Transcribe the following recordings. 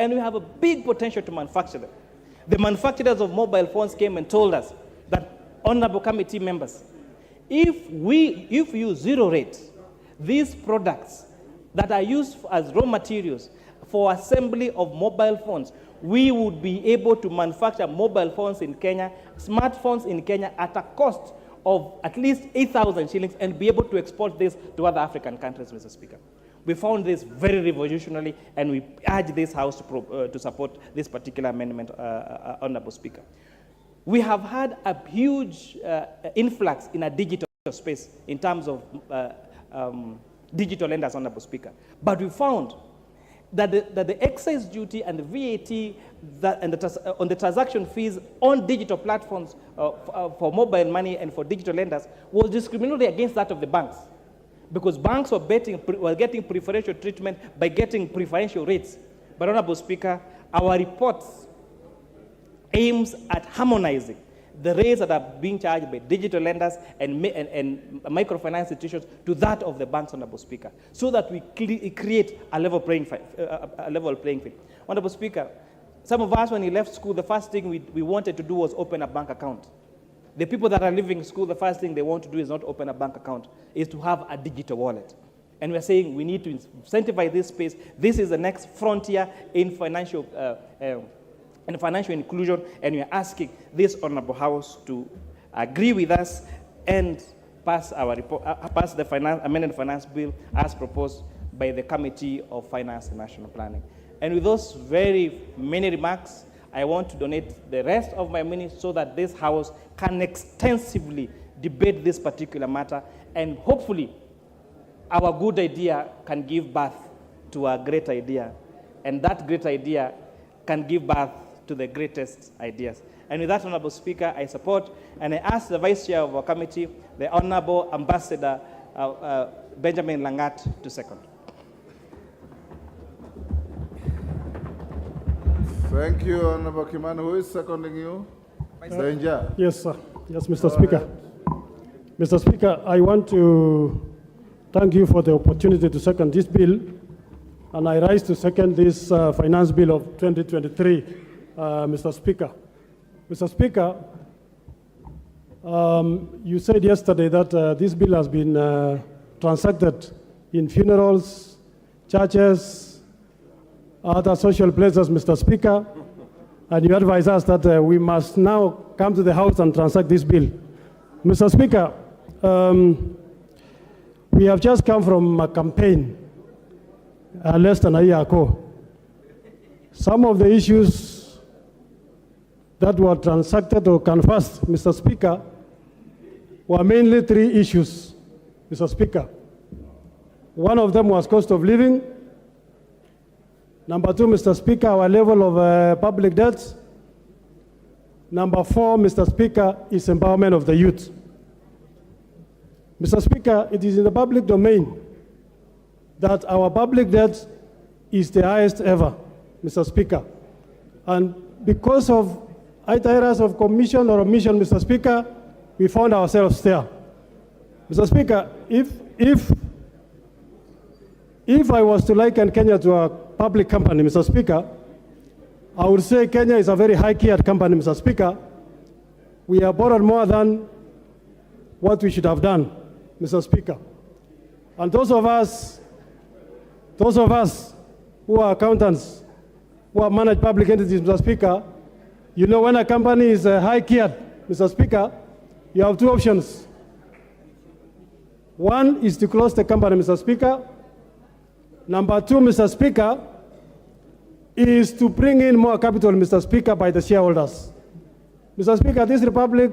And we have a big potential to manufacture them. The manufacturers of mobile phones came and told us that, honorable committee members, if you zero rate these products that are used as raw materials for assembly of mobile phones, we would be able to manufacture mobile phones in Kenya, smartphones in Kenya at a cost of at least 8,000 shillings and be able to export this to other African countries, Mr. Speaker. We found this very revolutionary, and we urge this House to support this particular amendment, Honorable Speaker. We have had a huge influx in a digital space in terms of digital lenders, Honorable Speaker. But we found that the excise duty and the VAT on the transaction fees on digital platforms for mobile money and for digital lenders was discriminatory against that of the banks, because banks were getting preferential treatment by getting preferential rates. But, Honorable Speaker, our report aims at harmonizing the rates that are being charged by digital lenders and microfinance institutions to that of the banks, Honorable Speaker, so that we create a level playing field. Honorable Speaker, some of us, when we left school, the first thing we wanted to do was open a bank account. The people that are leaving school, the first thing they want to do is not open a bank account, is to have a digital wallet. And we're saying we need to incentivize this space. This is the next frontier in financial inclusion, and we are asking this honorable House to agree with us and pass our report, pass the amended finance bill as proposed by the Committee of Finance and National Planning. And with those very many remarks, I want to donate the rest of my minutes so that this House can extensively debate this particular matter, and hopefully our good idea can give birth to a great idea, and that great idea can give birth to the greatest ideas. And with that, Honorable Speaker, I support, and I ask the Vice Chair of our committee, the Honorable Ambassador Benjamin Langat, to second. Thank you, Honorable Kimani. Who is seconding you? Danger. Yes, sir. Yes, Mr. Speaker. Mr. Speaker, I want to thank you for the opportunity to second this bill, and I rise to second this finance bill of 2023, Mr. Speaker. Mr. Speaker, you said yesterday that this bill has been transacted in funerals, churches, other social places, Mr. Speaker, and you advise us that we must now come to the House and transact this bill. Mr. Speaker, we have just come from a campaign less than a year ago. Some of the issues that were transacted or canvassed, Mr. Speaker, were mainly three issues, Mr. Speaker. One of them was cost of living. Number two, Mr. Speaker, our level of public debts. Number four, Mr. Speaker, is empowerment of the youth. Mr. Speaker, it is in the public domain that our public debt is the highest ever, Mr. Speaker. And because of itinerants of commission or omission, Mr. Speaker, we found ourselves there. Mr. Speaker, if I was to liken Kenya to a public company, Mr. Speaker, I would say Kenya is a very high-geared company, Mr. Speaker. We have borrowed more than what we should have done, Mr. Speaker. And those of us who are accountants, who have managed public entities, Mr. Speaker, you know when a company is high-geared, Mr. Speaker, you have two options. One is to close the company, Mr. Speaker. Number two, Mr. Speaker, is to bring in more capital, Mr. Speaker, by the shareholders. Mr. Speaker, this republic,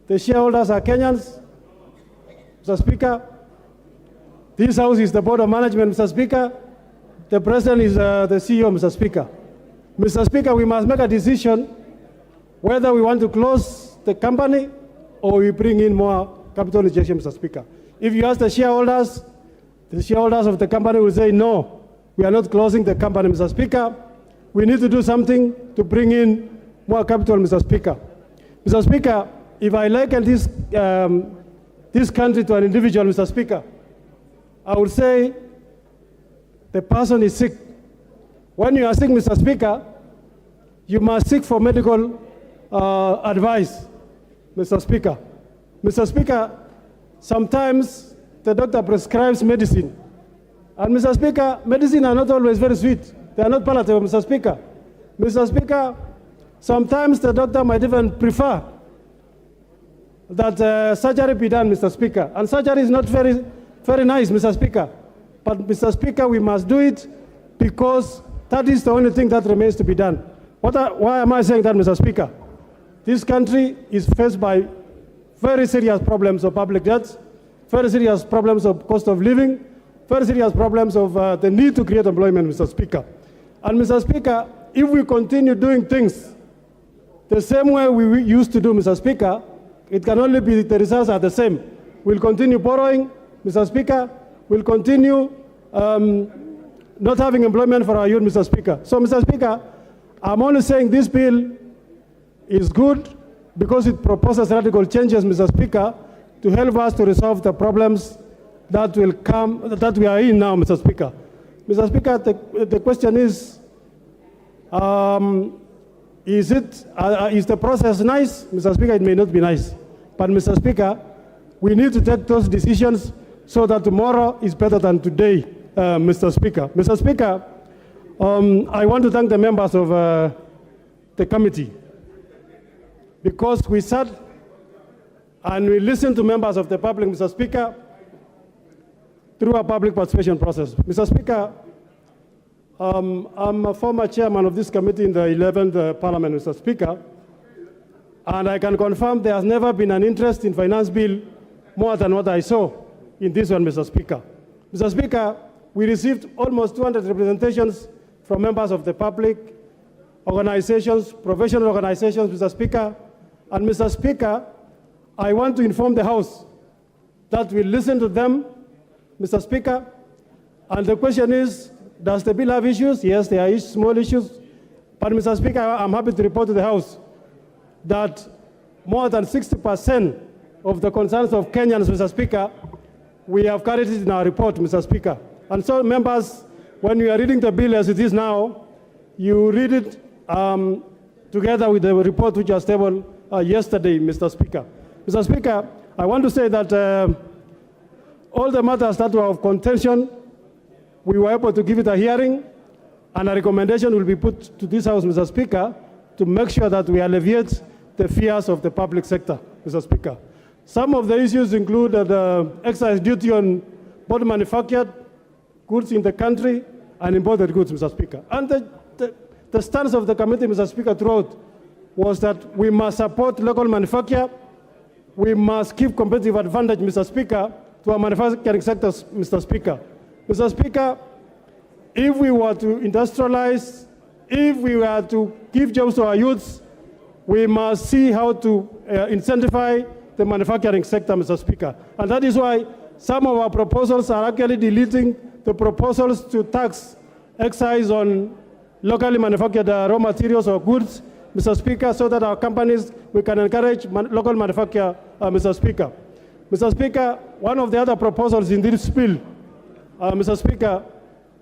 the shareholders are Kenyans. Mr. Speaker, this House is the board of management, Mr. Speaker. The president is the CEO, Mr. Speaker. Mr. Speaker, we must make a decision whether we want to close the company or we bring in more capital injection, Mr. Speaker. If you ask the shareholders of the company will say, no, we are not closing the company, Mr. Speaker. We need to do something to bring in more capital, Mr. Speaker. Mr. Speaker, if I liken this country to an individual, Mr. Speaker, I would say the person is sick. When you are sick, Mr. Speaker, you must seek for medical advice, Mr. Speaker. Mr. Speaker, sometimes the doctor prescribes medicine. And Mr. Speaker, medicine are not always very sweet. They are not palatable, Mr. Speaker. Mr. Speaker, sometimes the doctor might even prefer that surgery be done, Mr. Speaker. And surgery is not very, very nice, Mr. Speaker. But, Mr. Speaker, we must do it because that is the only thing that remains to be done. Why am I saying that, Mr. Speaker? This country is faced by very serious problems of public debt, very serious problems of cost of living, very serious problems of the need to create employment, Mr. Speaker. And, Mr. Speaker, if we continue doing things the same way we used to do, Mr. Speaker, it can only be the results are the same. We'll continue borrowing, Mr. Speaker. We'll continue not having employment for our youth, Mr. Speaker. So, Mr. Speaker, I'm only saying this bill is good because it proposes radical changes, Mr. Speaker, to help us to resolve the problems that will come, that we are in now, Mr. Speaker. Mr. Speaker, the question is the process nice? Mr. Speaker, it may not be nice. But, Mr. Speaker, we need to take those decisions so that tomorrow is better than today, Mr. Speaker. Mr. Speaker, I want to thank the members of the committee because we sat and we listened to members of the public, Mr. Speaker, through a public participation process. Mr. Speaker, I'm a former chairman of this committee in the 11th Parliament, Mr. Speaker, and I can confirm there has never been an interest in finance bill more than what I saw in this one, Mr. Speaker. Mr. Speaker, we received almost 200 representations from members of the public, organizations, professional organizations, Mr. Speaker. And, Mr. Speaker, I want to inform the House that we listen to them, Mr. Speaker. And the question is, does the bill have issues? Yes, there are small issues. But, Mr. Speaker, I'm happy to report to the House that more than 60% of the concerns of Kenyans, Mr. Speaker, we have carried it in our report, Mr. Speaker. And so, members, when you are reading the bill as it is now, you read it together with the report which was tabled yesterday, Mr. Speaker. Mr. Speaker, I want to say that all the matters that were of contention, we were able to give it a hearing, and a recommendation will be put to this House, Mr. Speaker, to make sure that we alleviate the fears of the public sector, Mr. Speaker. Some of the issues include the excise duty on both manufactured goods in the country and imported goods, Mr. Speaker. And the stance of the committee, Mr. Speaker, throughout was that we must support local manufacture. We must give competitive advantage, Mr. Speaker, to our manufacturing sectors, Mr. Speaker. Mr. Speaker, if we were to industrialize, if we were to give jobs to our youths, we must see how to incentivize the manufacturing sector, Mr. Speaker. And that is why some of our proposals are actually deleting the proposals to tax excise on locally manufactured raw materials or goods, Mr. Speaker, so that our companies, we can encourage local manufacture, Mr. Speaker. Mr. Speaker, one of the other proposals in this bill, Mr. Speaker,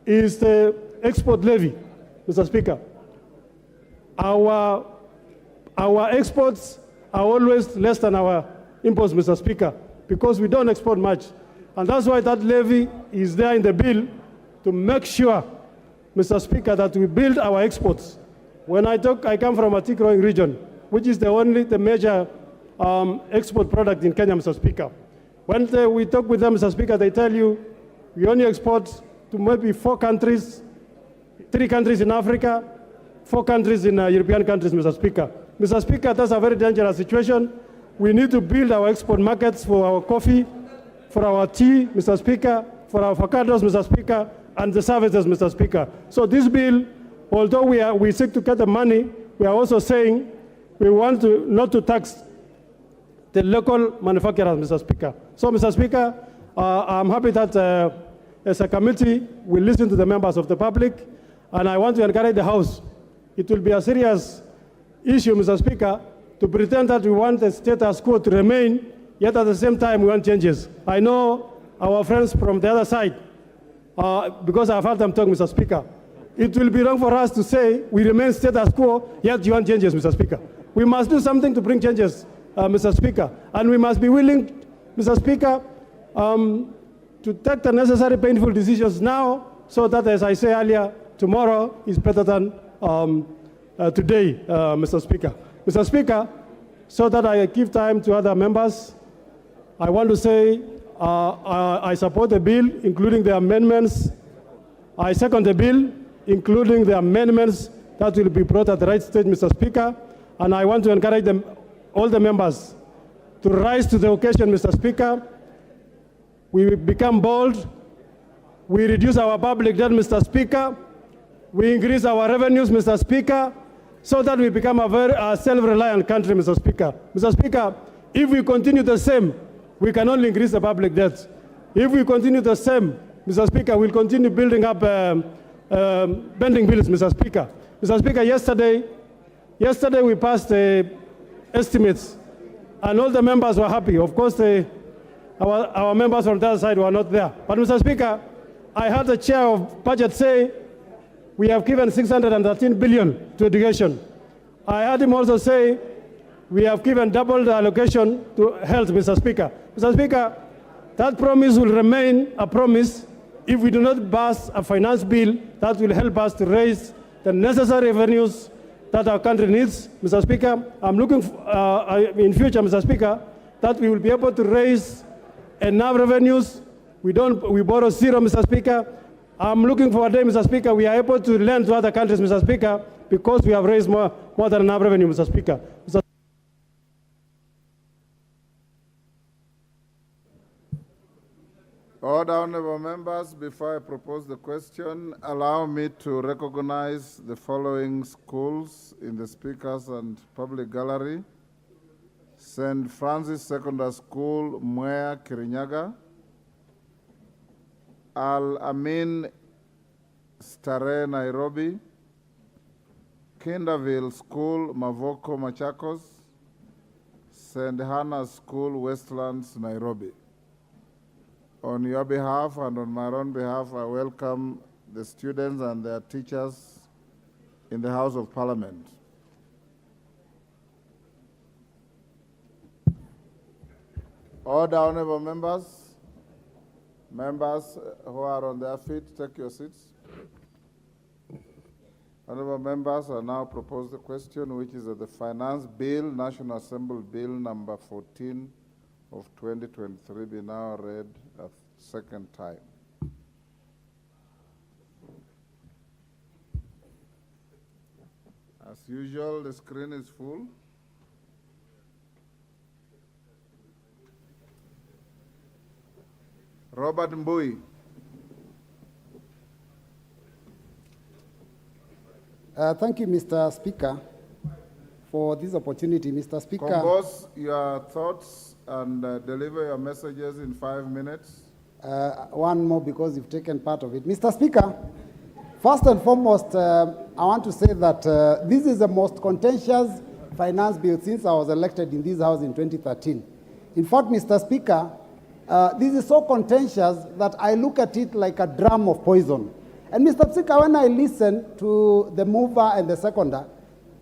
is the export levy, Mr. Speaker. Our exports are always less than our imports, Mr. Speaker, because we don't export much. And that's why that levy is there in the bill to make sure, Mr. Speaker, that we build our exports. When I come from a tea growing region, which is the major export product in Kenya, Mr. Speaker. When we talk with them, Mr. Speaker, they tell you we only export to maybe 4 countries, 3 countries in Africa, 4 countries in European countries, Mr. Speaker. Mr. Speaker, that's a very dangerous situation. We need to build our export markets for our coffee, for our tea, Mr. Speaker, for our avocados, Mr. Speaker, and the services, Mr. Speaker. So this bill, although we seek to get the money, we are also saying we want not to tax the local manufacturers, Mr. Speaker. So, Mr. Speaker, I'm happy that as a committee, we listen to the members of the public, and I want to encourage the House. It will be a serious issue, Mr. Speaker, to pretend that we want the status quo to remain, yet at the same time we want changes. I know our friends from the other side, because I've heard them talk, Mr. Speaker. it will be wrong for us to say we remain status quo, yet you want changes, Mr. Speaker. We must do something to bring changes, Mr. Speaker. And we must be willing, Mr. Speaker, to take the necessary painful decisions now so that, as I say earlier, tomorrow is better than today, Mr. Speaker. Mr. Speaker, so that I give time to other members, I want to say I support the bill, including the amendments. I second the bill, including the amendments that will be brought at the right stage, Mr. Speaker. And I want to encourage them, all the members to rise to the occasion, Mr. Speaker. We become bold. We reduce our public debt, Mr. Speaker. We increase our revenues, Mr. Speaker, so that we become a very self-reliant country, Mr. Speaker. Mr. Speaker, if we continue the same, we can only increase the public debt. If we continue the same, Mr. Speaker, we'll continue building up bending bills, Mr. Speaker. Mr. Speaker, yesterday we passed the estimates, and all the members were happy. Of course, our members from the other side were not there. But, Mr. Speaker, I heard the chair of budget say we have given 613 billion to education. I heard him also say we have given double the allocation to health, Mr. Speaker. Mr. Speaker, that promise will remain a promise if we do not pass a finance bill that will help us to raise the necessary revenues that our country needs. Mr. Speaker, I'm looking in future, Mr. Speaker, that we will be able to raise enough revenues. We borrow zero, Mr. Speaker. I'm looking for a day, Mr. Speaker, we are able to lend to other countries, Mr. Speaker, because we have raised more than enough revenue, Mr. Speaker. Order, honorable members, before I propose the question, allow me to recognize the following schools in the speakers and public gallery. St. Francis Secondary School, Mwea, Kirinyaga. Al-Amin Stare, Nairobi. Kinderville School, Mavoko, Machakos. St. Hannah's School, Westlands, Nairobi. On your behalf and on my own behalf, I welcome the students and their teachers in the House of Parliament. Order, honorable members. Members who are on their feet, take your seats. Honorable members, I now propose the question, which is that the Finance Bill, National Assembly Bill number 14 of 2023 be now read a second time. As usual, the screen is full. Robert Mbui. Thank you, Mr. Speaker, for this opportunity. Mr. Speaker. Compose your thoughts and deliver your messages in 5 minutes. One more because you've taken part of it. Mr. Speaker, first and foremost, I want to say that this is the most contentious finance bill since I was elected in this House in 2013. In fact, Mr. Speaker, this is so contentious that I look at it like a drum of poison. And Mr. Speaker, when I listen to the mover and the seconder,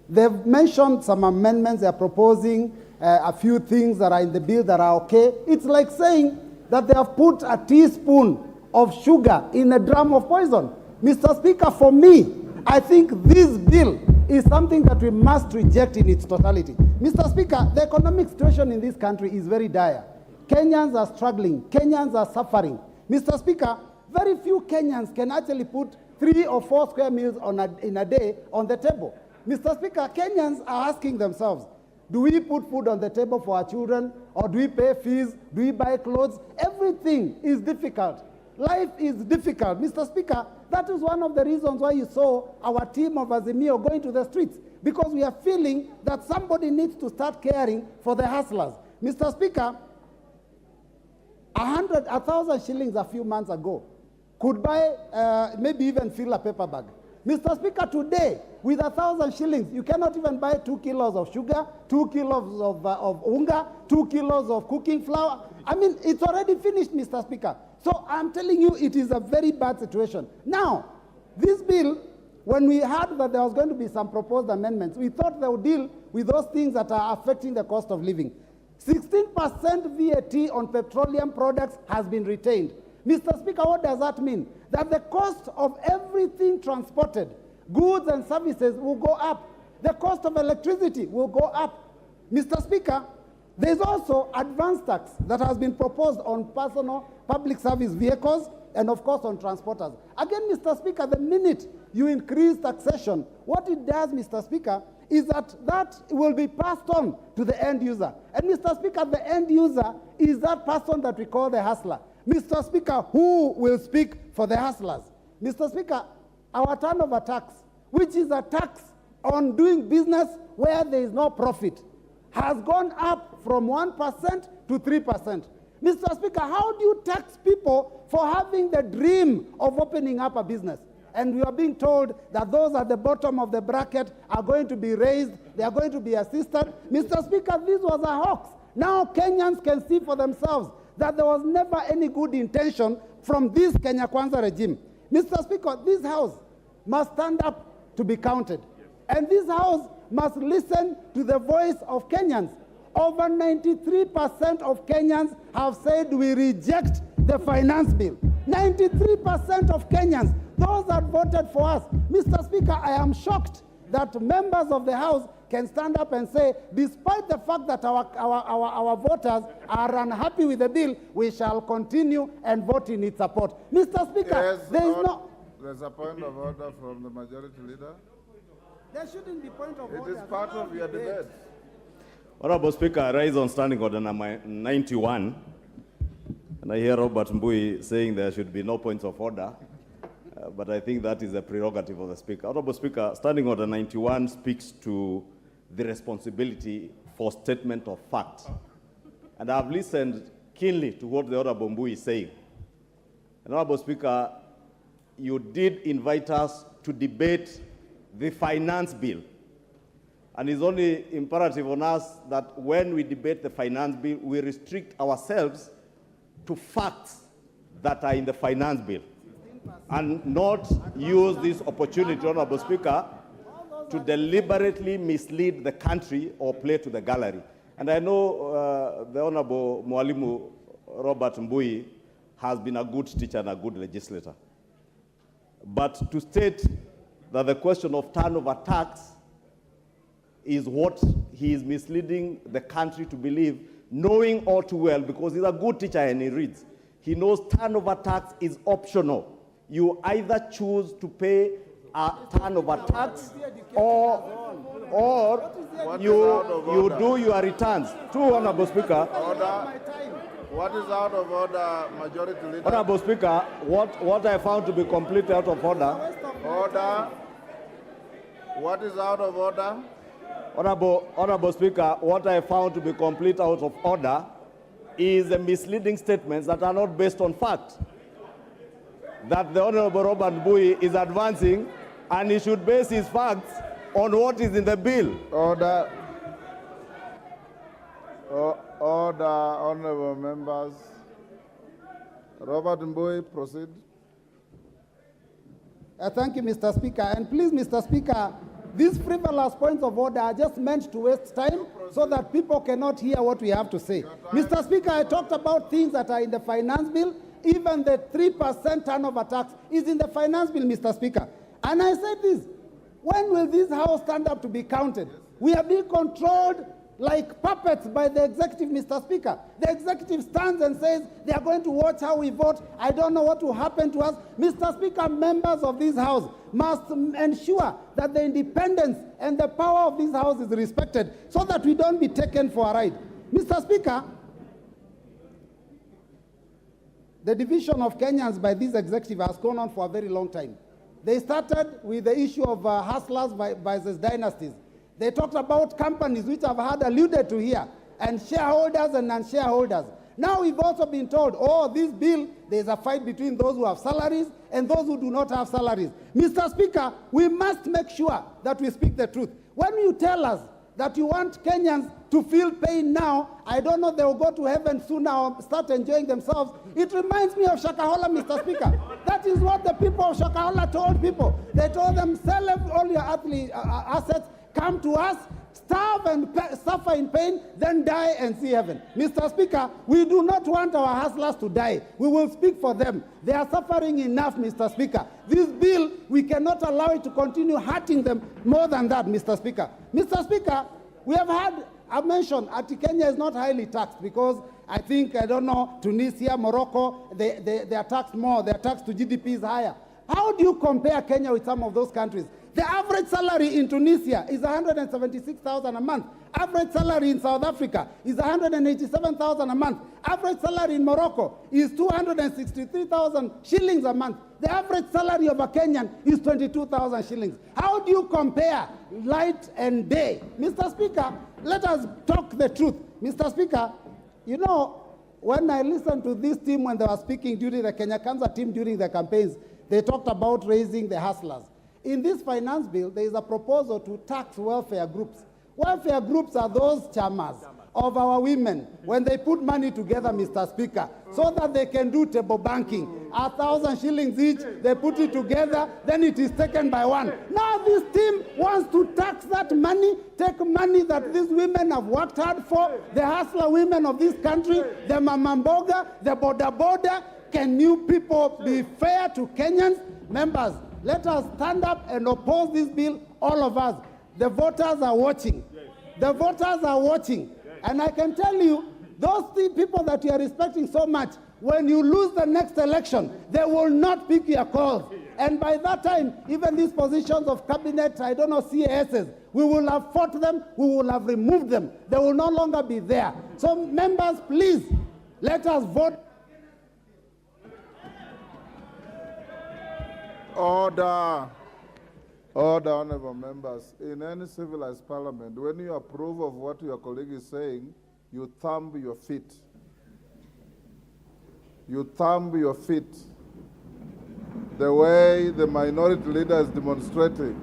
they've mentioned some amendments. They're proposing a few things that are in the bill that are okay. It's like saying that they have put a teaspoon of sugar in a drum of poison. Mr. Speaker, for me, I think this bill is something that we must reject in its totality. Mr. Speaker, the economic situation in this country is very dire. Kenyans are struggling. Kenyans are suffering. Mr. Speaker, very few Kenyans can actually put 3 or 4 square meals in a day on the table. Mr. Speaker, Kenyans are asking themselves, do we put food on the table for our children, or do we pay fees? Do we buy clothes? Everything is difficult. Life is difficult. Mr. Speaker, that is one of the reasons why you saw our team of AZIMIO going to the streets, because we are feeling that somebody needs to start caring for the hustlers. Mr. Speaker, 1,000 shillings a few months ago could buy, maybe even fill a paper bag. Mr. Speaker, today, with 1,000 shillings, you cannot even buy 2 kilos of sugar, 2 kilos of unga, 2 kilos of cooking flour. I mean, it's already finished, Mr. Speaker. So I'm telling you, it is a very bad situation. Now, this bill when we heard that there was going to be some proposed amendments, we thought they would deal with those things that are affecting the cost of living. 16% VAT on petroleum products has been retained. Mr. Speaker, what does that mean? That the cost of everything transported, goods and services, will go up. The cost of electricity will go up. Mr. Speaker, there is also advance tax that has been proposed on personal public service vehicles and, of course, on transporters. Again, Mr. Speaker, the minute you increase taxation, what it does, Mr. Speaker, is that will be passed on to the end user. And, Mr. Speaker, the end user is that person that we call the hustler. Mr. Speaker, who will speak for the hustlers? Mr. Speaker, our turnover tax, which is a tax on doing business where there is no profit, has gone up from 1% to 3%. Mr. Speaker, how do you tax people for having the dream of opening up a business? And we are being told that those at the bottom of the bracket are going to be raised, they are going to be assisted. Mr. Speaker, this was a hoax. Now Kenyans can see for themselves that there was never any good intention from this KWANZA regime. Mr. Speaker, this House must stand up to be counted. And this House must listen to the voice of Kenyans. Over 93% of Kenyans have said we reject the finance bill. 93% of Kenyans, those that voted for us. Mr. Speaker, I am shocked that members of the House can stand up and say, despite the fact that our voters are unhappy with the bill, we shall continue and vote in its support. Mr. Speaker, Yes, there is no... There's a point of order from the majority leader. There shouldn't be point of order. It is part of your debate. Honorable Speaker, I rise on standing order number 91. And I hear Robert Mbui saying there should be no points of order. But I think that is a prerogative of the Speaker. Honorable Speaker, standing order 91 speaks to the responsibility for statement of fact. And I've listened keenly to what the Honorable Mbui is saying. And Honorable Speaker, you did invite us to debate the finance bill. And it's only imperative on us that when we debate the finance bill, we restrict ourselves to facts that are in the finance bill and not use this opportunity, Honorable Speaker, to deliberately mislead the country or play to the gallery. And I know the Honorable Mwalimu Robert Mbui has been a good teacher and a good legislator. But to state that the question of turnover tax is what he is misleading the country to believe, knowing all too well, because he's a good teacher and he reads. He knows turnover tax is optional. You either choose to pay a turnover tax or you do your returns. True, Honorable Speaker. Order. What is out of order, Majority Leader? Honorable Speaker, what I found to be completely out of order. Order. What is out of order? Honorable Speaker, what I found to be complete out of order is the misleading statements that are not based on fact. That the Honorable Robert Mbui is advancing, and he should base his facts on what is in the bill. Order. Order, honorable members. Robert Mbui, proceed. Thank you, Mr. Speaker. And please, Mr. Speaker, these frivolous points of order are just meant to waste time so that people cannot hear what we have to say. Mr. Speaker, I talked about things that are in the finance bill. Even the 3% turnover tax is in the finance bill, Mr. Speaker. And I said this, when will this House stand up to be counted? We are being controlled like puppets by the executive, Mr. Speaker. The executive stands and says they are going to watch how we vote. I don't know what will happen to us. Mr. Speaker, members of this House must ensure that the independence and the power of this House is respected so that we don't be taken for a ride. Mr. Speaker, the division of Kenyans by this executive has gone on for a very long time. They started with the issue of hustlers versus dynasties. They talked about companies, which I've had alluded to here, and shareholders and non-shareholders. Now we've also been told, oh, this bill, there's a fight between those who have salaries and those who do not have salaries. Mr. Speaker, we must make sure that we speak the truth. When you tell us that you want Kenyans to feel pain now. I don't know, they will go to heaven soon or start enjoying themselves. It reminds me of Shakahola, Mr. Speaker. That is what the people of Shakahola told people. They told them, sell all your assets, come to us, starve and suffer in pain, then die and see heaven. Mr. Speaker, we do not want our hustlers to die. We will speak for them. They are suffering enough, Mr. Speaker. This bill, we cannot allow it to continue hurting them more than that, Mr. Speaker. Mr. Speaker, we have had a mention that Kenya is not highly taxed because I think, I don't know, Tunisia, Morocco, they are taxed more. Their tax to GDP is higher. How do you compare Kenya with some of those countries? The average salary in Tunisia is 176,000 a month. Average salary in South Africa is 187,000 a month. Average salary in Morocco is 263,000 shillings a month. The average salary of a Kenyan is 22,000 shillings. How do you compare light and day? Mr. Speaker, let us talk the truth. Mr. Speaker, you know, when I listened to this team when they were speaking during the KWANZA team during the campaigns, they talked about raising the hustlers. In this finance bill, there is a proposal to tax welfare groups. Welfare groups are those chamas of our women when they put money together, Mr. Speaker, so that they can do table banking. 1,000 shillings each, they put it together, then it is taken by one. Now this team wants to tax that money, take money that these women have worked hard for, the hustler women of this country, the mamamboga, the boda. Can you people be fair to Kenyans? Members, let us stand up and oppose this bill, all of us. The voters are watching. The voters are watching. And I can tell you, those people that you are respecting so much, when you lose the next election, they will not pick your calls. And by that time, even these positions of cabinet, I don't know, CASs, we will have fought them, we will have removed them. They will no longer be there. So members, please, let us vote. Order. Order, honorable members. In any civilized parliament, when you approve of what your colleague is saying, you thumb your feet. You thumb your feet. The way the minority leader is demonstrating.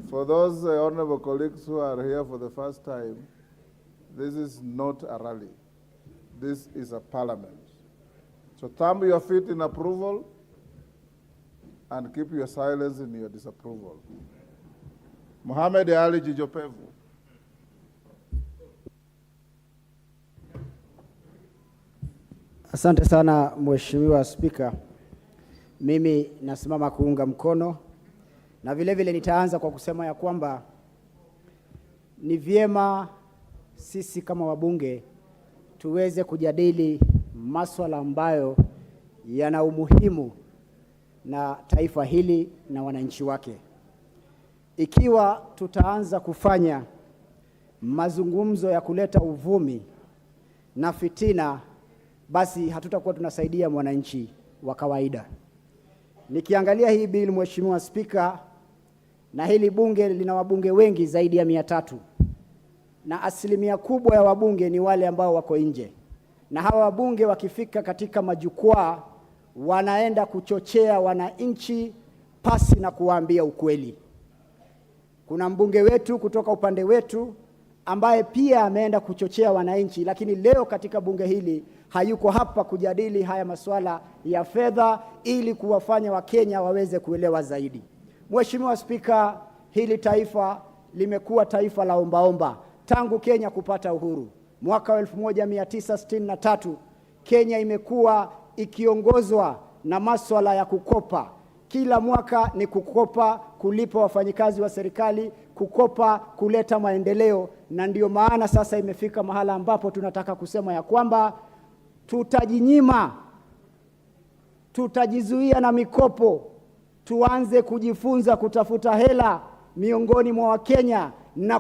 For those honorable colleagues who are here for the first time, this is not a rally. This is a parliament. So thumb your feet in approval and keep your silence in your disapproval. Mohamed Ali Jijopevu. Asante sana Mheshimiwa Spika. Mimi nasimama kuunga mkono na vile vile nitaanza kwa kusema ya kwamba ni vyema sisi kama wabunge tuweze kujadili masuala ambayo yana umuhimu na taifa hili na wananchi wake. Ikiwa tutaanza kufanya mazungumzo ya kuleta uvumi na fitina, basi hatutakuwa tunasaidia mwananchi wa kawaida. Nikiangalia hii bill, Mheshimiwa Spika, na hili bunge lina wabunge wengi zaidi ya 300. Na asilimia kubwa ya wabunge ni wale ambao wako nje. Na hawa wabunge wakifika katika majukwaa wanaenda kuchochea wananchi pasi na kuwaambia ukweli. Kuna mbunge wetu kutoka upande wetu ambaye pia ameenda kuchochea wananchi, lakini leo katika bunge hili hayuko hapa kujadili haya masuala ya fedha ili kuwafanya Wakenya waweze kuelewa zaidi. Mheshimiwa Spika, hili taifa limekuwa taifa la ombaomba tangu Kenya kupata uhuru. Mwaka wa 1963 Kenya imekuwa ikiongozwa na masuala ya kukopa. Kila mwaka ni kukopa, kulipa wafanyikazi wa serikali, kukopa, kuleta maendeleo, na ndio maana sasa imefika mahala ambapo tunataka kusema ya kwamba tutajinyima, tutajizuia na mikopo, tuanze kujifunza kutafuta hela miongoni mwa Wakenya na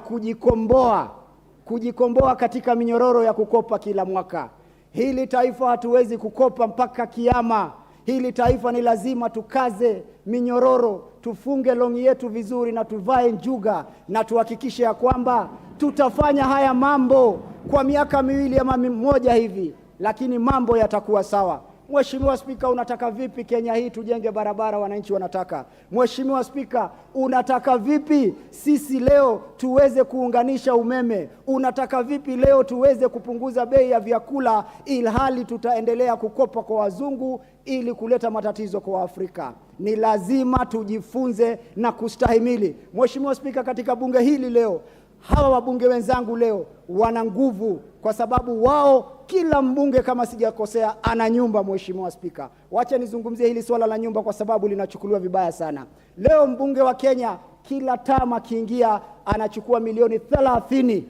kujikomboa katika minyororo ya kukopa kila mwaka. Hili taifa hatuwezi kukopa mpaka kiyama. Hili taifa ni lazima tukaze minyororo, tufunge longi yetu vizuri na tuvae njuga, na tuhakikishe ya kwamba tutafanya haya mambo kwa miaka 2 ama 1 hivi, lakini mambo yatakuwa sawa. Mheshimiwa Spika, unataka vipi Kenya hii tujenge barabara wananchi wanataka? Mheshimiwa Spika, unataka vipi sisi leo tuweze kuunganisha umeme? Unataka vipi leo tuweze kupunguza bei ya vyakula ilhali tutaendelea kukopa kwa wazungu ili kuleta matatizo kwa Afrika? Ni lazima tujifunze na kustahimili. Mheshimiwa Spika, katika bunge hili leo, hawa wabunge wenzangu leo wana nguvu kwa sababu wao, kila mbunge kama sijakosea ana nyumba. Mheshimiwa Spika, wacha nizungumzie hili swala la nyumba kwa sababu linachukuliwa vibaya sana. Leo mbunge wa Kenya kila tama kiingia anachukua milioni 30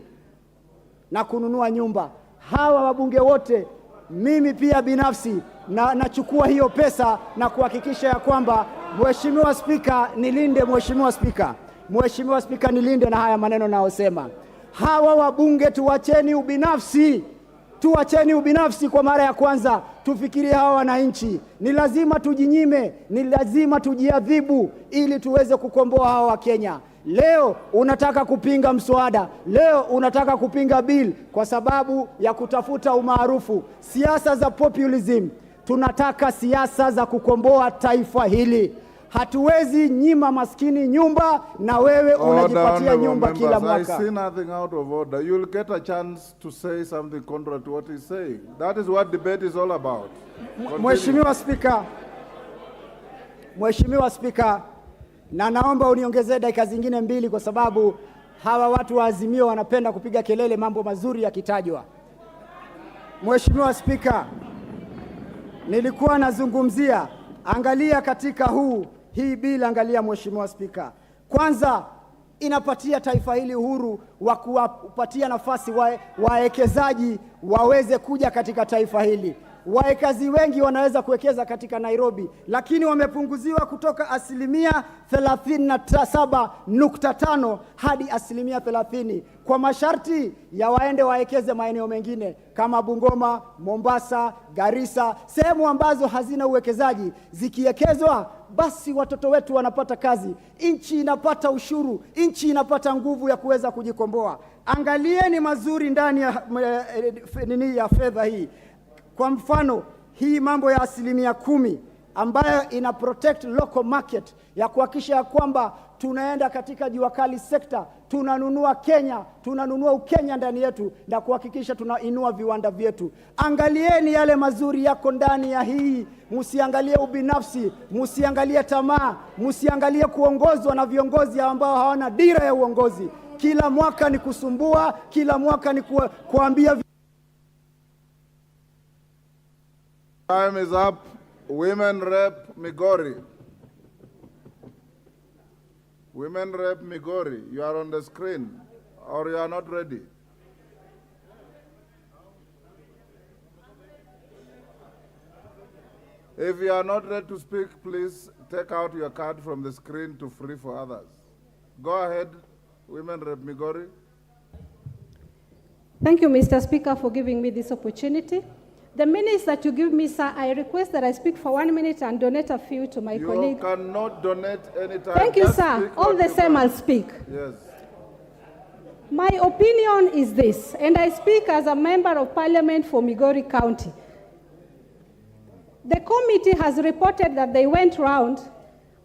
na kununua nyumba. Hawa wabunge wote, mimi pia binafsi nachukua hiyo pesa na kuhakikisha ya kwamba, Mheshimiwa Spika, nilinde. Mheshimiwa Spika, nilinde na haya maneno naosema. Hawa wabunge tuacheni ubinafsi kwa mara ya kwanza. Tufikirie hawa wananchi. Ni lazima tujinyime, ni lazima tujiadhibu ili tuweze kukomboa hawa wa Kenya. Leo unataka kupinga mswada, leo unataka kupinga bill kwa sababu ya kutafuta umaarufu, siasa za populism. Tunataka siasa za kukomboa taifa hili. Hatuwezi nyima maskini nyumba na wewe unajipatia nyumba kila mwaka. I see nothing out of order. You'll get a chance to say something contrary to what he's saying. That is what debate is all about. Mheshimiwa Spika, na naomba uniongezee dakika zingine 2 kwa sababu hawa watu wa Azimio wanapenda kupiga kelele mambo mazuri yakitajwa. Mheshimiwa Spika, nilikuwa nazungumzia, angalia katika hii bila, angalia Mheshimiwa Spika. Kwanza inapatia taifa hili uhuru wa kuwapatia nafasi wawekezaji waweze kuja katika taifa hili. Wawekezaji wengi wanaweza kuwekeza katika Nairobi, lakini wamepunguziwa kutoka 37.5 hadi 30% kwa masharti ya waende wawekeze maeneo mengine kama Bungoma, Mombasa, Garissa, sehemu ambazo hazina uwekezaji. Zikiwekezwa basi watoto wetu wanapata kazi, nchi inapata ushuru, nchi inapata nguvu ya kuweza kujikomboa. Angalieni mazuri ndani ya fedha hii. Kwa mfano, hii mambo ya 10% ambayo ina protect local market, ya kuhakikisha kwamba tunaenda katika juakali sekta, tunanunua Kenya, tunanunua Ukenya ndani yetu na kuhakikisha tunainua viwanda vyetu. Angalieni yale mazuri yako ndani ya hii, msiangalie ubinafsi, msiangalie tamaa, msiangalie kuongozwa na viongozi ambao hawana dira ya uongozi. Kila mwaka ni kusumbua, kila mwaka ni kuambia. Time is up. Women Rep Migori. Women Rep Migori, you are on the screen, or you are not ready. If you are not ready to speak, please take out your card from the screen to free for others. Go ahead, Women Rep Migori. Thank you, Mr. Speaker, for giving me this opportunity. The minutes that you give me, sir, I request that I speak for 1 minute and donate a few to my colleague. You cannot donate any time. Thank you, sir. All the same, I'll speak. Yes. My opinion is this, and I speak as a member of parliament for Migori County. The committee has reported that they went round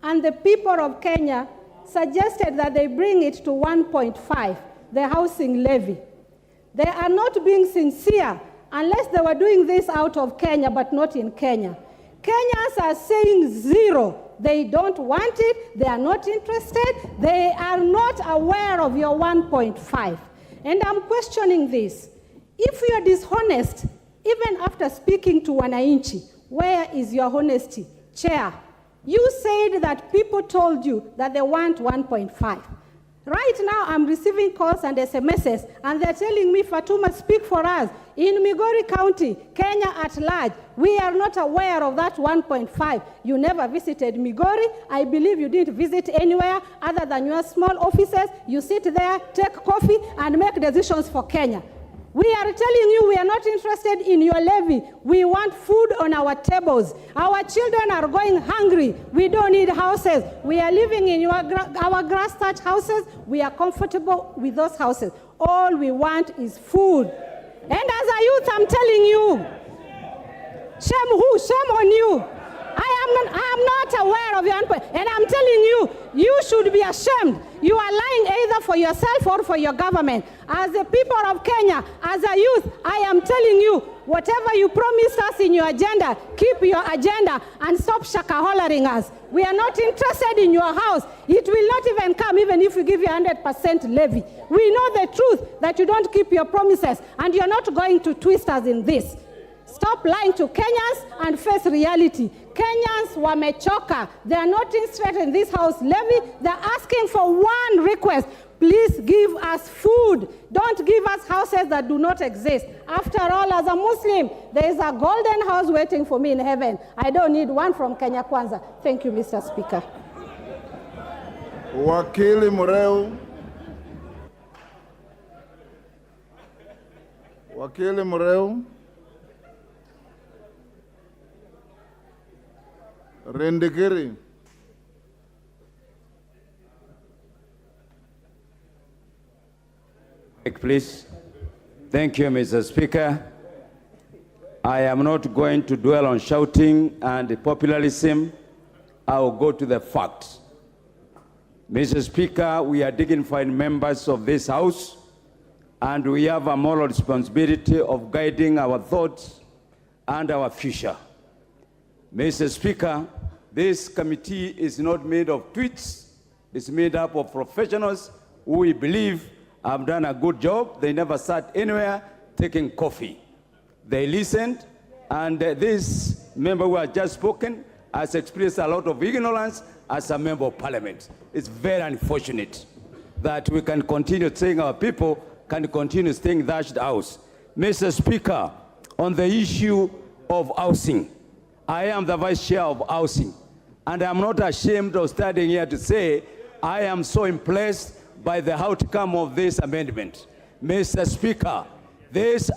and the people of Kenya suggested that they bring it to 1.5, the housing levy. They are not being sincere unless they were doing this out of Kenya, but not in Kenya. Kenyans are saying 0. They don't want it. They are not interested. They are not aware of your 1.5. And I'm questioning this. If you are dishonest, even after speaking to wananchi, where is your honesty? Chair, you said that people told you that they want 1.5. Right now, I'm receiving calls and SMSs, and they're telling me, Fatuma, speak for us. In Migori County, Kenya at large, we are not aware of that 1.5. You never visited Migori. I believe you didn't visit anywhere other than your small offices. You sit there, take coffee, and make decisions for Kenya. We are telling you we are not interested in your levy. We want food on our tables. Our children are going hungry. We don't need houses. We are living in our grass thatch houses. We are comfortable with those houses. All we want is food. And as a youth, I'm telling you, Shame who? Shame on you. I am not aware of your unemployment. And I'm telling you, you should be ashamed. You are lying either for yourself or for your government. As the people of Kenya, as a youth, I am telling you, whatever you promised us in your agenda, keep your agenda and stop shaka-hollering us. We are not interested in your house. It will not even come even if you give you 100% levy. We know the truth that you don't keep your promises, and you're not going to twist us in this. Stop lying to Kenyans and face reality. Kenyans wamechoka. They are not interested in this house levy. They're asking for one request. Please give us food. Don't give us houses that do not exist. After all, as a Muslim, there is a golden house waiting for me in heaven. I don't need one from Kenya Kwanza. Thank you, Mr. Speaker. Wakili Mureu. Wakili Mureu. Rendekeri. Please. Thank you, Mr. Speaker. I am not going to dwell on shouting and populism. I will go to the facts. Mr. Speaker, we are dignified members of this House, and we have a moral responsibility of guiding our thoughts and our future. Mr. Speaker, this committee is not made of tweets. It's made up of professionals who we believe have done a good job. They never sat anywhere taking coffee. They listened, and this member who has just spoken has expressed a lot of ignorance as a member of parliament. It's very unfortunate that we can continue saying our people can continue staying in that house. Mr. Speaker, on the issue of housing, I am the vice chair of housing, and I'm not ashamed of standing here to say I am so impressed by the outcome of this amendment. Mr. Speaker, this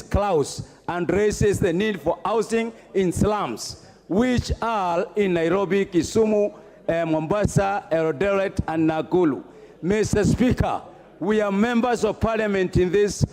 clause addresses the need for housing in slums, which are in Nairobi, Kisumu, Mombasa, Eldoret, and Nakuru. Mr. Speaker, we are members of parliament in these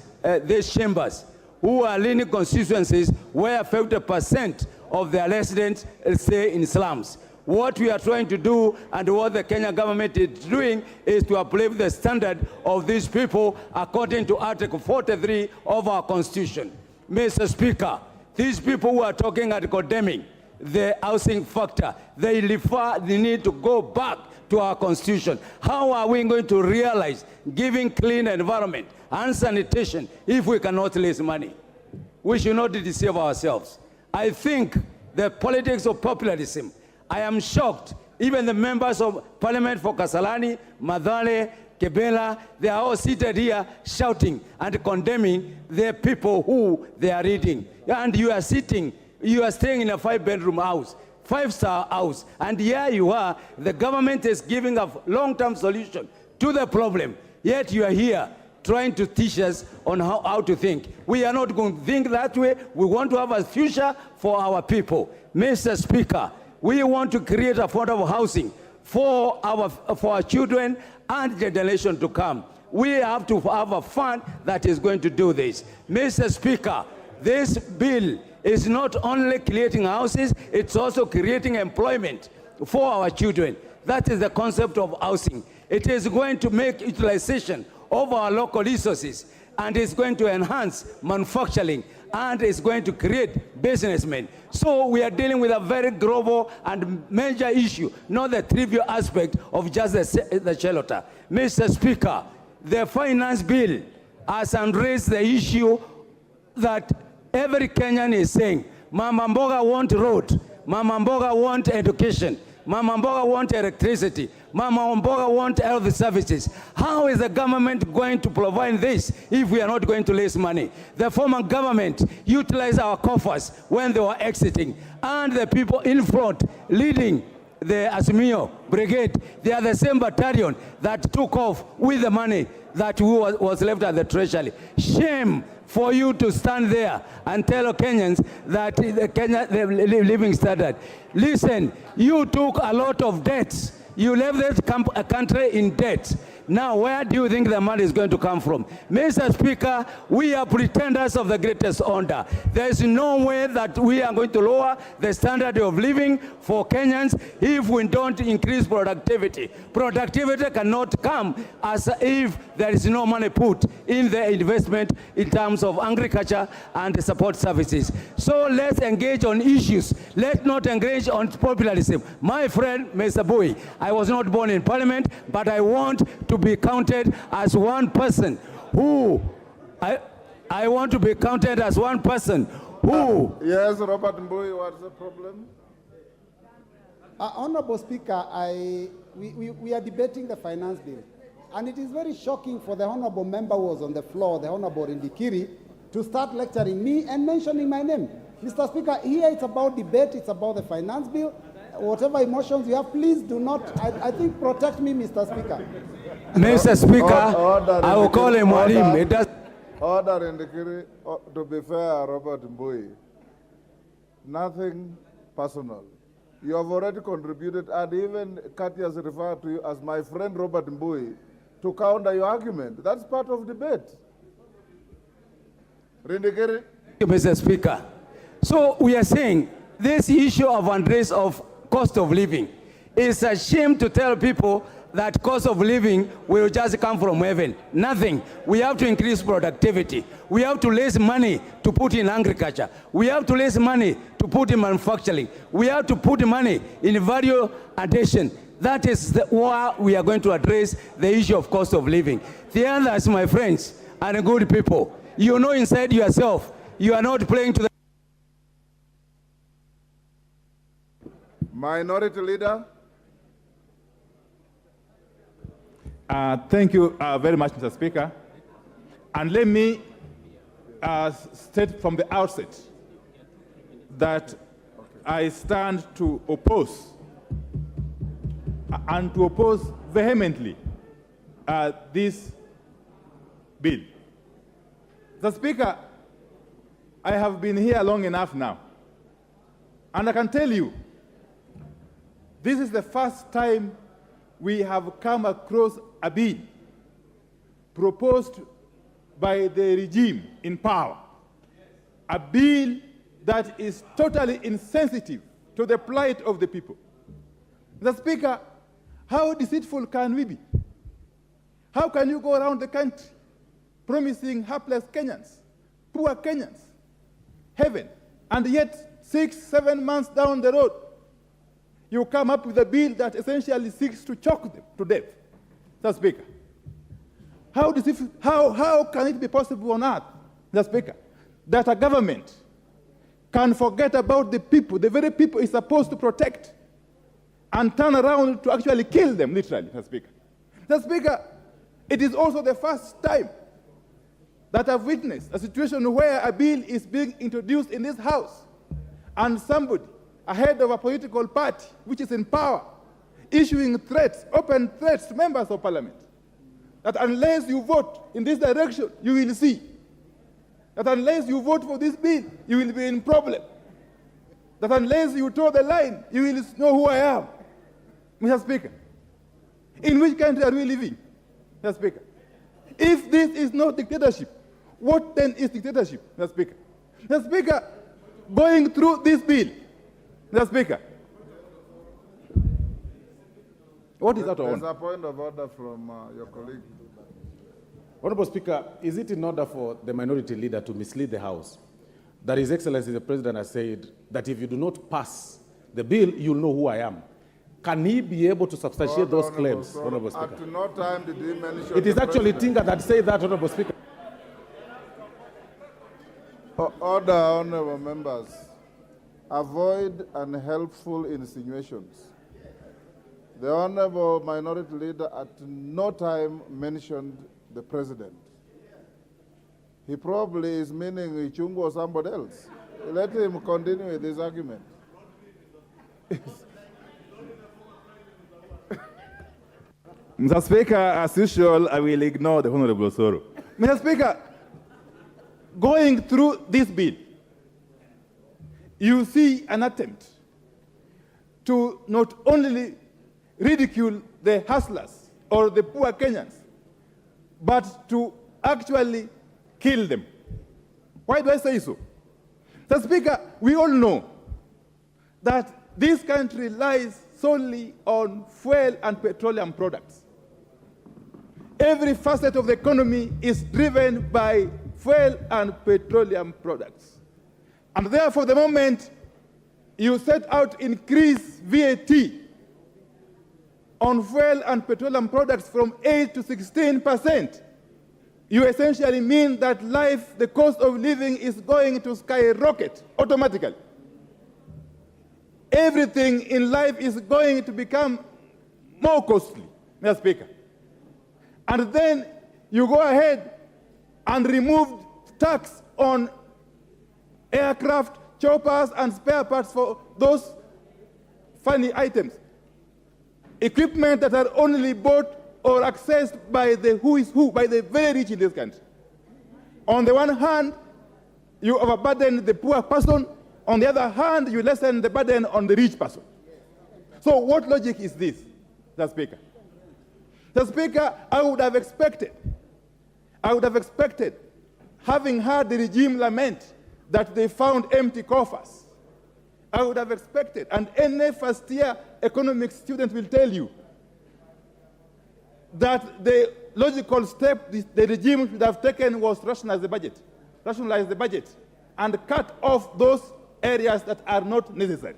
chambers who are leading constituencies where 50% of their residents stay in slums. What we are trying to do and what the Kenya government is doing is to uplift the standard of these people according to Article 43 of our Constitution. Mr. Speaker, these people who are talking and condemning the housing factor, they refer the need to go back to our Constitution. How are we going to realize giving clean environment and sanitation if we cannot raise money? We should not deceive ourselves. I think the politics of populism, I am shocked. Even the members of parliament for Kasarani, Madale, Kebela, they are all seated here shouting and condemning the people who they are reading. And you are sitting, you are staying in a 5-bedroom house, 5-star house, and here you are, the government is giving a long-term solution to the problem, yet you are here trying to teach us on how to think. We are not going to think that way. We want to have a future for our people. Mr. Speaker, we want to create affordable housing for our children and the generation to come. We have to have a fund that is going to do this. Mr. Speaker, this bill is not only creating houses, it's also creating employment for our children. That is the concept of housing. It is going to make utilization of our local resources, and it's going to enhance manufacturing, and it's going to create businessmen. So we are dealing with a very global and major issue, not the trivial aspect of just the shelter. Mr. Speaker, the finance bill has addressed the issue that every Kenyan is saying, Mama Mboga want road, Mama Mboga want education, Mama Mboga want electricity, Mama Mboga want health services. How is the government going to provide this if we are not going to raise money? The former government utilized our coffers when they were exiting, and the people in front leading the AZIMIO brigade, they are the same battalion that took off with the money that was left at the treasury. Shame for you to stand there and tell Kenyans that the living standard. Listen, you took a lot of debts. You left this country in debt. Now, where do you think the money is going to come from? Mr. Speaker, we are pretenders of the greatest honor. There is no way that we are going to lower the standard of living for Kenyans if we don't increase productivity. Productivity cannot come as if there is no money put in the investment in terms of agriculture and support services. So let's engage on issues. Let's not engage on populism. My friend, Mr. Boy, I was not born in parliament, but I want to be counted as one person who, I want to be counted as one person who... Yes, Robert Mbui, what's the problem? Honorable Speaker, we are debating the finance bill. And it is very shocking for the honorable member who was on the floor, the Honorable Indikiri, to start lecturing me and mentioning my name. Mr. Speaker, here it's about debate, it's about the finance bill. Whatever emotions you have, please do not, I think, protect me, Mr. Speaker. Mr. Speaker, I will call him Walim. Order in the Kiri, to be fair, Robert Mbui, nothing personal. You have already contributed, and even Kati has referred to you as my friend Robert Mbui to counter your argument. That's part of debate. Rindikiri. Thank you, Mr. Speaker. So we are saying this issue of address of cost of living is a shame to tell people that cost of living will just come from heaven. Nothing. We have to increase productivity. We have to raise money to put in agriculture. We have to raise money to put in manufacturing. We have to put money in value addition. That is why we are going to address the issue of cost of living. The others, my friends, and good people, you know inside yourself, you are not playing to the... Minority Leader. Thank you very much, Mr. Speaker. And let me state from the outset that I stand to oppose and to oppose vehemently this bill. Mr. Speaker, I have been here long enough now, and I can tell you, this is the first time we have come across a bill proposed by the regime in power, a bill that is totally insensitive to the plight of the people. Mr. Speaker, how deceitful can we be? How can you go around the country promising hapless Kenyans, poor Kenyans, heaven, and yet 6-7 months down the road, you come up with a bill that essentially seeks to choke them to death? Mr. Speaker, how can it be possible on earth, Mr. Speaker, that a government can forget about the people, the very people it's supposed to protect, and turn around to actually kill them, literally, Mr. Speaker? Mr. Speaker, it is also the first time that I've witnessed a situation where a bill is being introduced in this House, and somebody, a head of a political party which is in power, issuing threats, open threats to members of parliament, that unless you vote in this direction, you will see. That unless you vote for this bill, you will be in problem. That unless you toe the line, you will know who I am. Mr. Speaker, in which country are we living, Mr. Speaker? If this is not dictatorship, what then is dictatorship, Mr. Speaker? Mr. Speaker, going through this bill, Mr. Speaker, what is that on? There's a point of order from your colleague. Honorable Speaker, is it in order for the minority leader to mislead the House that His Excellency the President has said that if you do not pass the bill, you'll know who I am? Can he be able to substantiate those claims, Honorable Speaker? At no time did he mention It is actually Tinga that said that, Honorable Speaker. Order, honorable members. Avoid unhelpful insinuations. The honorable minority leader at no time mentioned the president. He probably is meaning Ichungu or somebody else. Let him continue with his argument. Mr. Speaker, as usual, I will ignore the Honorable Soro. Mr. Speaker, going through this bill, you see an attempt to not only ridicule the hustlers or the poor Kenyans, but to actually kill them. Why do I say so? Mr. Speaker, we all know that this country relies solely on fuel and petroleum products. Every facet of the economy is driven by fuel and petroleum products. And therefore, the moment you set out to increase VAT on fuel and petroleum products from 8 to 16%, you essentially mean that life, the cost of living, is going to skyrocket automatically. Everything in life is going to become more costly, Mr. Speaker. And then you go ahead and remove tax on aircraft, choppers, and spare parts for those funny items. Equipment that are only bought or accessed by the who is who, by the very rich in this country. On the one hand, you overburden the poor person. On the other hand, you lessen the burden on the rich person. So what logic is this, Mr. Speaker? Mr. Speaker, I would have expected, having heard the regime lament that they found empty coffers, I would have expected, and any first-year economics student will tell you, that the logical step the regime should have taken was rationalize the budget, and cut off those areas that are not necessary.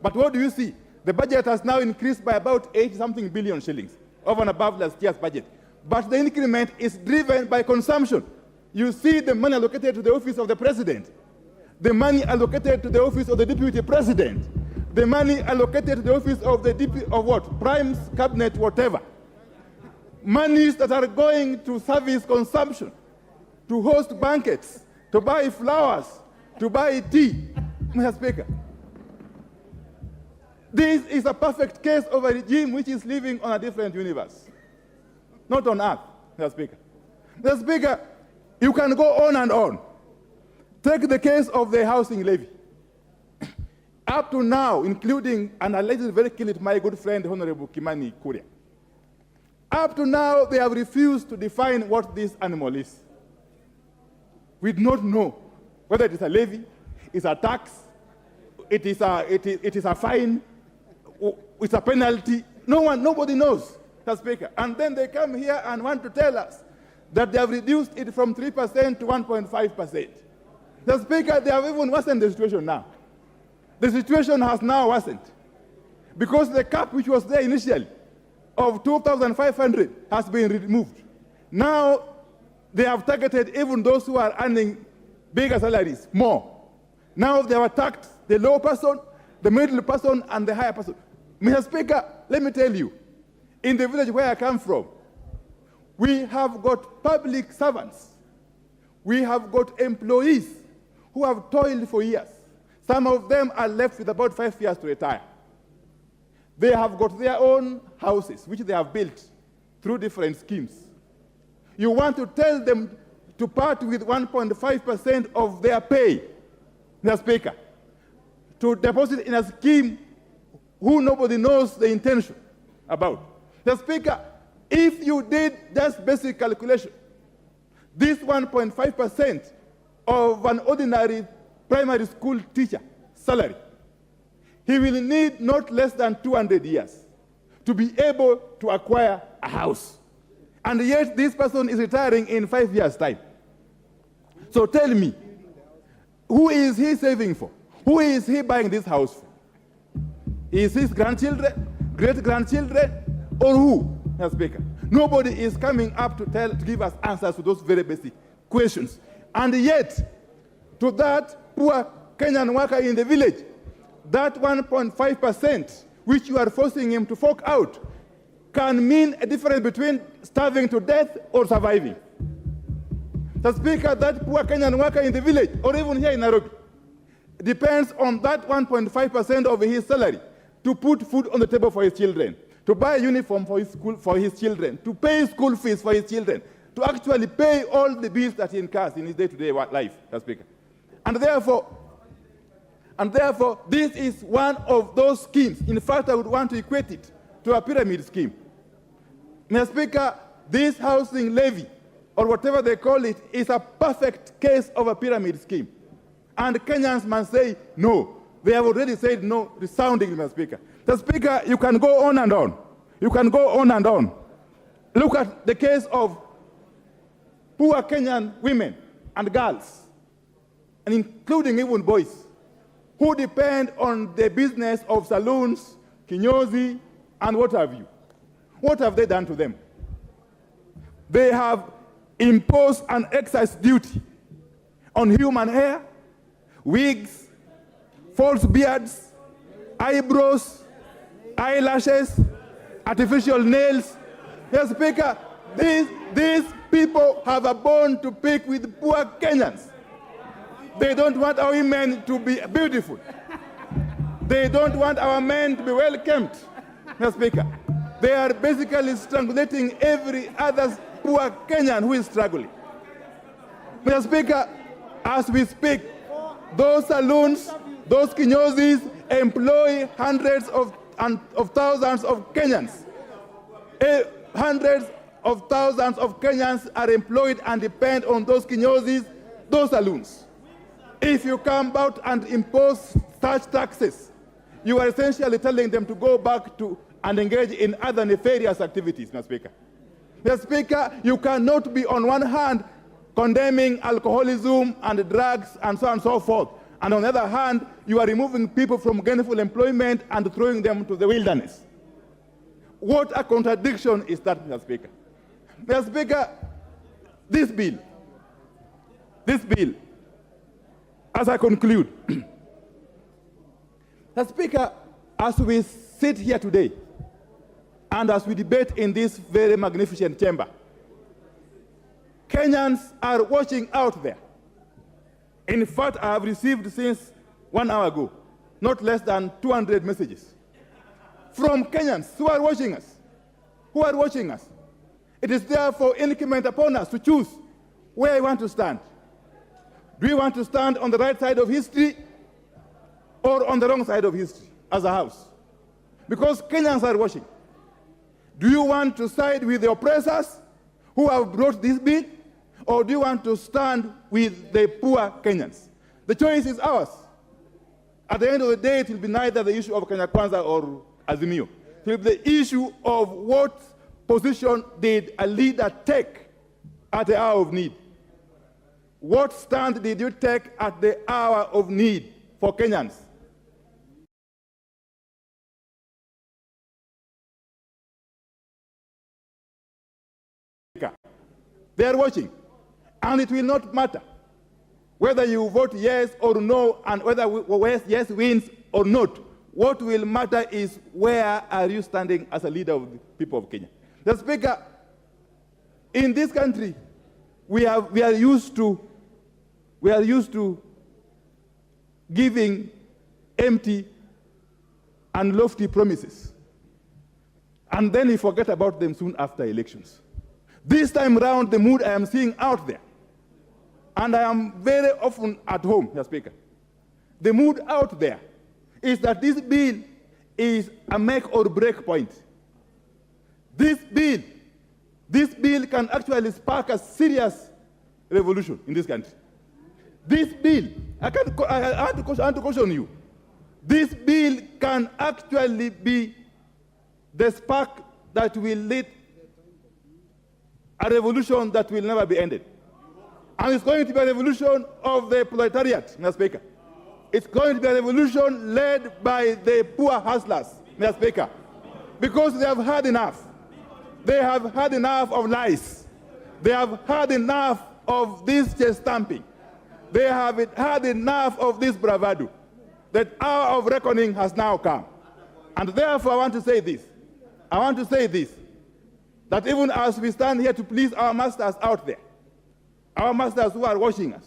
But what do you see? The budget has now increased by about 80-something billion shillings, over and above last year's budget. But the increment is driven by consumption. You see the money allocated to the office of the president, the money allocated to the office of the deputy president, the money allocated to the office of the prime cabinet, whatever. Monies that are going to service consumption, to host banquets, to buy flowers, to buy tea, Mr. Speaker. This is a perfect case of a regime which is living on a different universe, not on earth, Mr. Speaker. Mr. Speaker, you can go on and on. Take the case of the housing levy. Up to now, including, and I let it very clear to my good friend, Honorable Kimani Kuria. Up to now, they have refused to define what this animal is. We do not know whether it is a levy, it's a tax, it is a fine, it's a penalty. Nobody knows, Mr. Speaker. And then they come here and want to tell us that they have reduced it from 3% to 1.5%. Mr. Speaker, they have even worsened the situation now. The situation has now worsened because the cap which was there initially of 2,500 has been removed. Now they have targeted even those who are earning bigger salaries more. Now they have attacked the low person, the middle person, and the higher person. Mr. Speaker, let me tell you, in the village where I come from, we have got public servants. We have got employees who have toiled for years. Some of them are left with about 5 years to retire. They have got their own houses, which they have built through different schemes. You want to tell them to part with 1.5% of their pay, Mr. Speaker, to deposit in a scheme who nobody knows the intention about. Mr. Speaker, if you did just basic calculation, this 1.5% of an ordinary primary school teacher salary, he will need not less than 200 years to be able to acquire a house. And yet this person is retiring in 5 years' time. So tell me, who is he saving for? Who is he buying this house for? Is his grandchildren, great-grandchildren, or who, Mr. Speaker? Nobody is coming up to give us answers to those very basic questions. And yet, to that poor Kenyan worker in the village, that 1.5%, which you are forcing him to fork out, can mean a difference between starving to death or surviving. The Speaker, that poor Kenyan worker in the village, or even here in Nairobi, depends on that 1.5% of his salary to put food on the table for his children, to buy a uniform for his school for his children, to pay school fees for his children, to actually pay all the bills that he incurs in his day-to-day life, Mr. Speaker. And therefore, this is one of those schemes. In fact, I would want to equate it to a pyramid scheme. Mr. Speaker, this housing levy, or whatever they call it, is a perfect case of a pyramid scheme. And Kenyans must say no. They have already said no resoundingly, Mr. Speaker. Mr. Speaker, you can go on and on. You can go on and on. Look at the case of poor Kenyan women and girls, and including even boys, who depend on the business of saloons, kinyozi, and what have you. What have they done to them? They have imposed an excise duty on human hair, wigs, false beards, eyebrows, eyelashes, artificial nails. Mr. Speaker, these people have a bone to pick with poor Kenyans. They don't want our women to be beautiful. They don't want our men to be well kept, Mr. Speaker. They are basically strangulating every other poor Kenyan who is struggling. Mr. Speaker, as we speak, those saloons, those kinyozis employ hundreds of thousands of Kenyans. Hundreds of thousands of Kenyans are employed and depend on those kinyozis, those saloons. If you come about and impose such taxes, you are essentially telling them to go back to and engage in other nefarious activities, Mr. Speaker. Mr. Speaker, you cannot be on one hand condemning alcoholism and drugs and so on and so forth, and on the other hand, you are removing people from gainful employment and throwing them to the wilderness. What a contradiction is that, Mr. Speaker? Mr. Speaker, this bill, as I conclude, Mr. Speaker, as we sit here today, and as we debate in this very magnificent chamber, Kenyans are watching out there. In fact, I have received since 1 hour ago, not less than 200 messages from Kenyans who are watching us. Who are watching us. It is therefore incumbent upon us to choose where we want to stand. Do we want to stand on the right side of history or on the wrong side of history as a house? Because Kenyans are watching. Do you want to side with the oppressors who have brought this bill, or do you want to stand with the poor Kenyans? The choice is ours. At the end of the day, it will be neither the issue of KWANZA or AZIMIO. It will be the issue of what position did a leader take at the hour of need. What stand did you take at the hour of need for Kenyans? They are watching, and it will not matter whether you vote yes or no, and whether yes wins or not. What will matter is where are you standing as a leader of the people of Kenya. The Speaker, in this country, we are used to giving empty and lofty promises, and then we forget about them soon after elections. This time around, the mood I am seeing out there, and I am very often at home, Mr. Speaker, the mood out there is that this bill is a make or break point. This bill can actually spark a serious revolution in this country. This bill, I want to caution you, this bill can actually be the spark that will lead a revolution that will never be ended. And it's going to be a revolution of the proletariat, Mr. Speaker. It's going to be a revolution led by the poor hustlers, Mr. Speaker, because they have had enough. They have had enough of lies. They have had enough of this chest stamping. They have had enough of this bravado. That hour of reckoning has now come. And therefore I want to say this. That even as we stand here to please our masters out there, our masters who are watching us,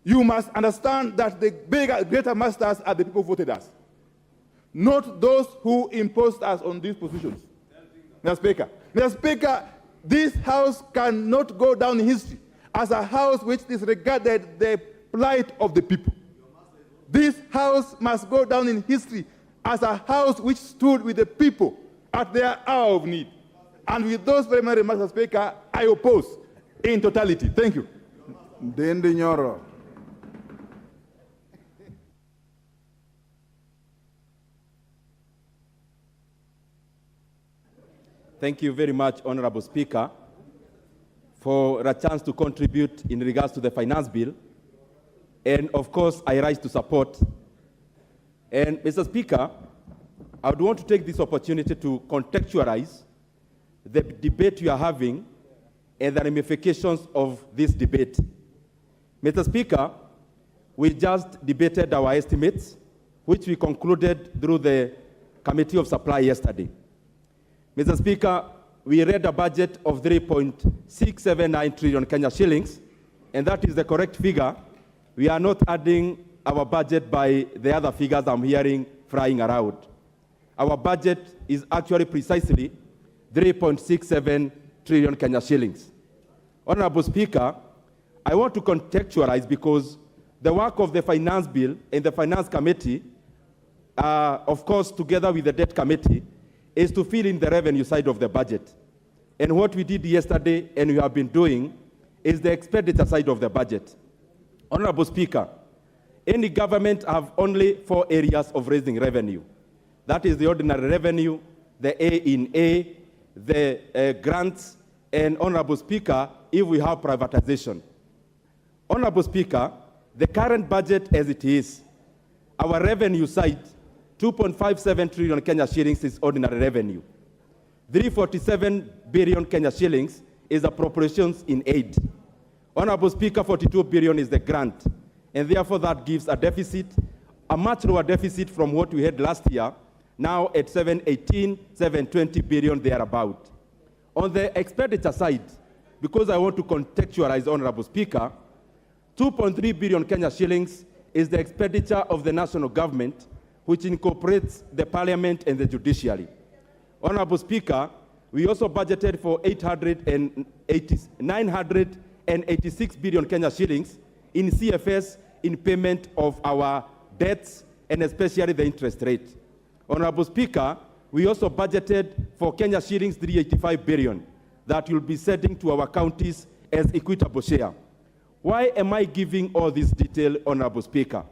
you must understand that the bigger, greater masters are the people who voted us, not those who imposed us on these positions. Mr. Speaker, this House cannot go down in history as a House which disregarded the plight of the people. This House must go down in history as a House which stood with the people at their hour of need. And with those preliminary remarks, Mr. Speaker, I oppose in totality. Thank you. Ndindi Nyoro. Thank you very much, Honorable Speaker, for a chance to contribute in regards to the finance bill. And of course, I rise to support. And Mr. Speaker, I would want to take this opportunity to contextualize the debate you are having and the ramifications of this debate. Mr. Speaker, we just debated our estimates, which we concluded through the Committee of Supply yesterday. Mr. Speaker, we read a budget of 3.679 trillion Kenya shillings, and that is the correct figure. We are not adding our budget by the other figures I'm hearing flying around. Our budget is actually precisely 3.67 trillion Kenya shillings. Honorable Speaker, I want to contextualize because the work of the Finance Bill and the Finance Committee, of course, together with the Debt Committee, is to fill in the revenue side of the budget. And what we did yesterday and we have been doing is the expenditure side of the budget. Honorable Speaker, any government have only 4 areas of raising revenue. That is the ordinary revenue, the A in A, the grants, and Honorable Speaker, if we have privatization. Honorable Speaker, the current budget as it is, our revenue side, 2.57 trillion Kenya shillings is ordinary revenue. 347 billion Kenya shillings is appropriations in aid. Honorable Speaker, 42 billion is the grant. And therefore that gives a deficit, a much lower deficit from what we had last year, now at 718, 720 billion thereabout. On the expenditure side, because I want to contextualize, Honorable Speaker, 2.3 billion Kenya shillings is the expenditure of the national government, which incorporates the parliament and the judiciary. Honorable Speaker, we also budgeted for 986 billion Kenya shillings in CFS in payment of our debts and especially the interest rate. Honorable Speaker, we also budgeted for Kenya shillings 385 billion that will be sending to our counties as equitable share. Why am I giving all this detail, Honorable Speaker?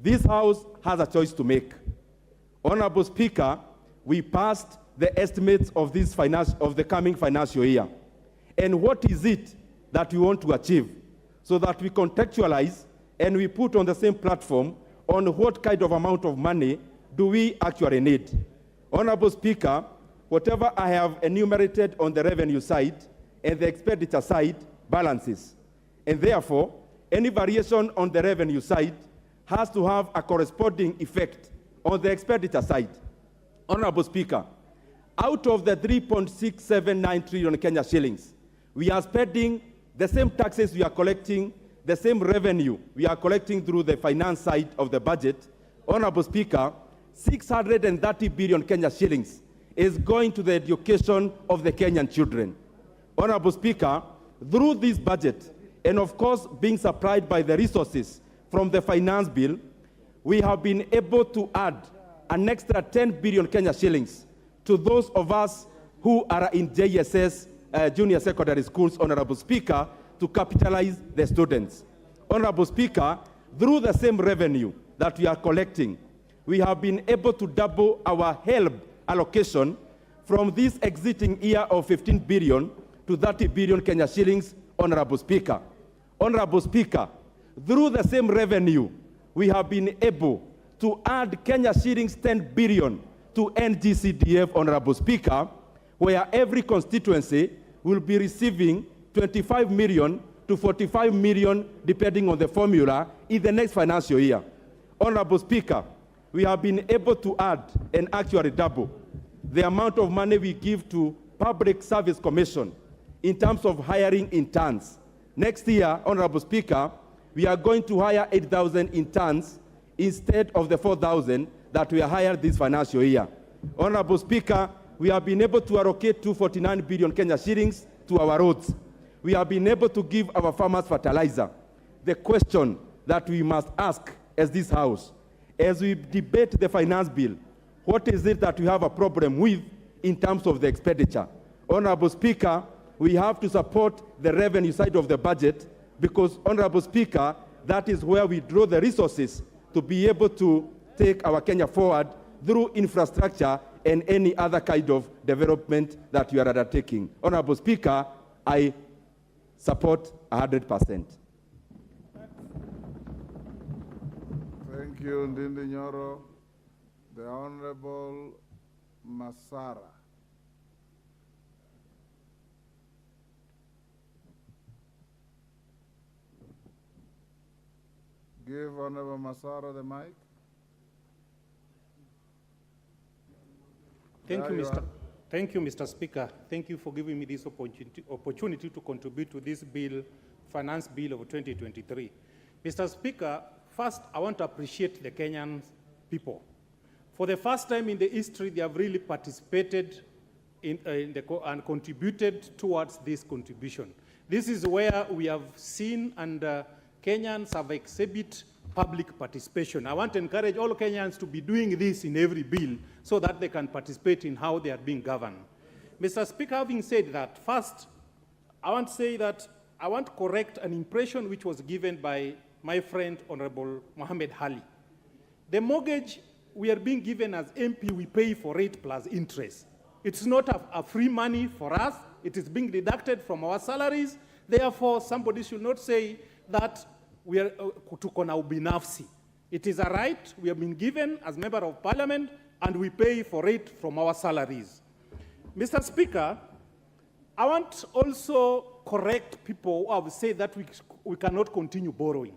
This House has a choice to make. Honorable Speaker, we passed the estimates of the coming financial year. And what is it that we want to achieve so that we contextualize and we put on the same platform on what kind of amount of money do we actually need? Honorable Speaker, whatever I have enumerated on the revenue side and the expenditure side balances. And therefore, any variation on the revenue side has to have a corresponding effect on the expenditure side. Honorable Speaker, out of the 3.679 trillion Kenya shillings, we are spending the same taxes we are collecting, the same revenue we are collecting through the finance side of the budget. Honorable Speaker, 630 billion Kenya shillings is going to the education of the Kenyan children. Honorable Speaker, through this budget, and of course being supplied by the resources from the finance bill, we have been able to add an extra 10 billion Kenya shillings to those of us who are in JSS, junior secondary schools, Honorable Speaker, to capitalize the students. Honorable Speaker, through the same revenue that we are collecting, we have been able to double our HELB allocation from this exiting year of 15 billion to 30 billion Kenya shillings, Honorable Speaker. Honorable Speaker, through the same revenue, we have been able to add Kenya shillings 10 billion to NGCDF, Honorable Speaker, where every constituency will be receiving 25 million to 45 million, depending on the formula, in the next financial year. Honorable Speaker, we have been able to add and actually double the amount of money we give to Public Service Commission in terms of hiring interns. Next year, Honorable Speaker, we are going to hire 8,000 interns instead of the 4,000 that we hired this financial year. Honorable Speaker, we have been able to allocate 249 billion Kenya shillings to our roads. We have been able to give our farmers fertilizer. The question that we must ask as this House, as we debate the finance bill, what is it that we have a problem with in terms of the expenditure? Honorable Speaker, we have to support the revenue side of the budget because, Honorable Speaker, that is where we draw the resources to be able to take our Kenya forward through infrastructure and any other kind of development that you are undertaking. Honorable Speaker, I support 100%. Thank you, Ndindi Nyoro. The Honorable Masara. Give Honorable Masara the mic. Thank you, Mr. Speaker. Thank you for giving me this opportunity to contribute to this bill, Finance Bill of 2023. Mr. Speaker, first, I want to appreciate the Kenyan people. For the first time in the history, they have really participated and contributed towards this contribution. This is where we have seen and Kenyans have exhibited public participation. I want to encourage all Kenyans to be doing this in every bill so that they can participate in how they are being governed. Mr. Speaker, having said that, first, I want to say that I want to correct an impression which was given by my friend, Honorable Mohammed Hali. The mortgage we are being given as MP, we pay for rate plus interest. It's not a free money for us. It is being deducted from our salaries. Therefore, somebody should not say that we are tuko na ubinafsi. It is a right we have been given as member of parliament, and we pay for it from our salaries. Mr. Speaker, I want also correct people who have said that we cannot continue borrowing.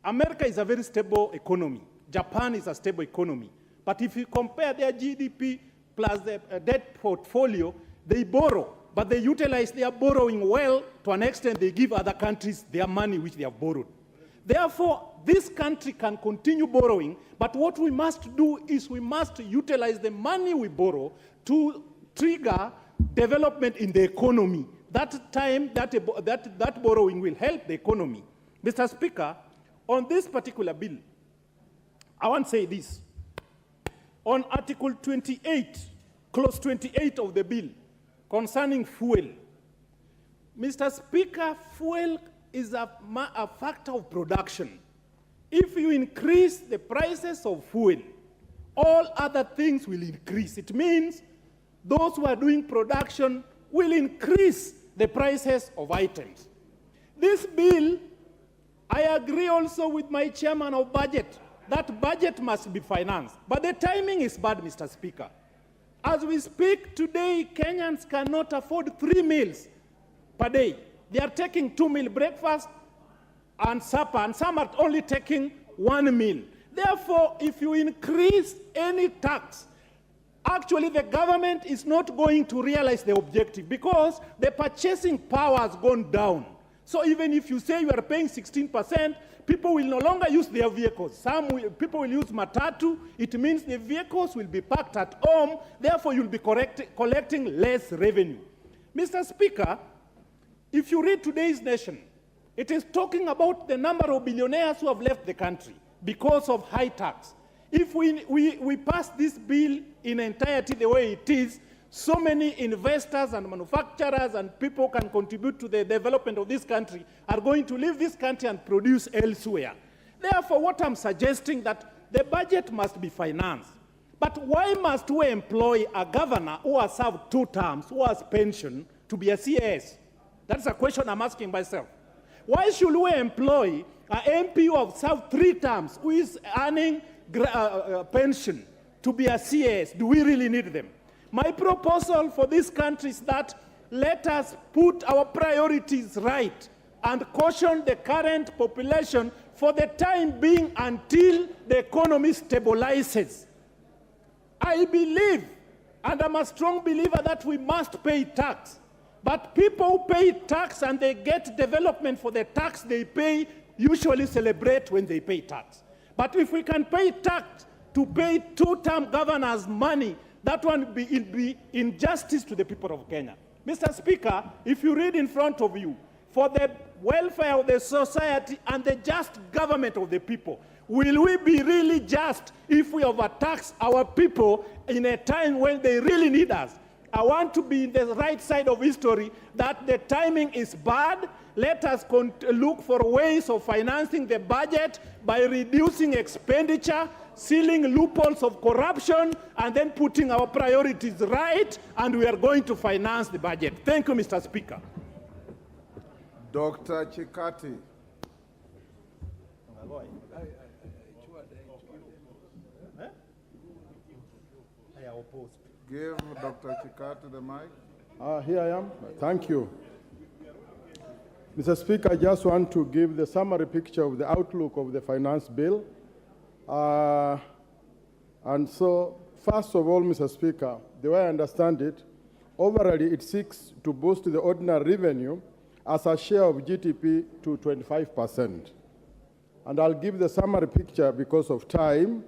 America is a very stable economy. Japan is a stable economy. But if you compare their GDP plus the debt portfolio, they borrow, but they utilize their borrowing well. To an extent, they give other countries their money which they have borrowed. Therefore, this country can continue borrowing, but what we must do is we must utilize the money we borrow to trigger development in the economy. That time, that borrowing will help the economy. Mr. Speaker, on this particular bill, I want to say this. On Article 28, Clause 28 of the bill, concerning fuel, Mr. Speaker, fuel is a factor of production. If you increase the prices of fuel, all other things will increase. It means those who are doing production will increase the prices of items. This bill, I agree also with my chairman of budget, that budget must be financed. But the timing is bad, Mr. Speaker. As we speak today, Kenyans cannot afford 3 meals per day. They are taking 2 meal breakfast and supper, and some are only taking 1 meal. Therefore, if you increase any tax, actually the government is not going to realize the objective because the purchasing power has gone down. So even if you say you are paying 16%, people will no longer use their vehicles. People will use matatu. It means the vehicles will be parked at home. Therefore, you'll be collecting less revenue. Mr. Speaker, if you read today's Nation, it is talking about the number of billionaires who have left the country because of high tax. If we pass this bill in entirety the way it is, so many investors and manufacturers and people can contribute to the development of this country are going to leave this country and produce elsewhere. Therefore, what I'm suggesting that the budget must be financed. But why must we employ a governor who has served 2 terms, who has pension, to be a CAS? That's a question I'm asking myself. Why should we employ an MP who has served 3 terms, who is earning pension, to be a CAS? Do we really need them? My proposal for this country is that let us put our priorities right and caution the current population for the time being until the economy stabilizes. I believe, and I'm a strong believer, that we must pay tax. But people who pay tax and they get development for the tax they pay usually celebrate when they pay tax. But if we can pay tax to pay 2-term governors money, that one will be injustice to the people of Kenya. Mr. Speaker, if you read in front of you, for the welfare of the society and the just government of the people, will we be really just if we overtax our people in a time when they really need us? I want to be in the right side of history, that the timing is bad. Let us look for ways of financing the budget by reducing expenditure, sealing loopholes of corruption, and then putting our priorities right, and we are going to finance the budget. Thank you, Mr. Speaker. Dr. Chikati. Give Dr. Chikati the mic. Here I am. Thank you. Mr. Speaker, I just want to give the summary picture of the outlook of the finance bill. And so, first of all, Mr. Speaker, the way I understand it, overall it seeks to boost the ordinary revenue as a share of GDP to 25%. And I'll give the summary picture because of time.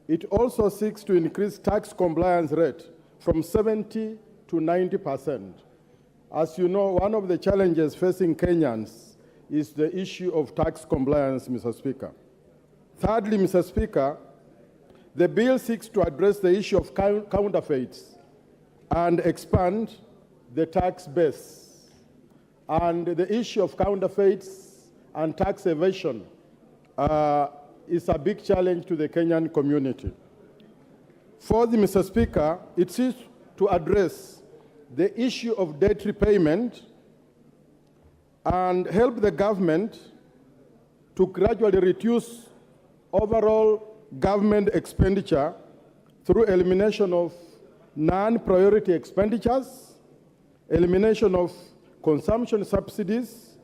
It also seeks to increase tax compliance rate from 70 to 90%. As you know, one of the challenges facing Kenyans is the issue of tax compliance, Mr. Speaker. Thirdly, Mr. Speaker, the bill seeks to address the issue of counterfeits and expand the tax base. And the issue of counterfeits and tax evasion is a big challenge to the Kenyan community. Fourthly, Mr. Speaker, it seeks to address the issue of debt repayment and help the government to gradually reduce overall government expenditure through elimination of non-priority expenditures, elimination of consumption subsidies,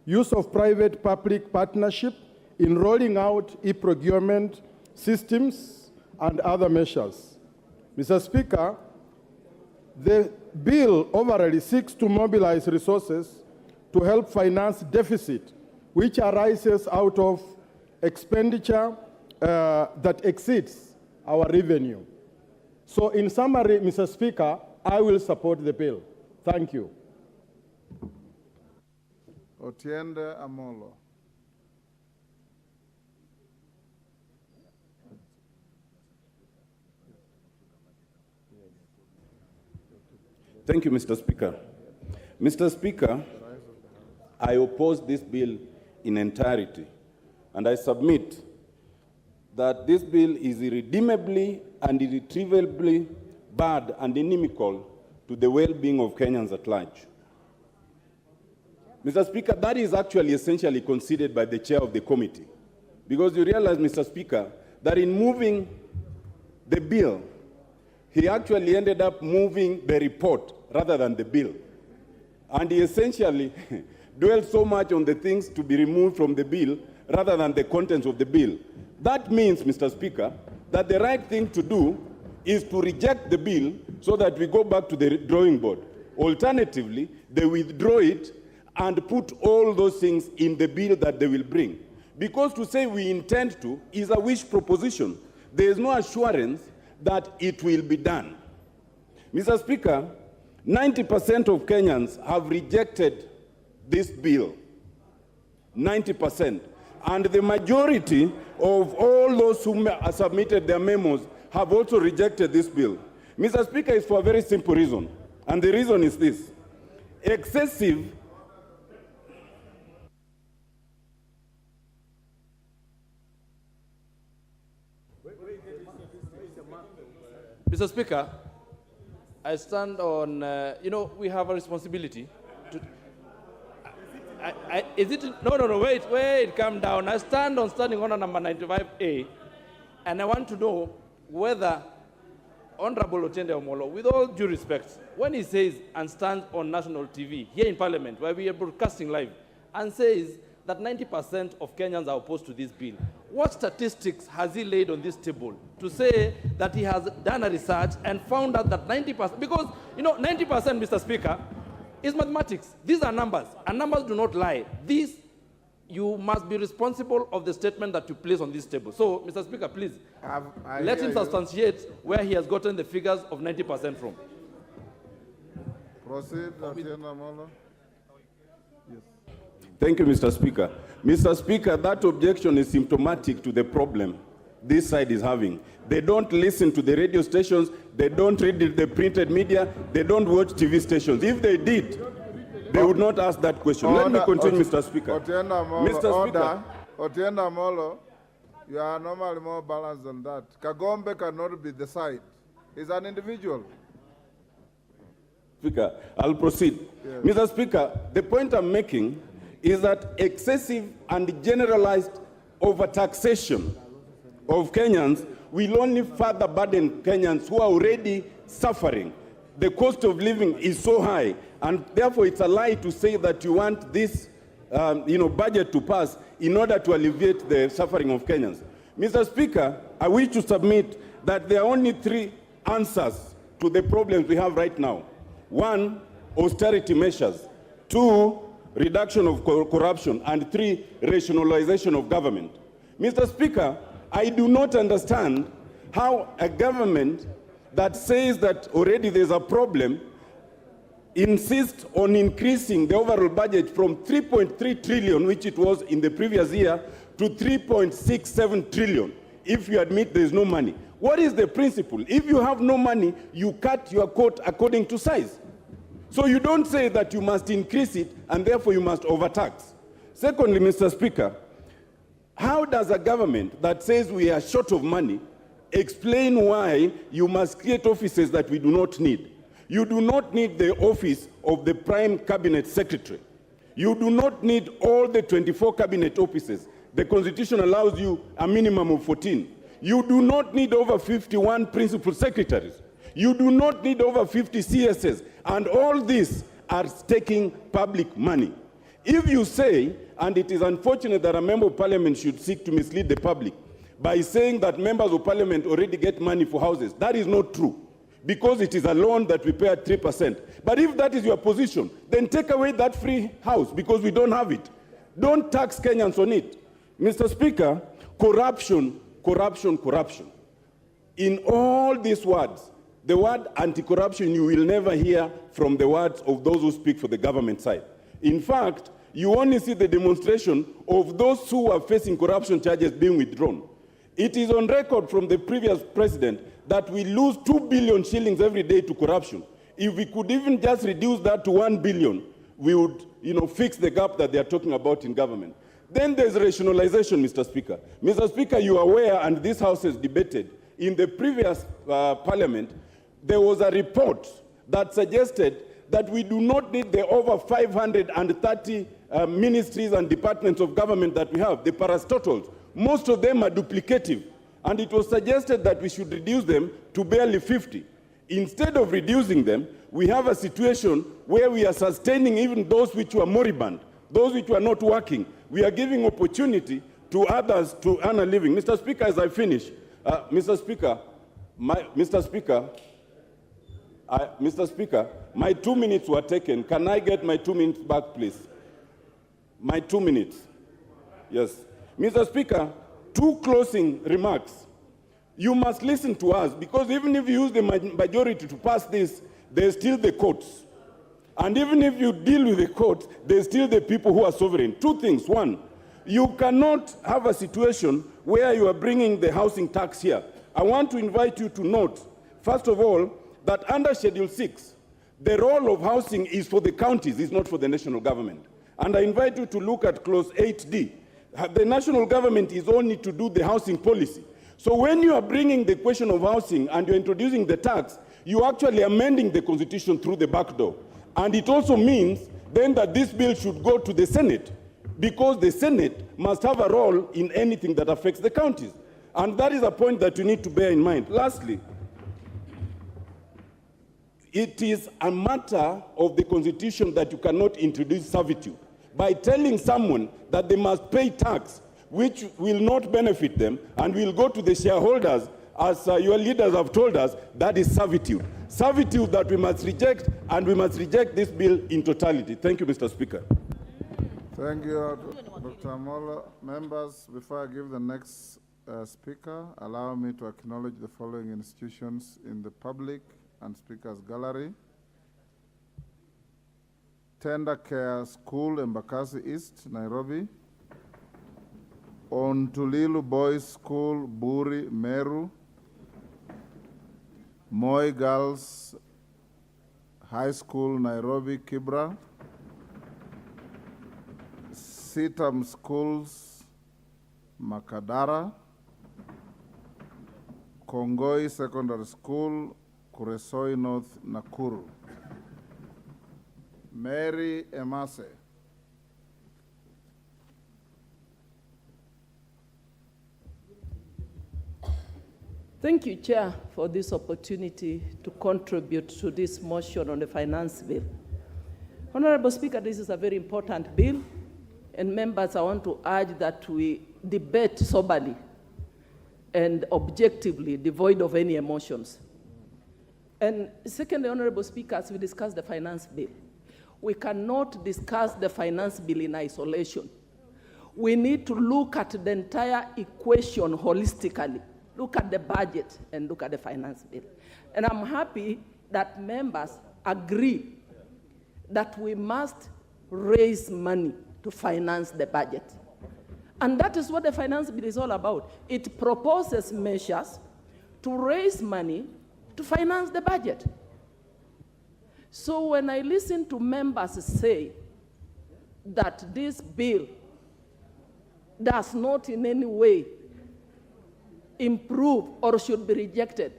use of private-public partnership in rolling out e-procurement systems and other measures. Mr. Speaker, the bill overall seeks to mobilize resources to help finance deficit, which arises out of expenditure that exceeds our revenue. So in summary, Mr. Speaker, I will support the bill. Thank you. Otiende Amolo. Thank you, Mr. Speaker. Mr. Speaker, I oppose this bill in entirety, and I submit that this bill is irredeemably and irretrievably bad and inimical to the well-being of Kenyans at large. Mr. Speaker, that is actually essentially conceded by the chair of the committee, because you realize, Mr. Speaker, that in moving the bill, he actually ended up moving the report rather than the bill. And he essentially dwelled so much on the things to be removed from the bill rather than the contents of the bill. That means, Mr. Speaker, that the right thing to do is to reject the bill so that we go back to the drawing board. Alternatively, they withdraw it and put all those things in the bill that they will bring. Because to say we intend to is a wish proposition. There is no assurance that it will be done. Mr. Speaker, 90% of Kenyans have rejected this bill. 90%. And the majority of all those who submitted their memos have also rejected this bill. Mr. Speaker, it's for a very simple reason. And the reason is this. Excessive Mr. Speaker, I stand on, we have a responsibility to, wait, calm down. I stand on standing order number 95A, and I want to know whether Honorable Otiende Amolo, with all due respect, when he says and stands on national TV, here in Parliament, where we are broadcasting live, and says that 90% of Kenyans are opposed to this bill, what statistics has he laid on this table to say that he has done a research and found out that 90%, because, 90%, Mr. Speaker, is mathematics. These are numbers, and numbers do not lie. These, you must be responsible of the statement that you place on this table. So, Mr. Speaker, please, let him substantiate where he has gotten the figures of 90% from. Proceed, Otiende Amolo. Yes. Thank you, Mr. Speaker. Mr. Speaker, that objection is symptomatic to the problem this side is having. They don't listen to the radio stations, they don't read the printed media, they don't watch TV stations. If they did, they would not ask that question. Let me continue, Mr. Speaker. Mr. Speaker. Otienda Molo, you are normally more balanced than that. Kagombe cannot be the side. He's an individual. Speaker, I'll proceed. Yes. Mr. Speaker, the point I'm making is that excessive and generalized overtaxation of Kenyans will only further burden Kenyans who are already suffering. The cost of living is so high, and therefore it's a lie to say that you want this budget to pass in order to alleviate the suffering of Kenyans. Mr. Speaker, I wish to submit that there are only 3 answers to the problems we have right now. 1, austerity measures. 2, reduction of corruption. And 3, rationalization of government. Mr. Speaker, I do not understand how a government that says that already there's a problem insists on increasing the overall budget from 3.3 trillion, which it was in the previous year, to 3.67 trillion, if you admit there's no money. What is the principle? If you have no money, you cut your coat according to size. So you don't say that you must increase it and therefore you must overtax. Secondly, Mr. Speaker, how does a government that says we are short of money explain why you must create offices that we do not need? You do not need the office of the Prime Cabinet Secretary. You do not need all the 24 cabinet offices. The Constitution allows you a minimum of 14. You do not need over 51 principal secretaries. You do not need over 50 CSS. And all these are taking public money. If you say, and it is unfortunate that a member of parliament should seek to mislead the public by saying that members of parliament already get money for houses, that is not true, because it is a loan that we pay at 3%. But if that is your position, then take away that free house, because we don't have it. Don't tax Kenyans on it. Mr. Speaker, corruption, corruption, corruption. In all these words, the word anti-corruption you will never hear from the words of those who speak for the government side. In fact, you only see the demonstration of those who are facing corruption charges being withdrawn. It is on record from the previous president that we lose 2 billion shillings every day to corruption. If we could even just reduce that to 1 billion, we would fix the gap that they are talking about in government. Then there's rationalization, Mr. Speaker. Mr. Speaker, you are aware, and this House has debated, in the previous parliament, there was a report that suggested that we do not need the over 530 ministries and departments of government that we have, the parastotals. Most of them are duplicative. And it was suggested that we should reduce them to barely 50. Instead of reducing them, we have a situation where we are sustaining even those which were moribund, those which were not working. We are giving opportunity to others to earn a living. Mr. Speaker, as I finish, Mr. Speaker, my 2 minutes were taken. Can I get my 2 minutes back, please? My 2 minutes. Yes. Mr. Speaker, 2 closing remarks. You must listen to us, because even if you use the majority to pass this, there's still the courts. And even if you deal with the courts, there's still the people who are sovereign. 2 things. 1, you cannot have a situation where you are bringing the housing tax here. I want to invite you to note, first of all, that under Schedule 6, the role of housing is for the counties, it's not for the national government. And I invite you to look at Clause 8D. The national government is only to do the housing policy. So when you are bringing the question of housing and you're introducing the tax, you're actually amending the Constitution through the back door. And it also means then that this bill should go to the Senate, because the Senate must have a role in anything that affects the counties. And that is a point that you need to bear in mind. Lastly, it is a matter of the Constitution that you cannot introduce servitude. By telling someone that they must pay tax, which will not benefit them and will go to the shareholders, as your leaders have told us, that is servitude. Servitude that we must reject, and we must reject this bill in totality. Thank you, Mr. Speaker. Thank you, Dr. Amolo. Members, before I give the next speaker, allow me to acknowledge the following institutions in the public and speakers gallery: Tender Care School, Embakasi East, Nairobi; on Tulilu Boys School, Buri, Meru, Moi Girls High School, Nairobi, Kibra, Sitam Schools, Makadara, Kongoi Secondary School, Kuresoi North, Nakuru. Mary Emase. Thank you, Chair, for this opportunity to contribute to this motion on the finance bill. Honorable Speaker, this is a very important bill, and members, I want to urge that we debate soberly and objectively, devoid of any emotions. And secondly, Honorable Speaker, as we discuss the finance bill, we cannot discuss the finance bill in isolation. We need to look at the entire equation holistically. Look at the budget and look at the finance bill. And I'm happy that members agree that we must raise money to finance the budget. And that is what the finance bill is all about. It proposes measures to raise money to finance the budget. So when I listen to members say that this bill does not in any way improve or should be rejected,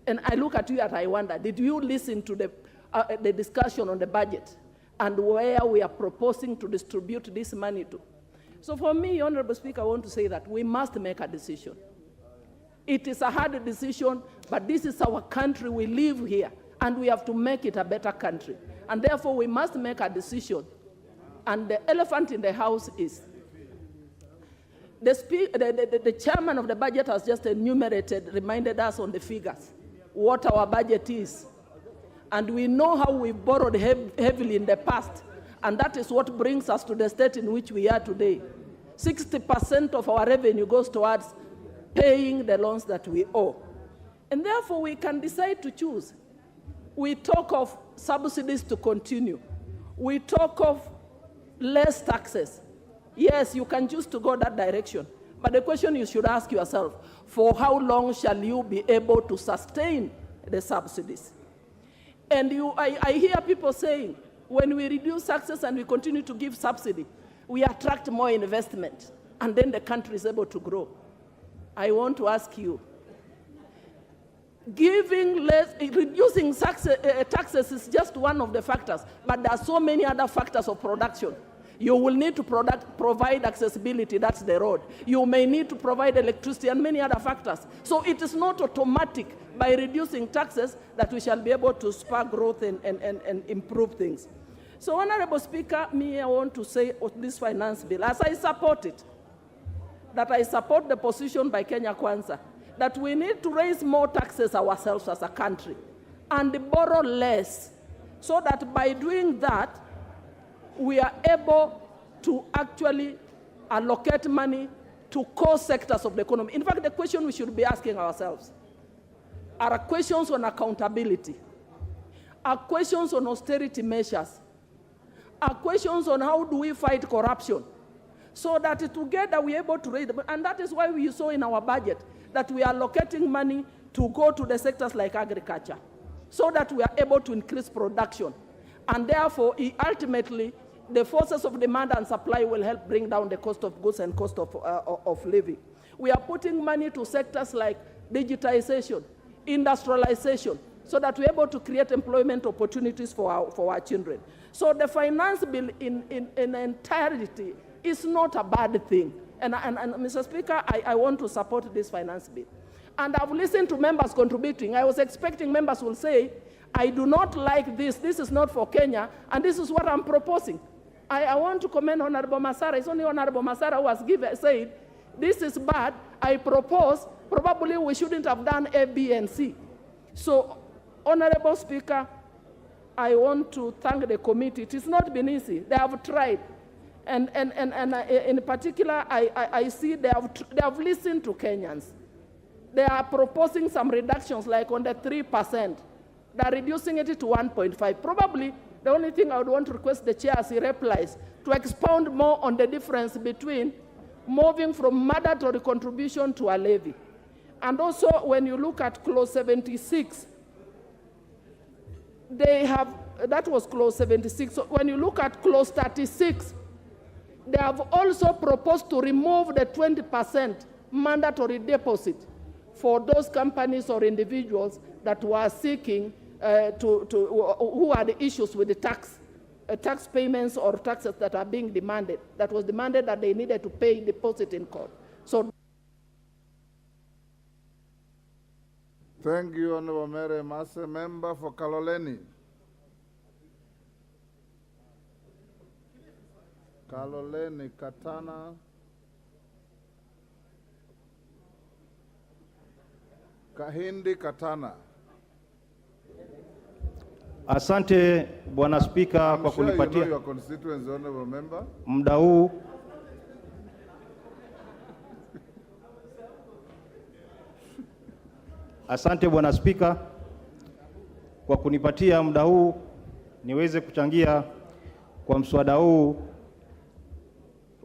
and I look at you and I wonder, did you listen to the discussion on the budget and where we are proposing to distribute this money to? So for me, Honorable Speaker, I want to say that we must make a decision. It is a hard decision, but this is our country. We live here, and we have to make it a better country. And therefore, we must make a decision. And the elephant in the house is the chairman of the budget has just reminded us on the figures, what our budget is. And we know how we borrowed heavily in the past, and that is what brings us to the state in which we are today. 60% of our revenue goes towards paying the loans that we owe. And therefore, we can decide to choose. We talk of subsidies to continue. We talk of less taxes. Yes, you can choose to go that direction. But the question you should ask yourself, for how long shall you be able to sustain the subsidies? And I hear people saying, when we reduce taxes and we continue to give subsidy, we attract more investment, and then the country is able to grow. I want to ask you, reducing taxes is just one of the factors, but there are so many other factors of production. You will need to provide accessibility, that's the road. You may need to provide electricity and many other factors. So it is not automatic by reducing taxes that we shall be able to spur growth and improve things. So, Honorable Speaker, I want to say on this finance bill, as I support it, that I support the position by Kenya Kwanza, that we need to raise more taxes ourselves as a country and borrow less, so that by doing that, we are able to actually allocate money to core sectors of the economy. In fact, the question we should be asking ourselves are questions on accountability, are questions on austerity measures, are questions on how do we fight corruption, so that together we are able to raise them. And that is why we saw in our budget that we are allocating money to go to the sectors like agriculture, so that we are able to increase production. And therefore, ultimately, the forces of demand and supply will help bring down the cost of goods and cost of living. We are putting money to sectors like digitization, industrialization, so that we're able to create employment opportunities for our children. So the finance bill in entirety is not a bad thing. And Mr. Speaker, I want to support this finance bill. And I've listened to members contributing. I was expecting members will say, I do not like this, this is not for Kenya, and this is what I'm proposing. I want to commend Honorable Masara. It's only Honorable Masara who has said, this is bad, I propose, probably we shouldn't have done A, B, and C. So, Honorable Speaker, I want to thank the committee. It has not been easy. They have tried. And in particular, I see they have listened to Kenyans. They are proposing some reductions, like on the 3%. They're reducing it to 1.5. Probably the only thing I would want to request the chair as he replies to expound more on the difference between moving from mandatory contribution to a levy. And also, when you look at clause 76, they have, that was clause 76. So when you look at clause 36, they have also proposed to remove the 20% mandatory deposit for those companies or individuals that were seeking who had issues with the tax payments or taxes that are being demanded. That was demanded that they needed to pay deposit in court. So. Thank you, Honorable Mary Mase. Member for Kaloleni. Kaloleni, Katana. Kahindi, Katana. Asante Bwana Spika kwa kunipatia muda huu. Asante Bwana Spika kwa kunipatia muda huu niweze kuchangia kwa mswada huu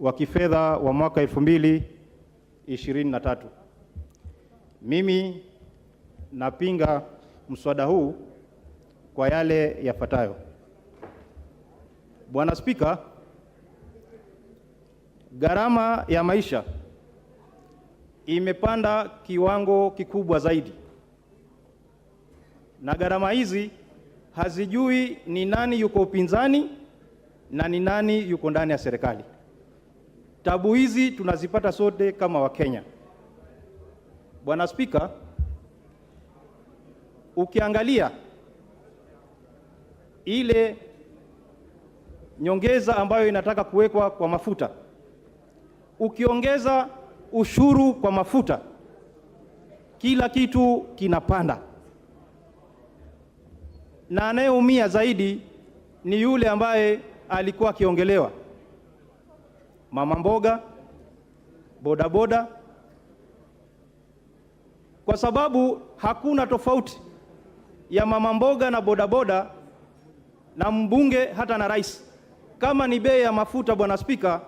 wa kifedha wa mwaka 2023. Mimi napinga mswada huu kwa yale yafuatayo. Bwana Spika, gharama ya maisha imepanda kiwango kikubwa zaidi, na gharama hizi hazijui ni nani yuko upinzani na ni nani yuko ndani ya serikali. Tabu hizi tunazipata sote kama Wakenya. Bwana Spika, ukiangalia ile nyongeza ambayo inataka kuwekwa kwa mafuta, ukiongeza ushuru kwa mafuta, kila kitu kinapanda, na anayeumia zaidi ni yule ambaye alikuwa akiongelewa: mama mboga, bodaboda, kwa sababu hakuna tofauti ya mama mboga na bodaboda na mbunge hata na rais. Kama ni bei ya mafuta, Bwana Spika,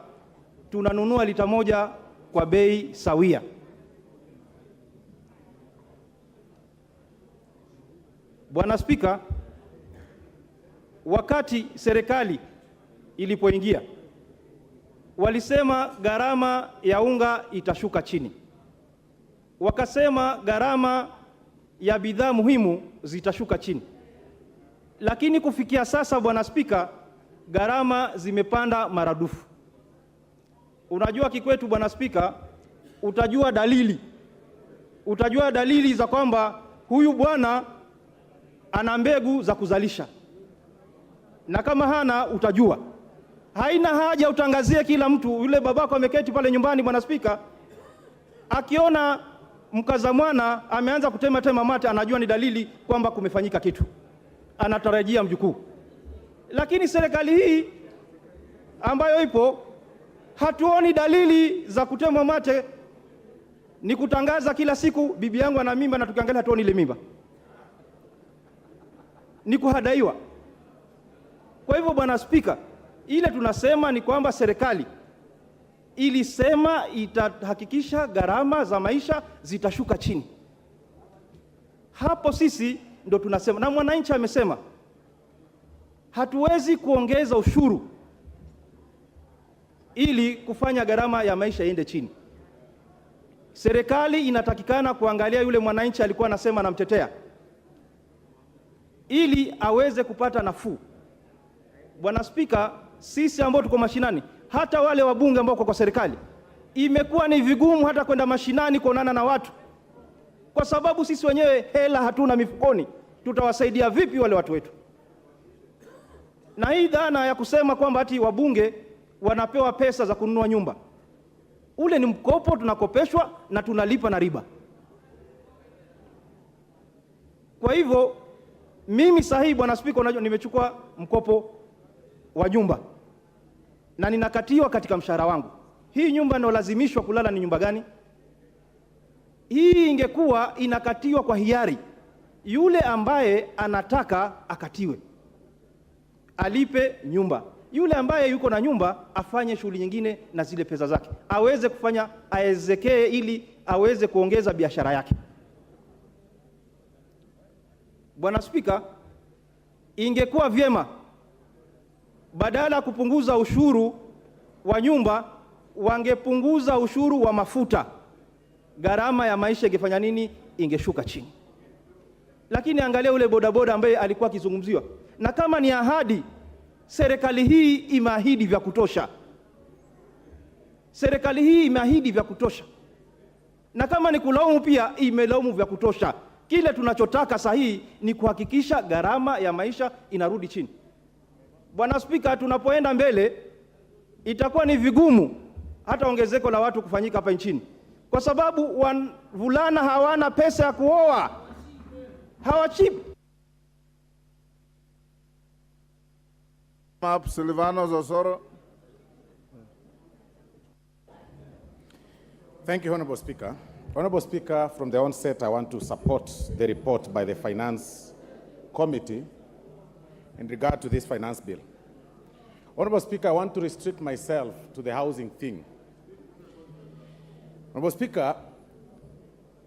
tunanunua lita moja kwa bei sawia. Bwana Spika, wakati serikali ilipoingia walisema gharama ya unga itashuka chini, wakasema gharama ya bidhaa muhimu zitashuka chini, lakini kufikia sasa Bwana Spika, gharama zimepanda maradufu. Unajua kikwetu Bwana Spika, utajua dalili za kwamba huyu bwana ana mbegu za kuzalisha, na kama hana utajua. Haina haja utangazie kila mtu. Yule babako ameketi pale nyumbani Bwana Spika, akiona mkaza mwana ameanza kutema mate, anajua ni dalili kwamba kumefanyika kitu, anatarajia mjukuu. Lakini serikali hii ambayo ipo, hatuoni dalili za kutema mate, ni kutangaza kila siku bibi yangu ana mimba, na tukiangalia hatuoni ile mimba, ni kuhadaiwa. Kwa hivyo Bwana Spika, ile tunasema ni kwamba serikali ilisema itahakikisha gharama za maisha zitashuka chini. Hapo sisi ndo tunasema, na mwananchi amesema hatuwezi kuongeza ushuru ili kufanya gharama ya maisha iende chini. Serikali inatakikana kuangalia yule mwananchi alikuwa anasema anamtetea, ili aweze kupata nafuu. Bwana Spika, sisi ambao tuko mashinani, hata wale wabunge ambao kwa serikali, imekuwa ni vigumu hata kwenda mashinani kuonana na watu, kwa sababu sisi wenyewe hela hatuna mifukoni. Tutawasaidia vipi wale watu wetu? Na hii dhana ya kusema kwamba ati wabunge wanapewa pesa za kununua nyumba, ule ni mkopo, tunakopeshwa na tunalipa na riba. Kwa hivyo mimi sahihi Bwana Spika, unajua nimechukua mkopo wa nyumba na ninakatiwa katika mshahara wangu. Hii nyumba inalazimishwa kulala ni nyumba gani? Hii ingekuwa inakatiwa kwa hiari, yule ambaye anataka akatiwe, alipe nyumba. Yule ambaye yuko na nyumba afanye shughuli nyingine na zile pesa zake, aweze kufanya, aezekee ili aweze kuongeza biashara yake. Bwana Spika, ingekuwa vyema badala kupunguza ushuru wa nyumba wangepunguza ushuru wa mafuta, gharama ya maisha ingefanya nini? Ingeshuka chini. Lakini angalia ule bodaboda ambaye alikuwa akizungumziwa, na kama ni ahadi, serikali hii imeahidi vya kutosha. Serikali hii imeahidi vya kutosha, na kama ni kulaumu pia imelaumu vya kutosha. Kile tunachotaka sahihi ni kuhakikisha gharama ya maisha inarudi chini. Bwana Spika, tunapoenda mbele itakuwa ni vigumu hata ongezeko la watu kufanyika hapa nchini, kwa sababu wavulana hawana pesa ya kuoa, hawachip. Silvano Zosoro. Thank you, Honorable Speaker. Honorable Speaker, from the onset, I want to support the report by the Finance Committee in regard to this finance bill. Honorable Speaker, I want to restrict myself to the housing thing. Honorable Speaker,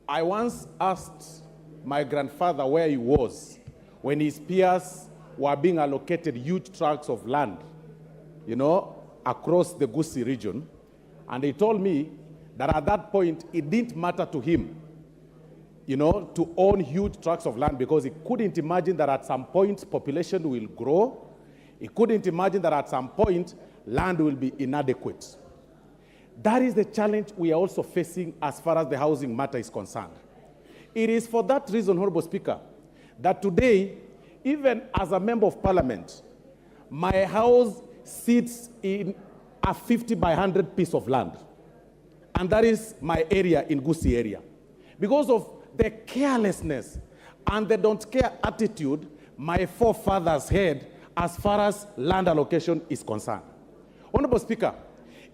I once asked my grandfather where he was when his peers were being allocated huge tracts of land, across the Gusii region. And he told me that at that point, it didn't matter to him, to own huge tracts of land, because he couldn't imagine that at some point population will grow. He couldn't imagine that at some point land will be inadequate. That is the challenge we are also facing as far as the housing matter is concerned. It is for that reason, Honorable Speaker, that today, even as a member of parliament, my house sits in a 50 by 100 piece of land. And that is my area in Gusii area. Because of the carelessness and the don't care attitude my forefathers had as far as land allocation is concerned. Honorable Speaker,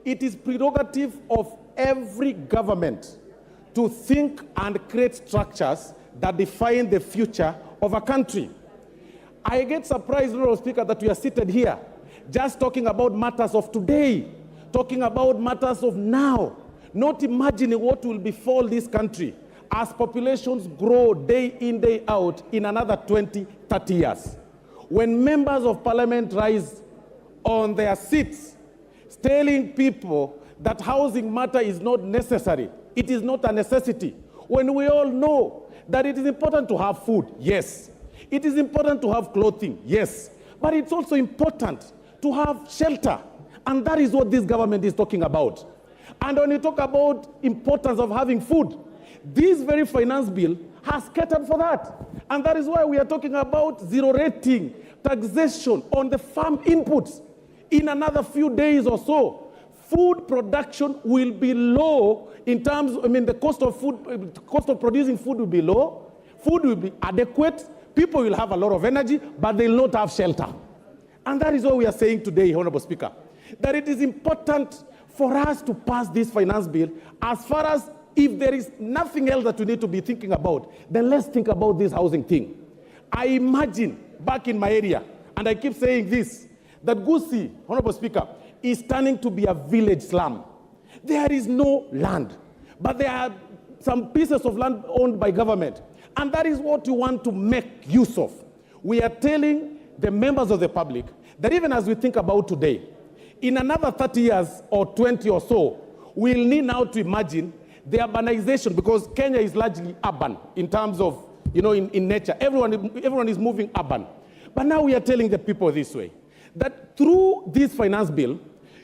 it is prerogative of every government to think and create structures that define the future of a country. I get surprised, Honorable Speaker, that we are seated here just talking about matters of today, talking about matters of now, not imagining what will befall this country as populations grow day in, day out in another 20, 30 years. When members of parliament rise on their seats, telling people that housing matter is not necessary, it is not a necessity, when we all know that it is important to have food, yes. It is important to have clothing, yes. But it's also important to have shelter. And that is what this government is talking about. And when you talk about importance of having food, this very finance bill has catered for that. And that is why we are talking about zero rating taxation on the farm inputs. In another few days or so, food production will be low in terms, the cost of food, cost of producing food will be low, food will be adequate, people will have a lot of energy, but they will not have shelter. And that is what we are saying today, Honorable Speaker, that it is important for us to pass this finance bill as far as if there is nothing else that we need to be thinking about, then let's think about this housing thing. I imagine back in my area, and I keep saying this, that Gusii, Honorable Speaker, is turning to be a village slum. There is no land, but there are some pieces of land owned by government, and that is what we want to make use of. We are telling the members of the public that even as we think about today, in another 30 years or 20 or so, we'll need now to imagine the urbanization, because Kenya is largely urban in terms of, in nature. Everyone is moving urban. But now we are telling the people this way, that through this finance bill,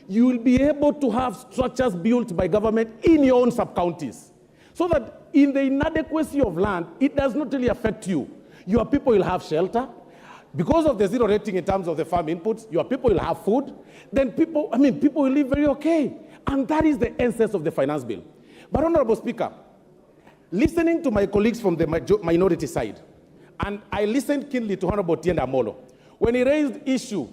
you will be able to have structures built by government in your own sub-counties, so that in the inadequacy of land, it does not really affect you. Your people will have shelter. Because of the zero rating in terms of the farm inputs, your people will have food. Then people will live very okay. And that is the essence of the finance bill. But Honorable Speaker, listening to my colleagues from the minority side, and I listened keenly to Honorable Tienda Amolo, when he raised issue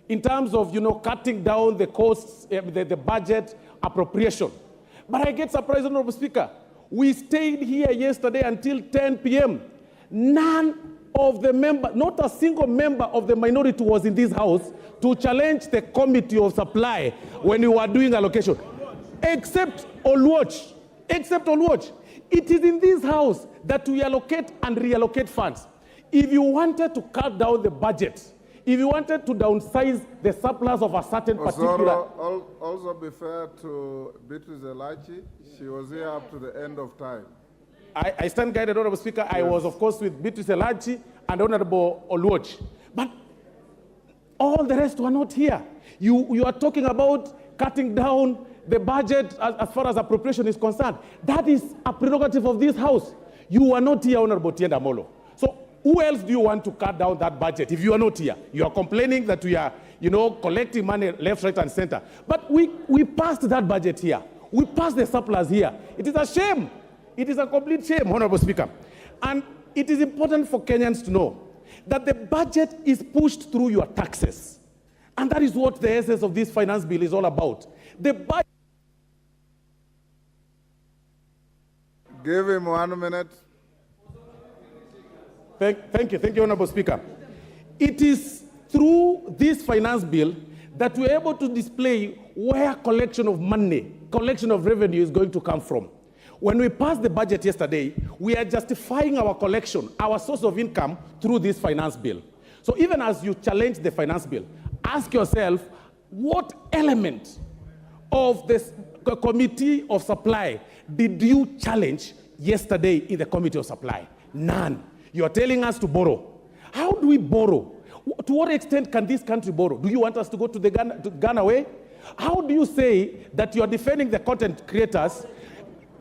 in terms of, cutting down the costs, the budget appropriation. But I get surprised, Honorable Speaker. We stayed here yesterday until 10 p.m. None of the member, not a single member of the minority was in this house to challenge the committee of supply when we were doing allocation, except Oluoch. Except Oluoch. It is in this house that we allocate and reallocate funds. If you wanted to cut down the budget, if you wanted to downsize the surplus of a certain particular... Also be fair to Beatrice Elachi, she was here up to the end of time. I stand guided, Honorable Speaker. Yes. I was, of course, with Beatrice Elachi and Honorable Oluoch. But all the rest were not here. You are talking about cutting down the budget as far as appropriation is concerned. That is a prerogative of this House. You were not here, Honorable Tienda Molo. So who else do you want to cut down that budget if you are not here? You are complaining that we are, collecting money left, right, and center. But we passed that budget here. We passed the surplus here. It is a shame. It is a complete shame, Honorable Speaker. And it is important for Kenyans to know that the budget is pushed through your taxes. And that is what the essence of this finance bill is all about. The budget... Give him 1 minute. Thank you, Honorable Speaker. It is through this finance bill that we're able to display where collection of money, collection of revenue is going to come from. When we passed the budget yesterday, we are justifying our collection, our source of income through this finance bill. So even as you challenge the finance bill, ask yourself, what element of this committee of supply did you challenge yesterday in the committee of supply? None. You are telling us to borrow. How do we borrow? To what extent can this country borrow? Do you want us to go to Ghana way? How do you say that you are defending the content creators?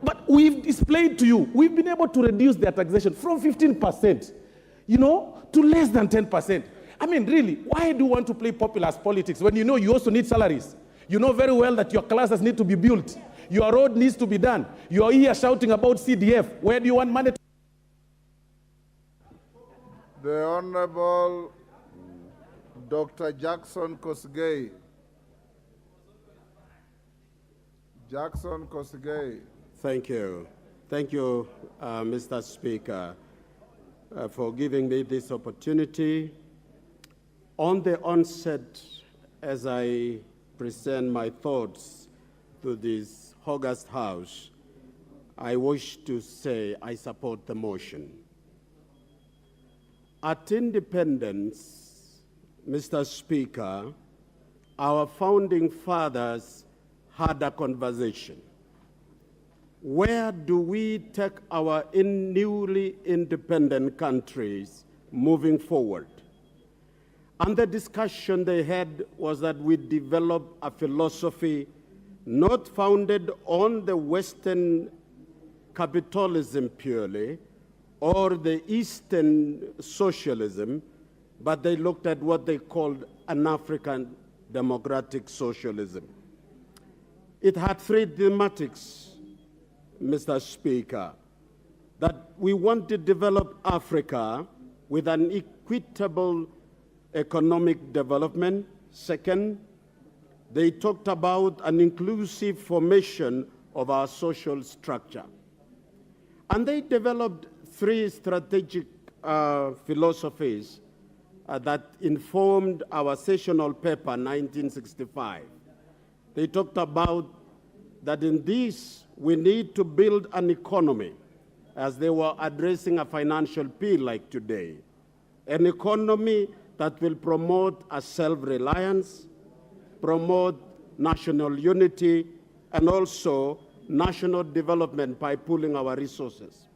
But we've displayed to you, we've been able to reduce their taxation from 15%, to less than 10%. I mean, really, why do you want to play populist politics when you also need salaries? You know very well that your classes need to be built. Your road needs to be done. You are here shouting about CDF. Where do you want money to... The Honorable Dr. Jackson Kosgei. Jackson Kosgei. Thank you. Thank you, Mr. Speaker, for giving me this opportunity. On the onset, as I present my thoughts to this august House, I wish to say I support the motion. At independence, Mr. Speaker, our founding fathers had a conversation. Where do we take our newly independent countries moving forward? And the discussion they had was that we develop a philosophy not founded on the Western capitalism purely, or the Eastern socialism, but they looked at what they called an African democratic socialism. It had three thematics, Mr. Speaker, that we want to develop Africa with an equitable economic development. Second, they talked about an inclusive formation of our social structure. And they developed three strategic philosophies that informed our sessional paper, 1965. They talked about that in this, we need to build an economy, as they were addressing a financial appeal like today, an economy that will promote a self-reliance, promote national unity, and also national development by pooling our resources.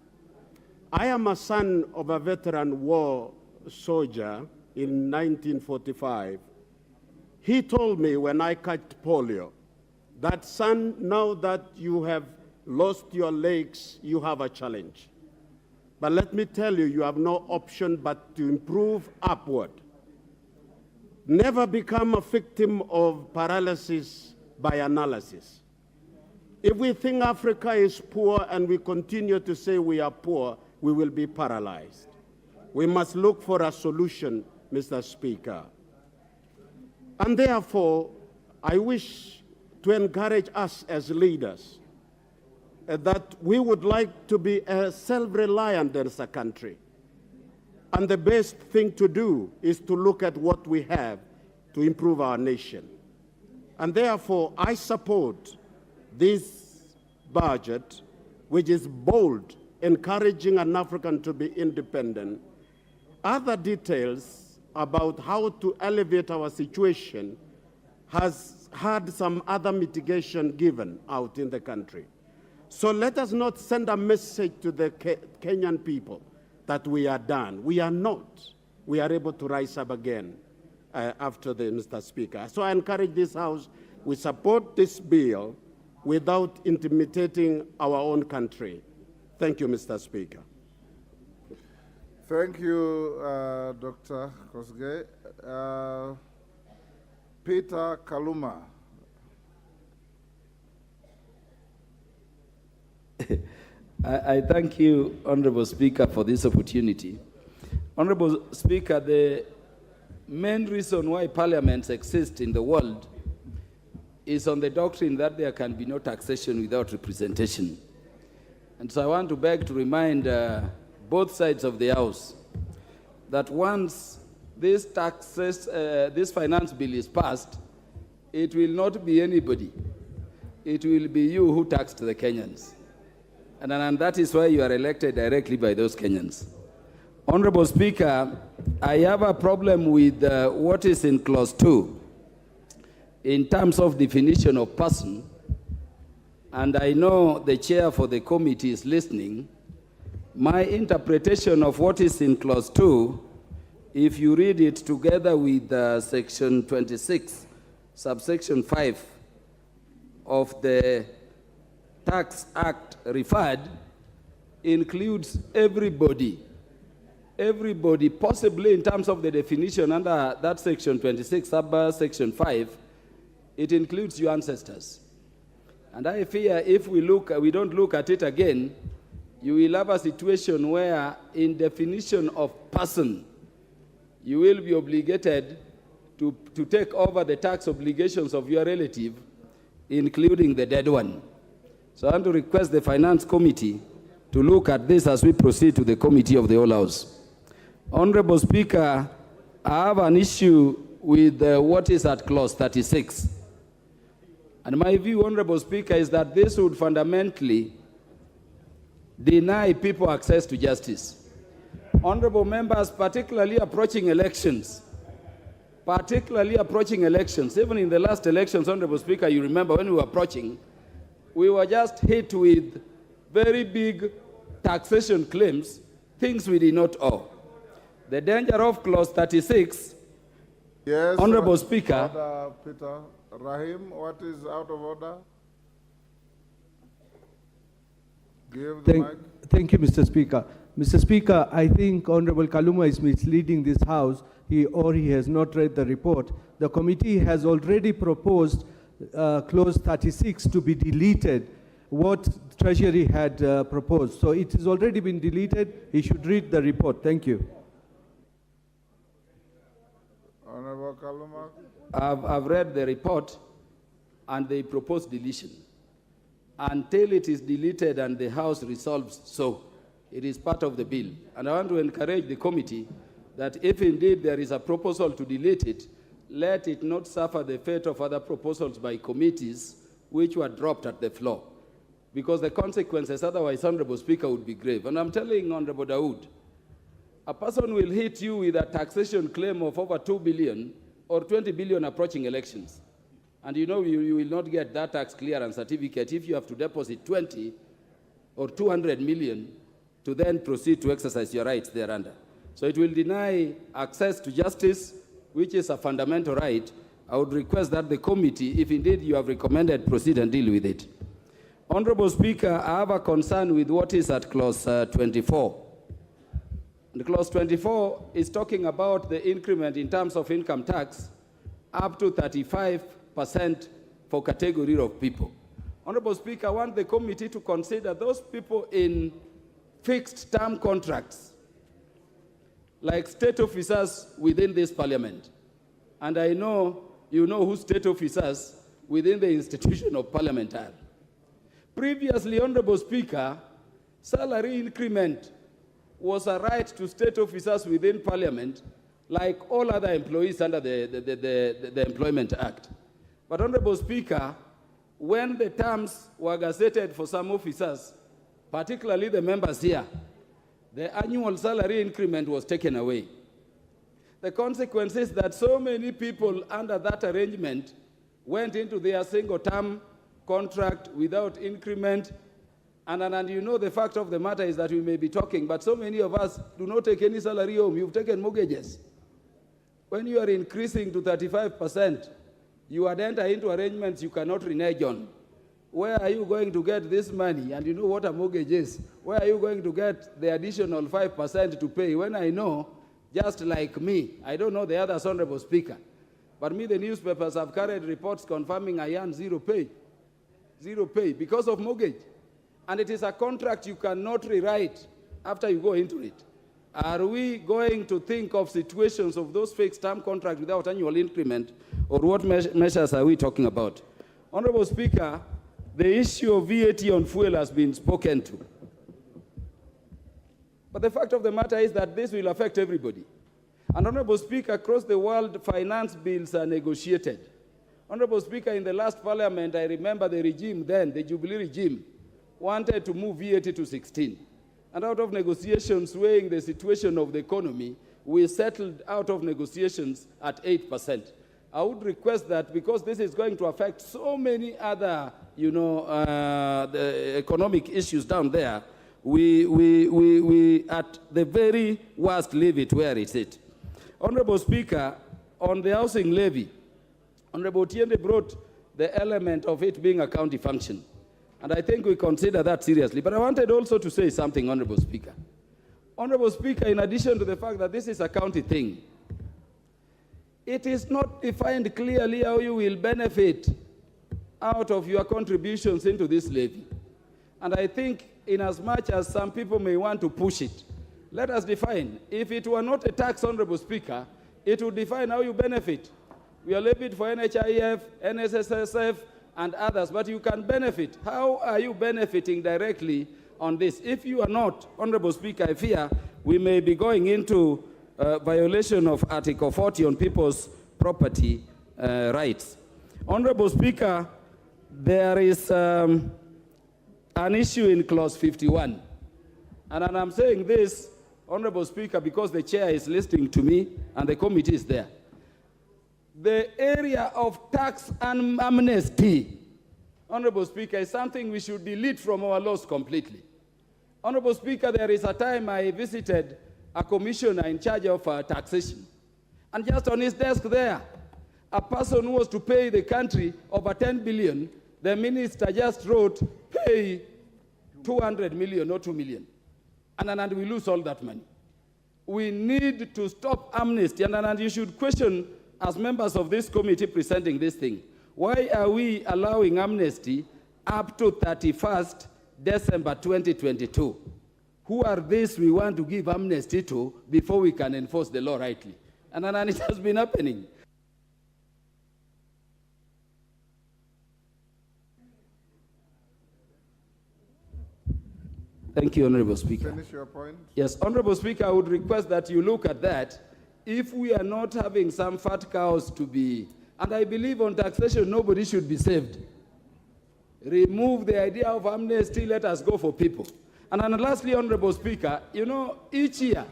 I am a son of a veteran war soldier in 1945. He told me when I caught polio that, son, now that you have lost your legs, you have a challenge. But let me tell you, you have no option but to improve upward. Never become a victim of paralysis by analysis. If we think Africa is poor and we continue to say we are poor, we will be paralyzed. We must look for a solution, Mr. Speaker. And therefore, I wish to encourage us as leaders that we would like to be self-reliant as a country. And the best thing to do is to look at what we have to improve our nation. And therefore, I support this budget, which is bold, encouraging an African to be independent. Other details about how to elevate our situation has had some other mitigation given out in the country. So let us not send a message to the Kenyan people that we are done. We are not. We are able to rise up again after the Mr. Speaker. So I encourage this House, we support this bill without intimidating our own country. Thank you, Mr. Speaker. Thank you, Dr. Kosgei. Peter Kaluma. I thank you, Honorable Speaker, for this opportunity. Honorable Speaker, the main reason why parliaments exist in the world is on the doctrine that there can be no taxation without representation. And so I want to beg to remind both sides of the House that once this finance bill is passed, it will not be anybody. It will be you who taxed the Kenyans. And that is why you are elected directly by those Kenyans. Honorable Speaker, I have a problem with what is in clause 2 in terms of definition of person, and I know the chair for the committee is listening. My interpretation of what is in clause 2, if you read it together with section 26, subsection 5 of the Tax Act referred, includes everybody. Everybody, possibly in terms of the definition under that section 26, section 5, it includes your ancestors. And I fear if we don't look at it again, you will have a situation where in definition of person, you will be obligated to take over the tax obligations of your relative, including the dead one. So I want to request the Finance Committee to look at this as we proceed to the Committee of the Whole House. Honorable Speaker, I have an issue with what is at clause 36. And my view, Honorable Speaker, is that this would fundamentally deny people access to justice. Honorable members, particularly approaching elections, even in the last elections, Honorable Speaker, you remember when we were approaching, we were just hit with very big taxation claims, things we did not owe. The danger of clause 36, yes, Honorable Speaker. Order, Peter. Rahim, what is out of order? Give the mic. Thank you, Mr. Speaker. Mr. Speaker, I think Honorable Kaluma is misleading this House, he has not read the report. The committee has already proposed clause 36 to be deleted, what Treasury had proposed. So it has already been deleted. He should read the report. Thank you. Honorable Kaluma. I've read the report and they propose deletion. Until it is deleted and the House resolves so, it is part of the bill. And I want to encourage the committee that if indeed there is a proposal to delete it, let it not suffer the fate of other proposals by committees which were dropped at the floor. Because the consequences otherwise, Honorable Speaker, would be grave. And I'm telling Honorable Dawood, a person will hit you with a taxation claim of over 2 billion or 20 billion approaching elections. And you know you will not get that tax clearance certificate if you have to deposit 20 or 200 million to then proceed to exercise your rights thereunder. So it will deny access to justice, which is a fundamental right. I would request that the committee, if indeed you have recommended, proceed and deal with it. Honorable Speaker, I have a concern with what is at clause 24. And clause 24 is talking about the increment in terms of income tax up to 35% for category of people. Honorable Speaker, I want the committee to consider those people in fixed term contracts, like state officers within this parliament. And I know you know who state officers within the institution of parliament are. Previously, Honorable Speaker, salary increment was a right to state officers within Parliament, like all other employees under the Employment Act. But Honorable Speaker, when the terms were gazetted for some officers, particularly the members here, the annual salary increment was taken away. The consequence is that so many people under that arrangement went into their single-term contract without increment. And you know the fact of the matter is that we may be talking, but so many of us do not take any salary home. You've taken mortgages. When you are increasing to 35%, you are enter into arrangements you cannot renege on. Where are you going to get this money? And you know what a mortgage is. Where are you going to get the additional 5% to pay? When I know, just like me, I don't know the others, Honorable Speaker, but me, the newspapers have carried reports confirming I earn zero pay because of mortgage. And it is a contract you cannot rewrite after you go into it. Are we going to think of situations of those fixed term contracts without annual increment, or what measures are we talking about? Honorable Speaker, the issue of VAT on fuel has been spoken to. But the fact of the matter is that this will affect everybody. And Honorable Speaker, across the world, finance bills are negotiated. Honorable Speaker, in the last parliament, I remember the regime then, the Jubilee regime, wanted to move VAT to 16. And out of negotiations weighing the situation of the economy, we settled out of negotiations at 8%. I would request that, because this is going to affect so many other, the economic issues down there, we at the very worst leave it where it's at. Honorable Speaker, on the housing levy, Honorable Tiende brought the element of it being a county function. And I think we consider that seriously. But I wanted also to say something, Honorable Speaker. Honorable Speaker, in addition to the fact that this is a county thing, it is not defined clearly how you will benefit out of your contributions into this levy. And I think in as much as some people may want to push it, let us define. If it were not a tax, Honorable Speaker, it would define how you benefit. We are levied for NHIF, NSSF, and others, but you can benefit. How are you benefiting directly on this? If you are not, Honorable Speaker, I fear we may be going into violation of Article 40 on people's property rights. Honorable Speaker, there is an issue in Clause 51. And I'm saying this, Honorable Speaker, because the chair is listening to me and the committee is there. The area of tax and amnesty, Honorable Speaker, is something we should delete from our laws completely. Honorable Speaker, there is a time I visited a commissioner in charge of taxation. And just on his desk there, a person who was to pay the country over 10 billion, the minister just wrote, pay 200 million or 2 million. And we lose all that money. We need to stop amnesty. And you should question, as members of this committee presenting this thing, why are we allowing amnesty up to 31st December 2022? Who are these we want to give amnesty to before we can enforce the law rightly? And it has been happening. Thank you, Honorable Speaker. Finish your point. Yes, Honorable Speaker, I would request that you look at that. If we are not having some fat cows to be, and I believe on taxation, nobody should be saved. Remove the idea of amnesty, let us go for people. And then lastly, Honorable Speaker, each year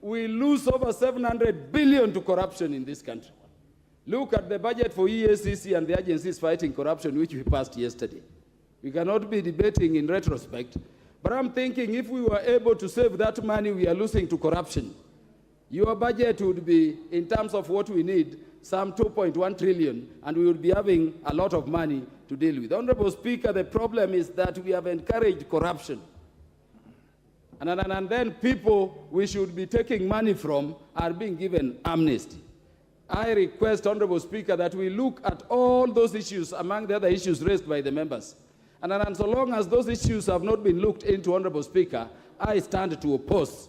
we lose over 700 billion to corruption in this country. Look at the budget for EACC and the agencies fighting corruption, which we passed yesterday. We cannot be debating in retrospect, but I'm thinking if we were able to save that money we are losing to corruption, your budget would be, in terms of what we need, some 2.1 trillion, and we would be having a lot of money to deal with. Honorable Speaker, the problem is that we have encouraged corruption. And then people we should be taking money from are being given amnesty. I request, Honorable Speaker, that we look at all those issues among the other issues raised by the members. And so long as those issues have not been looked into, Honorable Speaker, I stand to oppose.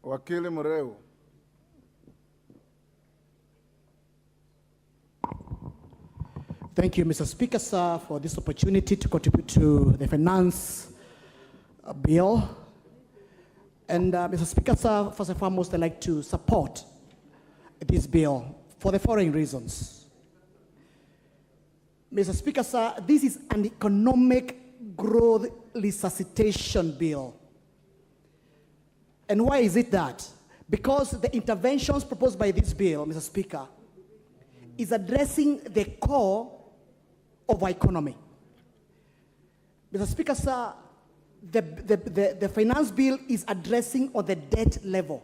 Wakili Mureu. Thank you, Mr. Speaker, sir, for this opportunity to contribute to the finance bill. And Mr. Speaker, sir, first and foremost, I'd like to support this bill for the following reasons. Mr. Speaker, sir, this is an economic growth resuscitation bill. And why is it that? Because the interventions proposed by this bill, Mr. Speaker, is addressing the core of our economy. Mr. Speaker, sir, the finance bill is addressing on the debt level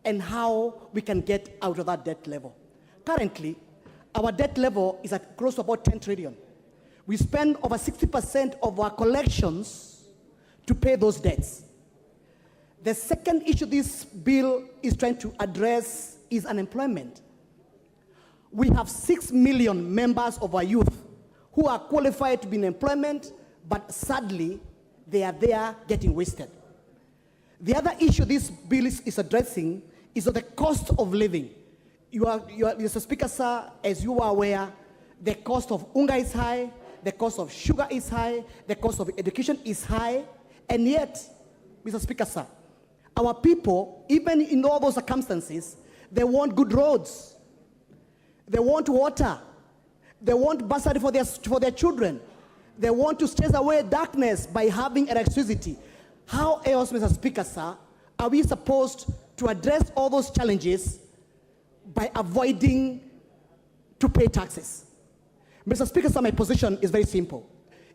and how we can get out of that debt level. Currently, our debt level is at close to about 10 trillion. We spend over 60% of our collections to pay those debts. The second issue this bill is trying to address is unemployment. We have 6 million members of our youth who are qualified to be in employment, but sadly, they are there getting wasted. The other issue this bill is addressing is the cost of living. Mr. Speaker, sir, as you are aware, the cost of unga is high, the cost of sugar is high, the cost of education is high, and yet, Mr. Speaker, sir, our people, even in all those circumstances, they want good roads, they want water, they want bursary for their children, they want to chase away darkness by having electricity. How else, Mr. Speaker, sir, are we supposed to address all those challenges by avoiding to pay taxes? Mr. Speaker, sir, my position is very simple.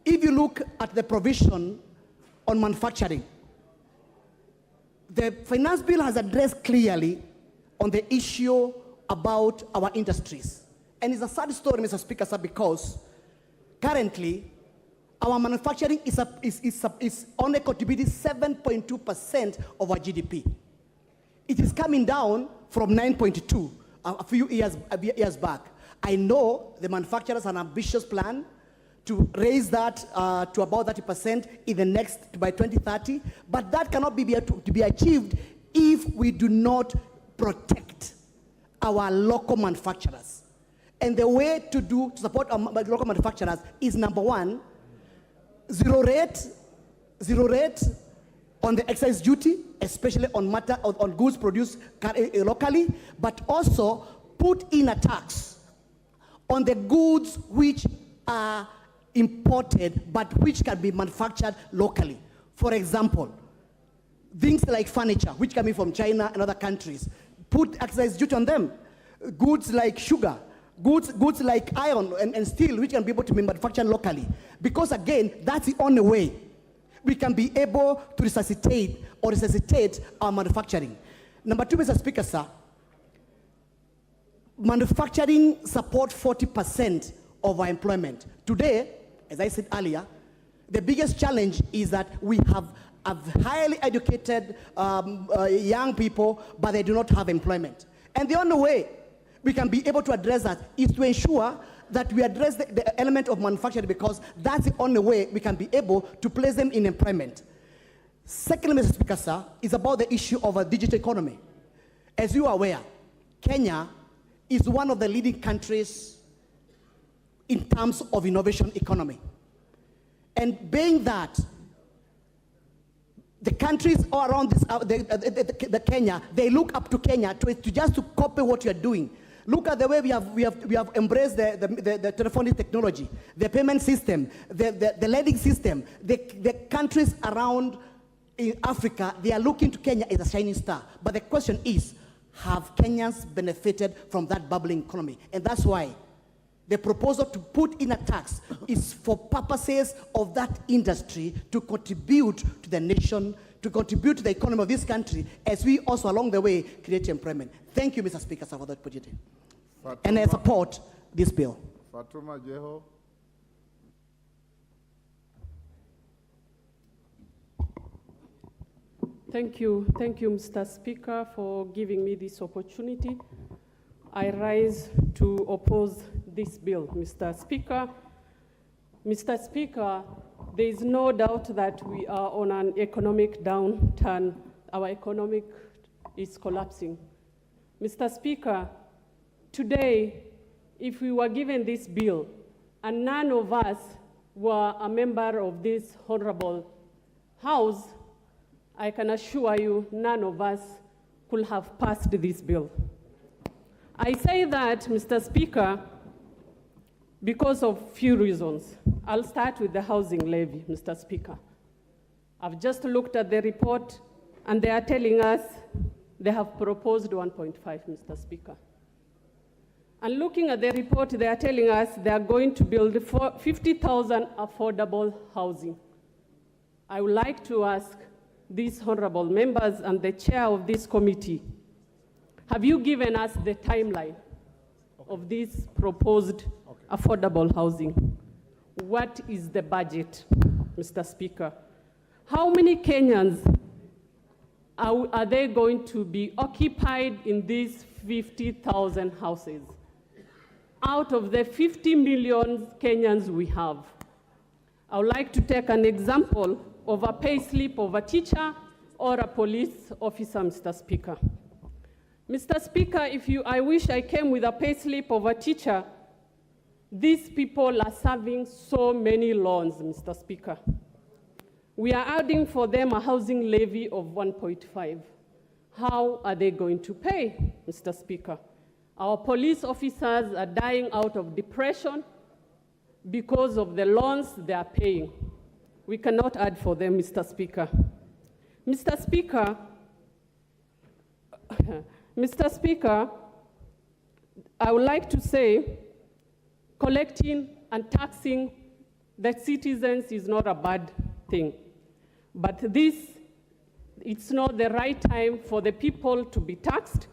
If you look at the provision on manufacturing, the finance bill has addressed clearly on the issue about our industries. And it's a sad story, Mr. Speaker, sir, because currently our manufacturing is only contributing 7.2% of our GDP. It is coming down from 9.2 a few years back. I know the manufacturers have an ambitious plan to raise that to about 30% by 2030, but that cannot be achieved if we do not protect our local manufacturers. And the way to support our local manufacturers is, number one, zero rate on the excise duty, especially on goods produced locally, but also put in a tax on the goods which are imported but which can be manufactured locally. For example, things like furniture, which come in from China and other countries, put excise duty on them. Goods like sugar, goods like iron and steel, which can be able to be manufactured locally. Because again, that's the only way we can be able to resuscitate our manufacturing. Number two, Mr. Speaker, sir, manufacturing support 40% of our employment. Today, as I said earlier, the biggest challenge is that we have highly educated young people, but they do not have employment. And the only way we can be able to address that is to ensure that we address the element of manufacturing, because that's the only way we can be able to place them in employment. Secondly, Mr. Speaker, sir, is about the issue of a digital economy. As you are aware, Kenya is one of the leading countries in terms of innovation economy. And being that the countries all around this, Kenya, they look up to Kenya to just to copy what you are doing. Look at the way we have embraced the telephonic technology, the payment system, the lending system. The countries around in Africa, they are looking to Kenya as a shining star. But the question is, have Kenyans benefited from that bubbling economy? And that's why the proposal to put in a tax is for purposes of that industry to contribute to the nation, to contribute to the economy of this country, as we also along the way create employment. Thank you, Mr. Speaker, for that opportunity. And I support this bill. Fatuma Jeho. Thank you, Mr. Speaker, for giving me this opportunity. I rise to oppose this bill, Mr. Speaker. Mr. Speaker, there is no doubt that we are on an economic downturn. Our economic is collapsing. Mr. Speaker, today, if we were given this bill and none of us were a member of this honorable House, I can assure you none of us could have passed this bill. I say that, Mr. Speaker, because of few reasons. I'll start with the housing levy, Mr. Speaker. I've just looked at the report, and they are telling us they have proposed 1.5, Mr. Speaker. And looking at the report, they are telling us they are going to build 50,000 affordable housing. I would like to ask these honorable members and the chair of this committee, have you given us the timeline of this proposed affordable housing? What is the budget, Mr. Speaker? How many Kenyans are they going to be occupied in these 50,000 houses? Out of the 50 million Kenyans we have, I would like to take an example of a pay slip of a teacher or a police officer, Mr. Speaker. Mr. Speaker, I wish I came with a pay slip of a teacher. These people are serving so many loans, Mr. Speaker. We are adding for them a housing levy of 1.5. How are they going to pay, Mr. Speaker? Our police officers are dying out of depression because of the loans they are paying. We cannot add for them, Mr. Speaker. Mr. Speaker, Mr. Speaker, I would like to say collecting and taxing the citizens is not a bad thing. But it's not the right time for the people to be taxed.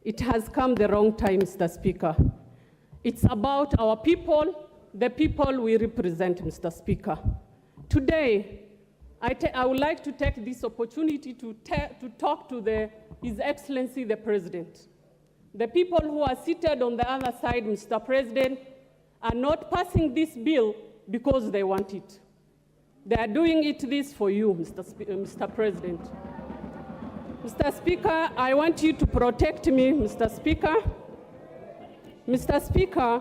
It has come the wrong time, Mr. Speaker. It's about our people, the people we represent, Mr. Speaker. Today, I would like to take this opportunity to talk to His Excellency the President. The people who are seated on the other side, Mr. President, are not passing this bill because they want it. They are doing this for you, Mr. President. Mr. Speaker, I want you to protect me, Mr. Speaker. Mr. Speaker,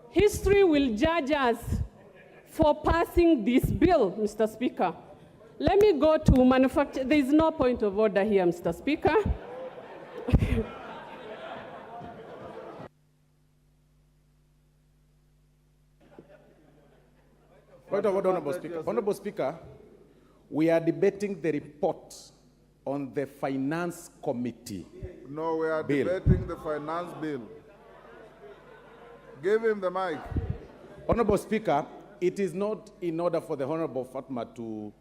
history will judge us for passing this bill, Mr. Speaker. Let me go to manufacture. There is no point of order here, Mr. Speaker. Point of order, Honorable Speaker. Honorable Speaker, we are debating the report on the Finance Committee. No, we are bill. debating the finance bill. Give him the mic. Honorable Speaker, it is not in order for the Honorable Fatma to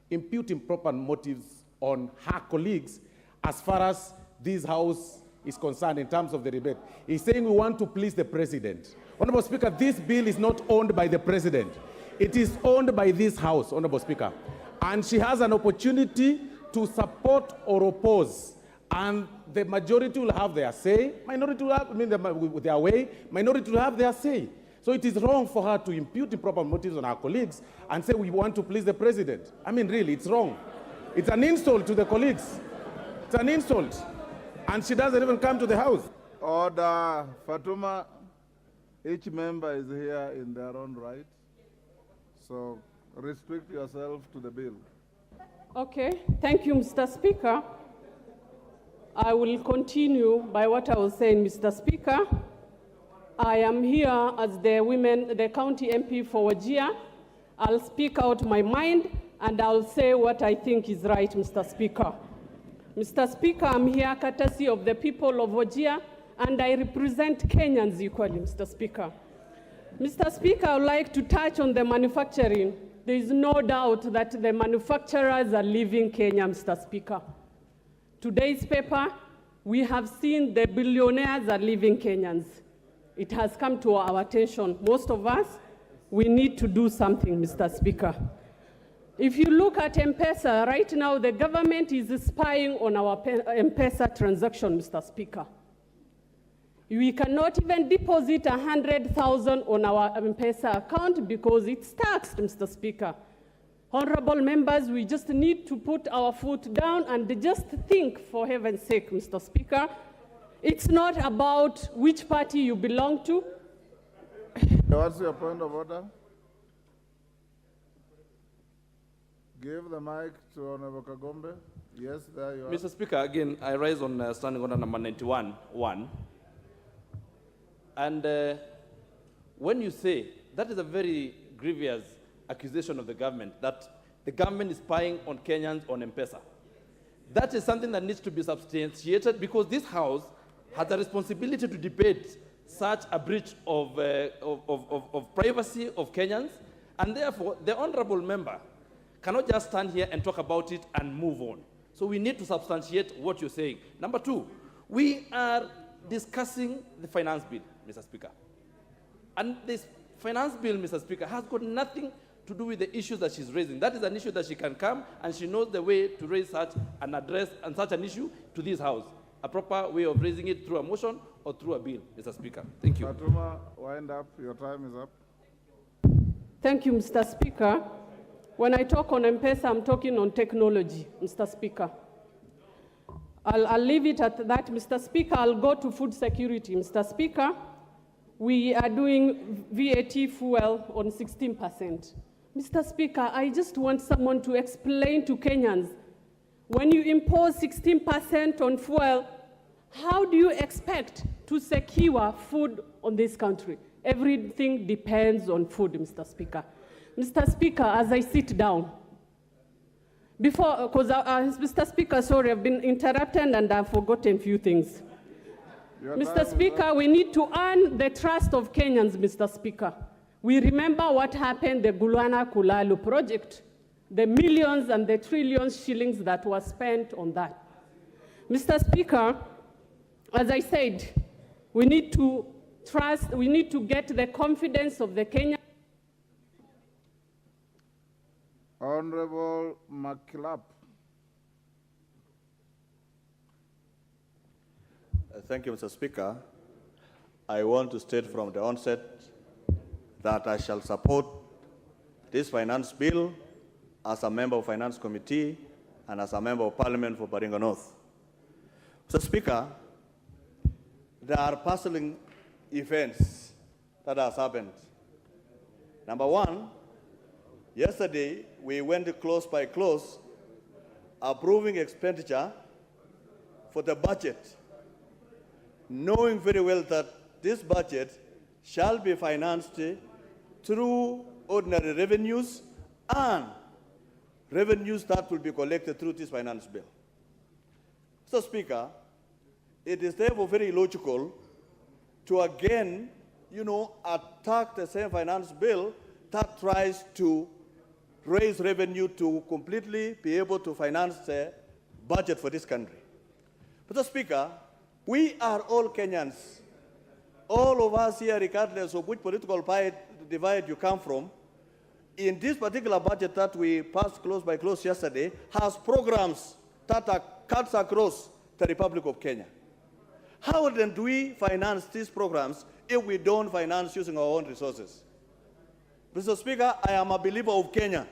impute improper motives on her colleagues as far as this House is concerned in terms of the debate. He's saying we want to please the President. Honorable Speaker, this bill is not owned by the President. It is owned by this House, Honorable Speaker. And she has an opportunity to support or oppose. And the majority will have their say, minority will have their way, minority will have their say. So it is wrong for her to impute improper motives on our colleagues and say we want to please the President. I mean, really, it's wrong. It's an insult to the colleagues. It's an insult. And she doesn't even come to the House. Order. Fatuma, each member is here in their own right. So restrict yourself to the bill. Okay, thank you, Mr. Speaker. I will continue by what I was saying, Mr. Speaker. I am here as the county MP for Wajir. I'll speak out my mind and I'll say what I think is right, Mr. Speaker. Mr. Speaker, I'm here courtesy of the people of Wajir and I represent Kenyans equally, Mr. Speaker. Mr. Speaker, I would like to touch on the manufacturing. There is no doubt that the manufacturers are leaving Kenya, Mr. Speaker. Today's paper, we have seen the billionaires are leaving Kenyans. It has come to our attention. Most of us, we need to do something, Mr. Speaker. If you look at M-Pesa, right now the government is spying on our M-Pesa transaction, Mr. Speaker. We cannot even deposit 100,000 on our M-Pesa account because it's taxed, Mr. Speaker. Honorable members, we just need to put our foot down and just think, for heaven's sake, Mr. Speaker. It's not about which party you belong to. What's your point of order? Give the mic to Honorable Kagombe. Yes, there you are. Mr. Speaker, again, I rise on standing order number 91-1. And when you say, that is a very grievous accusation of the government, that the government is spying on Kenyans on M-Pesa. That is something that needs to be substantiated, because this House has a responsibility to debate such a breach of privacy of Kenyans, and therefore the honorable member cannot just stand here and talk about it and move on. So we need to substantiate what you're saying. Number two, we are discussing the finance bill, Mr. Speaker. And this finance bill, Mr. Speaker, has got nothing to do with the issues that she's raising. That is an issue that she can come, and she knows the way to raise such and address and such an issue to this House. A proper way of raising it through a motion or through a bill, Mr. Speaker. Thank you. Fatuma, wind up. Your time is up. Thank you, Mr. Speaker. When I talk on M-Pesa, I'm talking on technology, Mr. Speaker. I'll leave it at that, Mr. Speaker. I'll go to food security, Mr. Speaker. We are doing VAT fuel on 16%. Mr. Speaker, I just want someone to explain to Kenyans, when you impose 16% on fuel, how do you expect to secure food on this country? Everything depends on food, Mr. Speaker. Mr. Speaker, as I sit down, because Mr. Speaker, sorry, I've been interrupted and I've forgotten a few things. Mr. Speaker, we need to earn the trust of Kenyans, Mr. Speaker. We remember what happened, the Gulwana Kulalu project, the millions and the trillions shillings that were spent on that. Mr. Speaker, as I said, we need to trust, we need to get the confidence of the Kenyan. Honorable Makilap. Thank you, Mr. Speaker. I want to state from the onset that I shall support this finance bill as a member of Finance Committee and as a member of Parliament for Baringo North. Mr. Speaker, there are puzzling events that has happened. Number one, yesterday we went close by close approving expenditure for the budget, knowing very well that this budget shall be financed through ordinary revenues and revenues that will be collected through this finance bill. Mr. Speaker, it is therefore very logical to again, attack the same finance bill that tries to raise revenue to completely be able to finance the budget for this country. Mr. Speaker, we are all Kenyans. All of us here, regardless of which political divide you come from, in this particular budget that we passed close by close yesterday, has programs that are cuts across the Republic of Kenya. How then do we finance these programs if we don't finance using our own resources? Mr. Speaker, I am a believer of Kenya.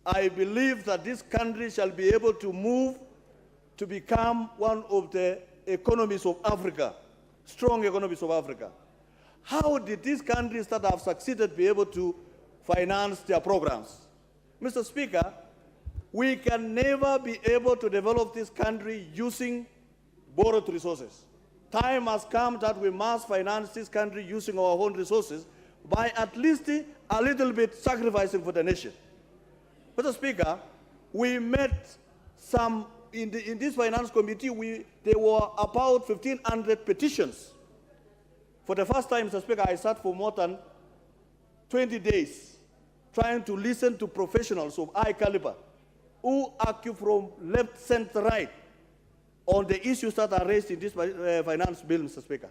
I believe that this country shall be able to move to become one of the economies of Africa, strong economies of Africa. How did these countries that have succeeded be able to finance their programs? Mr. Speaker, we can never be able to develop this country using borrowed resources. Time has come that we must finance this country using our own resources by at least a little bit sacrificing for the nation. Mr. Speaker, we met some, in this finance committee, there were about 1,500 petitions. For the first time, Mr. Speaker, I sat for more than 20 days trying to listen to professionals of high caliber who argue from left, center, right on the issues that are raised in this finance bill, Mr. Speaker.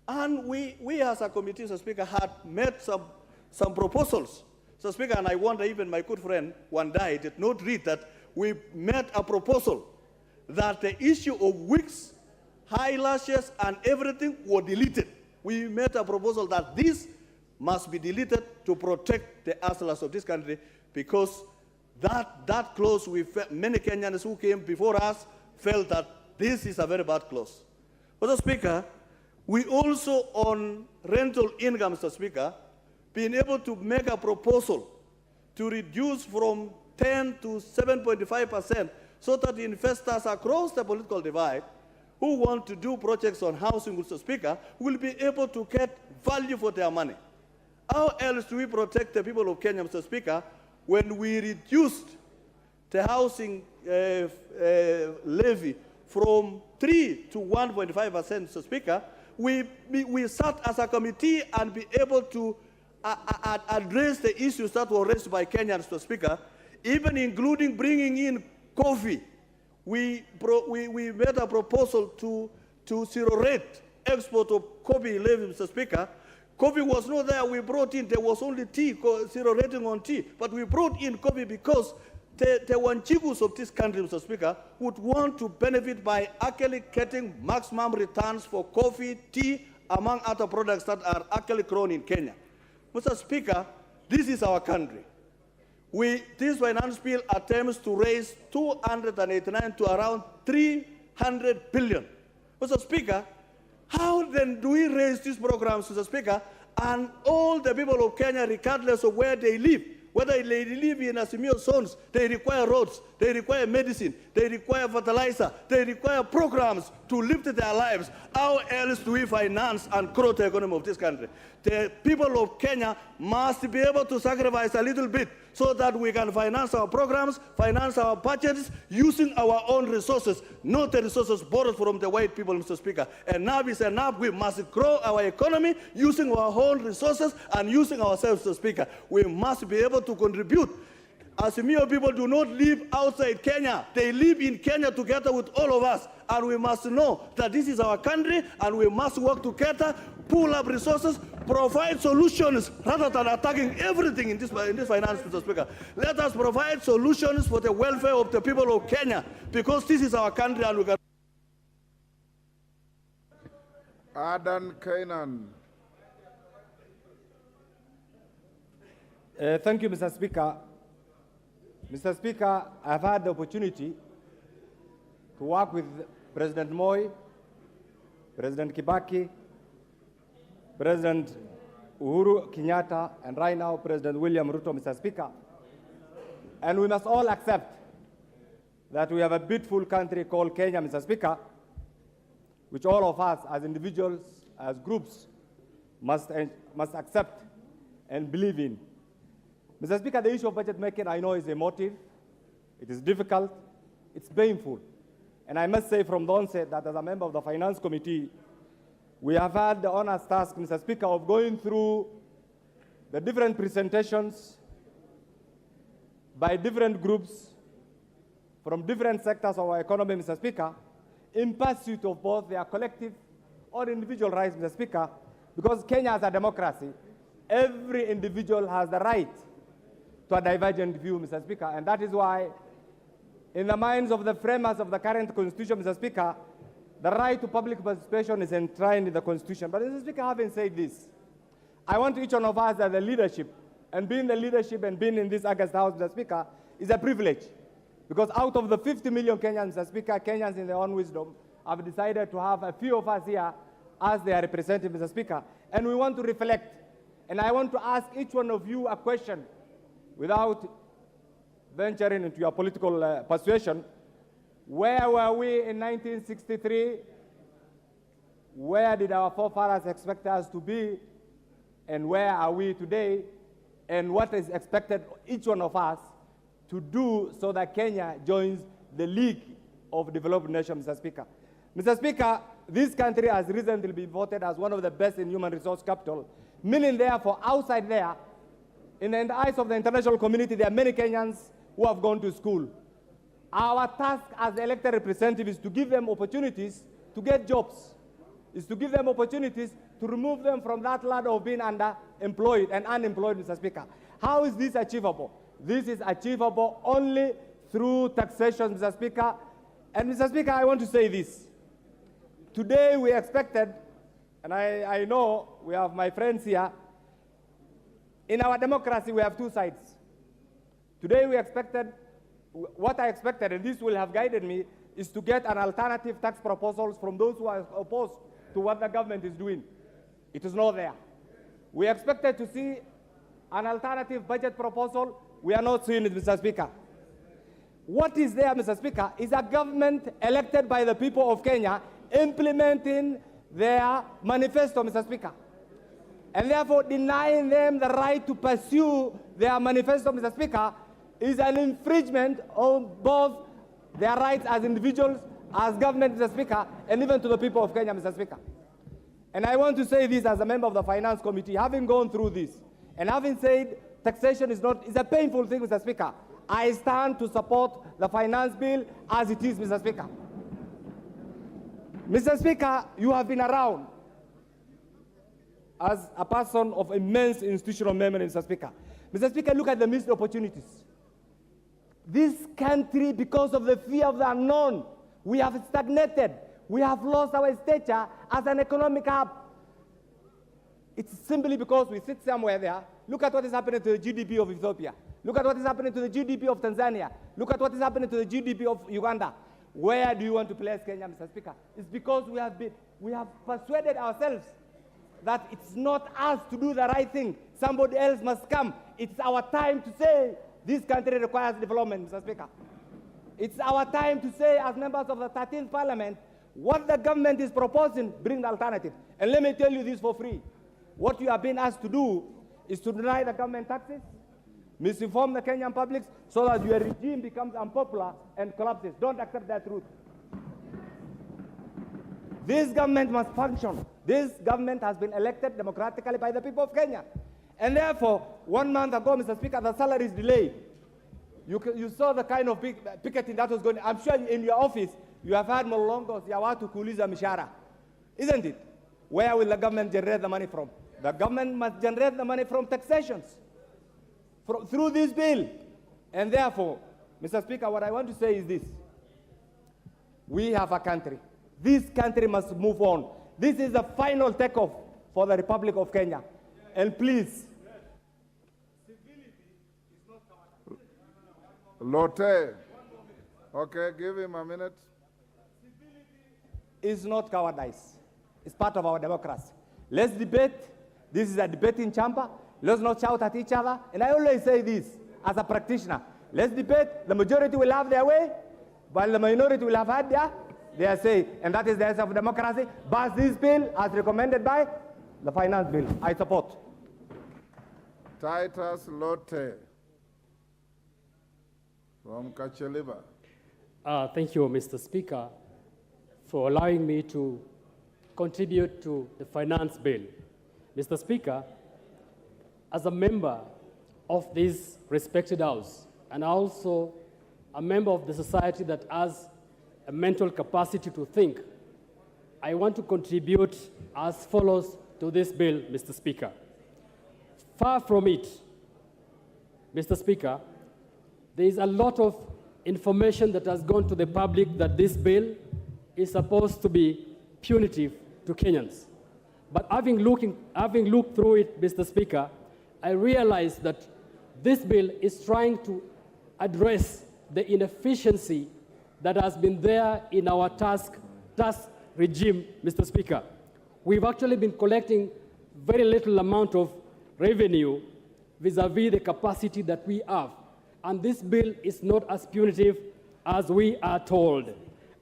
And we as a committee, Mr. Speaker, had made some proposals, Mr. Speaker, and I wonder even my good friend Wandai did not read that we made a proposal that the issue of wigs, eyelashes, and everything were deleted. We made a proposal that this must be deleted to protect the hustlers of this country, because that clause, many Kenyans who came before us felt that this is a very bad clause. Mr. Speaker, we also on rental income, Mr. Speaker, been able to make a proposal to reduce from 10 to 7.5%, so that the investors across the political divide who want to do projects on housing, Mr. Speaker, will be able to get value for their money. How else do we protect the people of Kenya, Mr. Speaker, when we reduced the housing levy from 3 to 1.5%, Mr. Speaker? We sat as a committee and be able to address the issues that were raised by Kenyans, Mr. Speaker, even including bringing in coffee. We made a proposal to zero rate export of coffee levy, Mr. Speaker. Coffee was not there. We brought in, there was only tea, zero rating on tea. But we brought in coffee because the Wanjigus of this country, Mr. Speaker, would want to benefit by actually getting maximum returns for coffee, tea, among other products that are actually grown in Kenya. Mr. Speaker, this is our country. This finance bill attempts to raise 289 to around 300 billion. Mr. Speaker, how then do we raise these programs, Mr. Speaker, and all the people of Kenya, regardless of where they live, whether they live in AZIMIO zones, they require roads, they require medicine, they require fertilizer, they require programs to lift their lives. How else do we finance and grow the economy of this country? The people of Kenya must be able to sacrifice a little bit so that we can finance our programs, finance our budgets, using our own resources, not the resources borrowed from the white people, Mr. Speaker. Enough is enough. We must grow our economy using our own resources and using ourselves, Mr. Speaker. We must be able to contribute. AZIMIO people do not live outside Kenya. They live in Kenya together with all of us. And we must know that this is our country, and we must work together, pool up resources, provide solutions rather than attacking everything in this finance, Mr. Speaker. Let us provide solutions for the welfare of the people of Kenya, because this is our country and we can. Adan Kainan. Thank you, Mr. Speaker. Mr. Speaker, I've had the opportunity to work with President Moi, President Kibaki, President Uhuru Kenyatta, and right now President William Ruto, Mr. Speaker. And we must all accept that we have a beautiful country called Kenya, Mr. Speaker, which all of us as individuals, as groups, must accept and believe in. Mr. Speaker, the issue of budget making, I know, is emotive, it is difficult, it's painful. And I must say from the onset that as a member of the Finance Committee, we have had the honest task, Mr. Speaker, of going through the different presentations by different groups from different sectors of our economy, Mr. Speaker, in pursuit of both their collective or individual rights, Mr. Speaker, because Kenya is a democracy. Every individual has the right to a divergent view, Mr. Speaker, and that is why, in the minds of the framers of the current Constitution, Mr. Speaker, the right to public participation is enshrined in the Constitution. But, Mr. Speaker, having said this, I want each one of us as the leadership, and being the leadership and being in this August House, Mr. Speaker, is a privilege. Because out of the 50 million Kenyans, Mr. Speaker, Kenyans in their own wisdom have decided to have a few of us here as their representative, Mr. Speaker. And we want to reflect. And I want to ask each one of you a question without venturing into your political persuasion. Where were we in 1963? Where did our forefathers expect us to be? And where are we today? And what is expected each one of us to do so that Kenya joins the League of Developed Nations, Mr. Speaker? Mr. Speaker, this country has recently been voted as one of the best in human resource capital, meaning therefore outside there, in the eyes of the international community, there are many Kenyans who have gone to school. Our task as elected representatives is to give them opportunities to get jobs, is to give them opportunities to remove them from that ladder of being underemployed and unemployed, Mr. Speaker. How is this achievable? This is achievable only through taxation, Mr. Speaker. And, Mr. Speaker, I want to say this. Today we expected, and I know we have my friends here, in our democracy we have two sides. Today we expected, what I expected, and this will have guided me, is to get an alternative tax proposals from those who are opposed to what the government is doing. It is not there. We expected to see an alternative budget proposal. We are not seeing it, Mr. Speaker. What is there, Mr. Speaker, is a government elected by the people of Kenya implementing their manifesto, Mr. Speaker. And therefore denying them the right to pursue their manifesto, Mr. Speaker, is an infringement on both their rights as individuals, as government, Mr. Speaker, and even to the people of Kenya, Mr. Speaker. And I want to say this as a member of the Finance Committee, having gone through this, and having said taxation is a painful thing, Mr. Speaker, I stand to support the finance bill as it is, Mr. Speaker. Mr. Speaker, you have been around as a person of immense institutional memory, Mr. Speaker. Mr. Speaker, look at the missed opportunities. This country, because of the fear of the unknown, we have stagnated. We have lost our stature as an economic hub. It's simply because we sit somewhere there. Look at what is happening to the GDP of Ethiopia. Look at what is happening to the GDP of Tanzania. Look at what is happening to the GDP of Uganda. Where do you want to place Kenya, Mr. Speaker? It's because we have persuaded ourselves that it's not us to do the right thing. Somebody else must come. It's our time to say this country requires development, Mr. Speaker. It's our time to say, as members of the 13th Parliament, what the government is proposing, bring the alternative. And let me tell you this for free. What you are being asked to do is to deny the government taxes, misinform the Kenyan public, so that your regime becomes unpopular and collapses. Don't accept that truth. This government must function. This government has been elected democratically by the people of Kenya. And therefore, 1 month ago, Mr. Speaker, the salary is delayed. You saw the kind of picketing that was going on. I'm sure in your office, you have had Molongos, ya watu kuuliza mishahara. Isn't it? Where will the government generate the money from? The government must generate the money from taxations, through this bill. And therefore, Mr. Speaker, what I want to say is this. We have a country. This country must move on. This is the final takeoff for the Republic of Kenya. And please. Lotte. Okay, give him a minute. Is not cowardice. It's part of our democracy. Let's debate. This is a debating chamber. Let's not shout at each other. And I always say this as a practitioner. Let's debate. The majority will have their way, while the minority will have had their say. And that is the essence of democracy. Pass this bill as recommended by the finance bill. I support. Titus Lotte from Kacheliba. Thank you, Mr. Speaker, for allowing me to contribute to the finance bill. Mr. Speaker, as a member of this respected house, and also a member of the society that has a mental capacity to think, I want to contribute as follows to this bill, Mr. Speaker. Far from it, Mr. Speaker, there is a lot of information that has gone to the public that this bill is supposed to be punitive to Kenyans. But having looked through it, Mr. Speaker, I realized that this bill is trying to address the inefficiency that has been there in our tax regime, Mr. Speaker. We've actually been collecting very little amount of revenue vis-a-vis the capacity that we have. And this bill is not as punitive as we are told.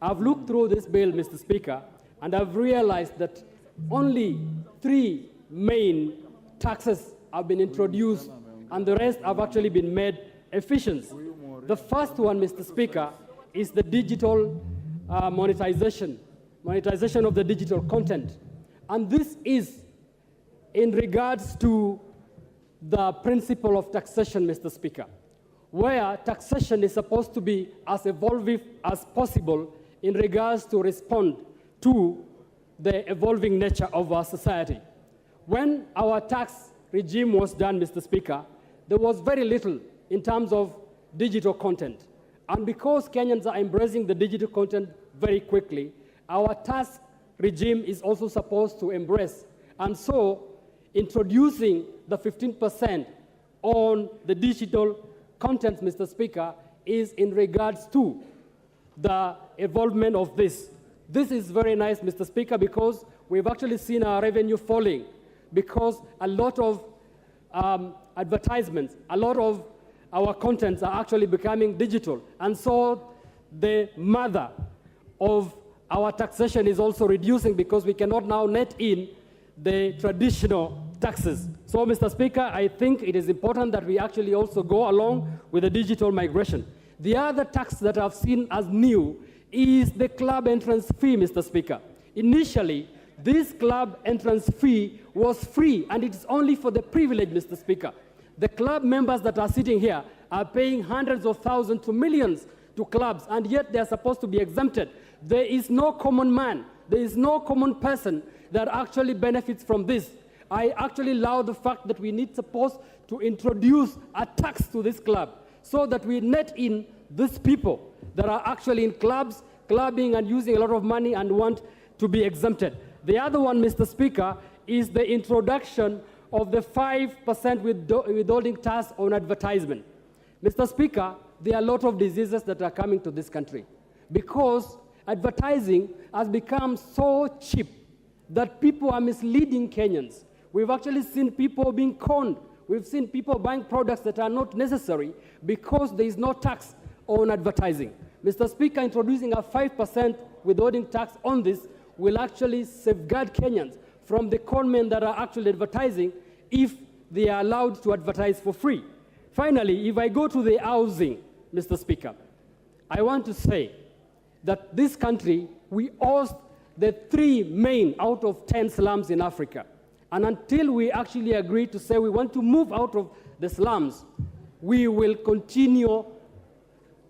I've looked through this bill, Mr. Speaker, and I've realized that only 3 main taxes have been introduced, and the rest have actually been made efficient. The first one, Mr. Speaker, is the digital monetization of the digital content. And this is in regards to the principle of taxation, Mr. Speaker, where taxation is supposed to be as evolving as possible in regards to respond to the evolving nature of our society. When our tax regime was done, Mr. Speaker, there was very little in terms of digital content. And because Kenyans are embracing the digital content very quickly, our tax regime is also supposed to embrace. And so, introducing the 15% on the digital content, Mr. Speaker, is in regards to the evolvement of this. This is very nice, Mr. Speaker, because we've actually seen our revenue falling because a lot of advertisements, a lot of our contents are actually becoming digital. And so the mother of our taxation is also reducing because we cannot now net in the traditional taxes. So, Mr. Speaker, I think it is important that we actually also go along with the digital migration. The other tax that I've seen as new is the club entrance fee, Mr. Speaker. Initially, this club entrance fee was free, and it's only for the privileged, Mr. Speaker. The club members that are sitting here are paying hundreds of thousands to millions to clubs, and yet they're supposed to be exempted. There is no common man, there is no common person that actually benefits from this. I actually love the fact that we need supposed to introduce a tax to this club so that we net in these people that are actually in clubs, clubbing and using a lot of money and want to be exempted. The other one, Mr. Speaker, is the introduction of the 5% withholding tax on advertisement. Mr. Speaker, there are a lot of diseases that are coming to this country because advertising has become so cheap that people are misleading Kenyans. We've actually seen people being conned. We've seen people buying products that are not necessary because there is no tax on advertising. Mr. Speaker, introducing a 5% withholding tax on this will actually safeguard Kenyans from the conmen that are actually advertising if they are allowed to advertise for free. Finally, if I go to the housing, Mr. Speaker, I want to say that this country, we host the 3 main out of 10 slums in Africa. And until we actually agree to say we want to move out of the slums, we will continue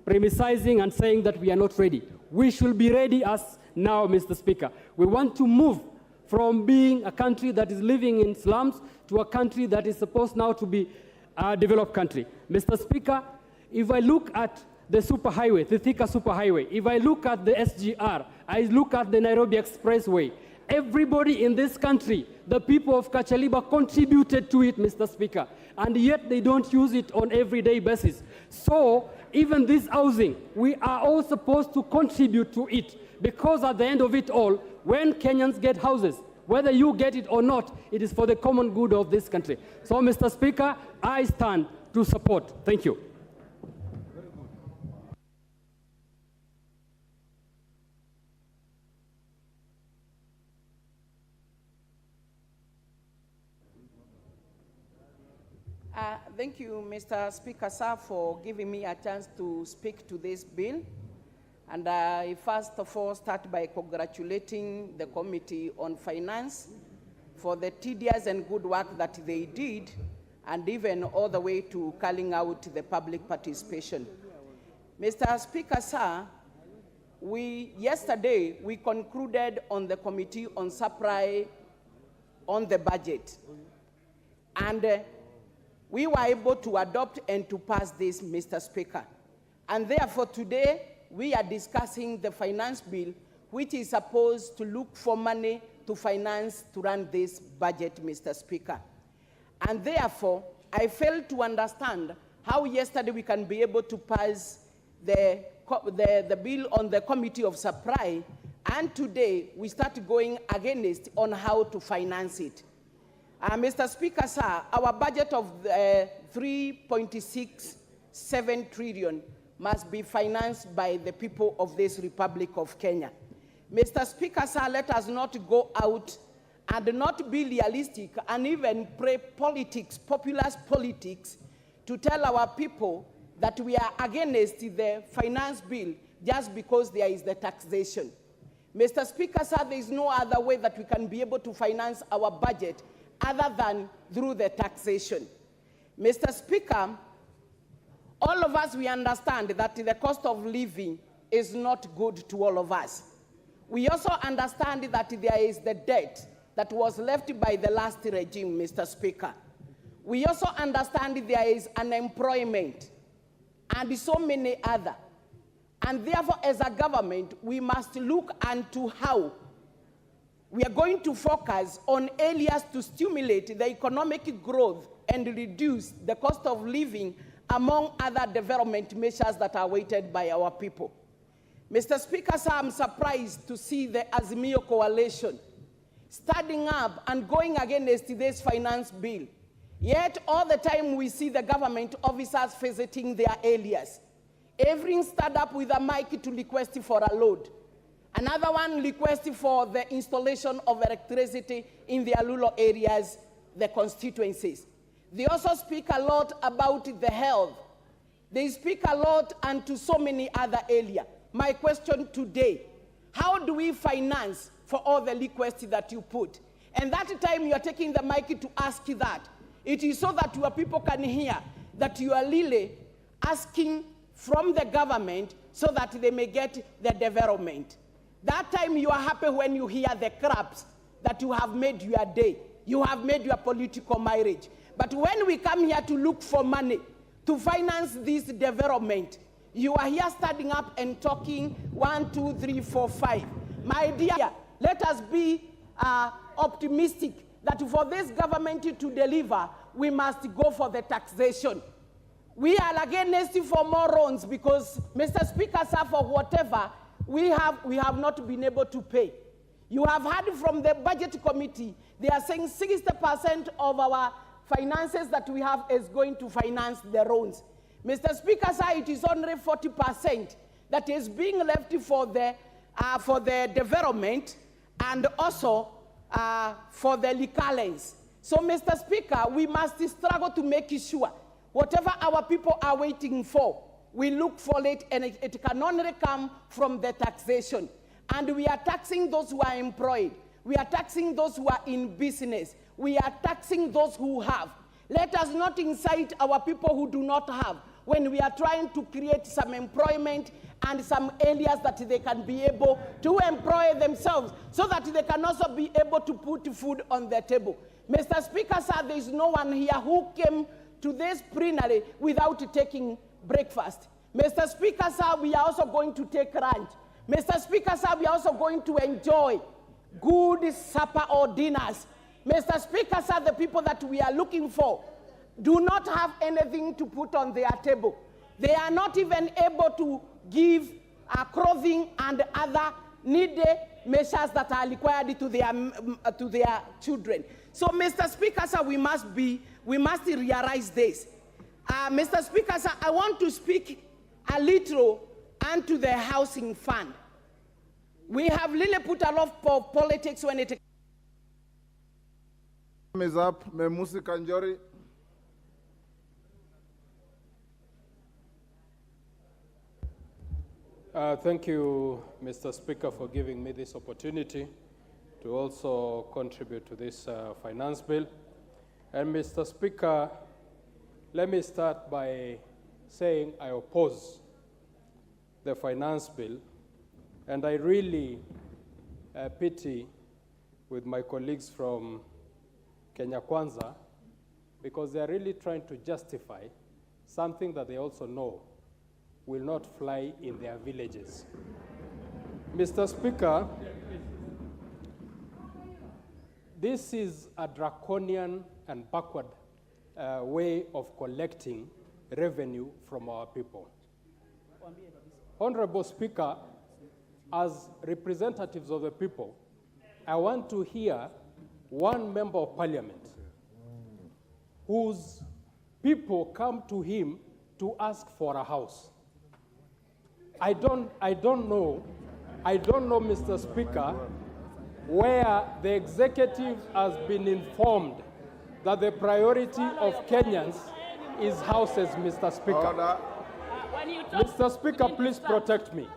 premising and saying that we are not ready. We should be ready as now, Mr. Speaker. We want to move from being a country that is living in slums to a country that is supposed now to be a developed country. Mr. Speaker, if I look at the superhighway, the Thika superhighway, if I look at the SGR, I look at the Nairobi Expressway, everybody in this country, the people of Kachaliba contributed to it, Mr. Speaker, and yet they don't use it on everyday basis. So even this housing, we are all supposed to contribute to it because at the end of it all, when Kenyans get houses, whether you get it or not, it is for the common good of this country. So, Mr. Speaker, I stand to support. Thank you. Thank you, Mr. Speaker, sir, for giving me a chance to speak to this bill. And I first of all start by congratulating the Committee on Finance for the tedious and good work that they did, and even all the way to calling out the public participation. Mr. Speaker, sir, yesterday we concluded on the Committee on Supply on the budget. And we were able to adopt and to pass this, Mr. Speaker. And therefore today, we are discussing the finance bill, which is supposed to look for money to finance to run this budget, Mr. Speaker. And therefore, I failed to understand how yesterday we can be able to pass the bill on the Committee of Supply, and today we start going against on how to finance it. Mr. Speaker, sir, our budget of 3.67 trillion must be financed by the people of this Republic of Kenya. Mr. Speaker, sir, let us not go out and not be realistic and even play politics, populist politics, to tell our people that we are against the finance bill just because there is the taxation. Mr. Speaker, sir, there is no other way that we can be able to finance our budget other than through the taxation. Mr. Speaker, all of us, we understand that the cost of living is not good to all of us. We also understand that there is the debt that was left by the last regime, Mr. Speaker. We also understand there is unemployment and so many other. And therefore, as a government, we must look into how we are going to focus on areas to stimulate the economic growth and reduce the cost of living, among other development measures that are awaited by our people. Mr. Speaker, sir, I'm surprised to see the AZIMIO coalition standing up and going against this finance bill. Yet all the time we see the government officers visiting their areas. Every startup with a mic to request for a load. Another one requesting for the installation of electricity in their rural areas, the constituencies. They also speak a lot about the health. They speak a lot and to so many other areas. My question today, how do we finance for all the requests that you put? And that time you are taking the mic to ask that. It is so that your people can hear that you are really asking from the government so that they may get the development. That time you are happy when you hear the crabs that you have made your day. You have made your political marriage. But when we come here to look for money to finance this development, you are here standing up and talking 1, 2, 3, 4, 5. My dear, let us be optimistic that for this government to deliver, we must go for the taxation. We are against for more loans because, Mr. Speaker, sir, for whatever we have not been able to pay. You have heard from the budget committee, they are saying 60% of our finances that we have is going to finance the loans. Mr. Speaker, sir, it is only 40% that is being left for the development and also for the recurrence. So, Mr. Speaker, we must struggle to make sure whatever our people are waiting for, we look for it, and it can only come from the taxation. And we are taxing those who are employed. We are taxing those who are in business. We are taxing those who have. Let us not incite our people who do not have when we are trying to create some employment and some areas that they can be able to employ themselves so that they can also be able to put food on their table. Mr. Speaker, sir, there is no one here who came to this plenary without taking breakfast. Mr. Speaker, sir, we are also going to take lunch. Mr. Speaker, sir, we are also going to enjoy good supper or dinners. Mr. Speaker, sir, the people that we are looking for do not have anything to put on their table. They are not even able to give clothing and other needed measures that are required to their children. So, Mr. Speaker, sir, we must realize this. Mr. Speaker, sir, I want to speak a little onto the housing fund. We have really put a lot of politics when it... Time is up. Memusi Kanjori. Thank you, Mr. Speaker, for giving me this opportunity to also contribute to this finance bill. And Mr. Speaker, let me start by saying I oppose the finance bill, and I really pity with my colleagues from KWANZA because they are really trying to justify something that they also know will not fly in their villages. Mr. Speaker, this is a draconian and backward way of collecting revenue from our people. Honorable Speaker, as representatives of the people, I want to hear one member of parliament whose people come to him to ask for a house. I don't know, Mr. Speaker, where the executive has been informed that the priority of Kenyans is houses, Mr. Speaker. Order. Mr. Speaker, please protect me.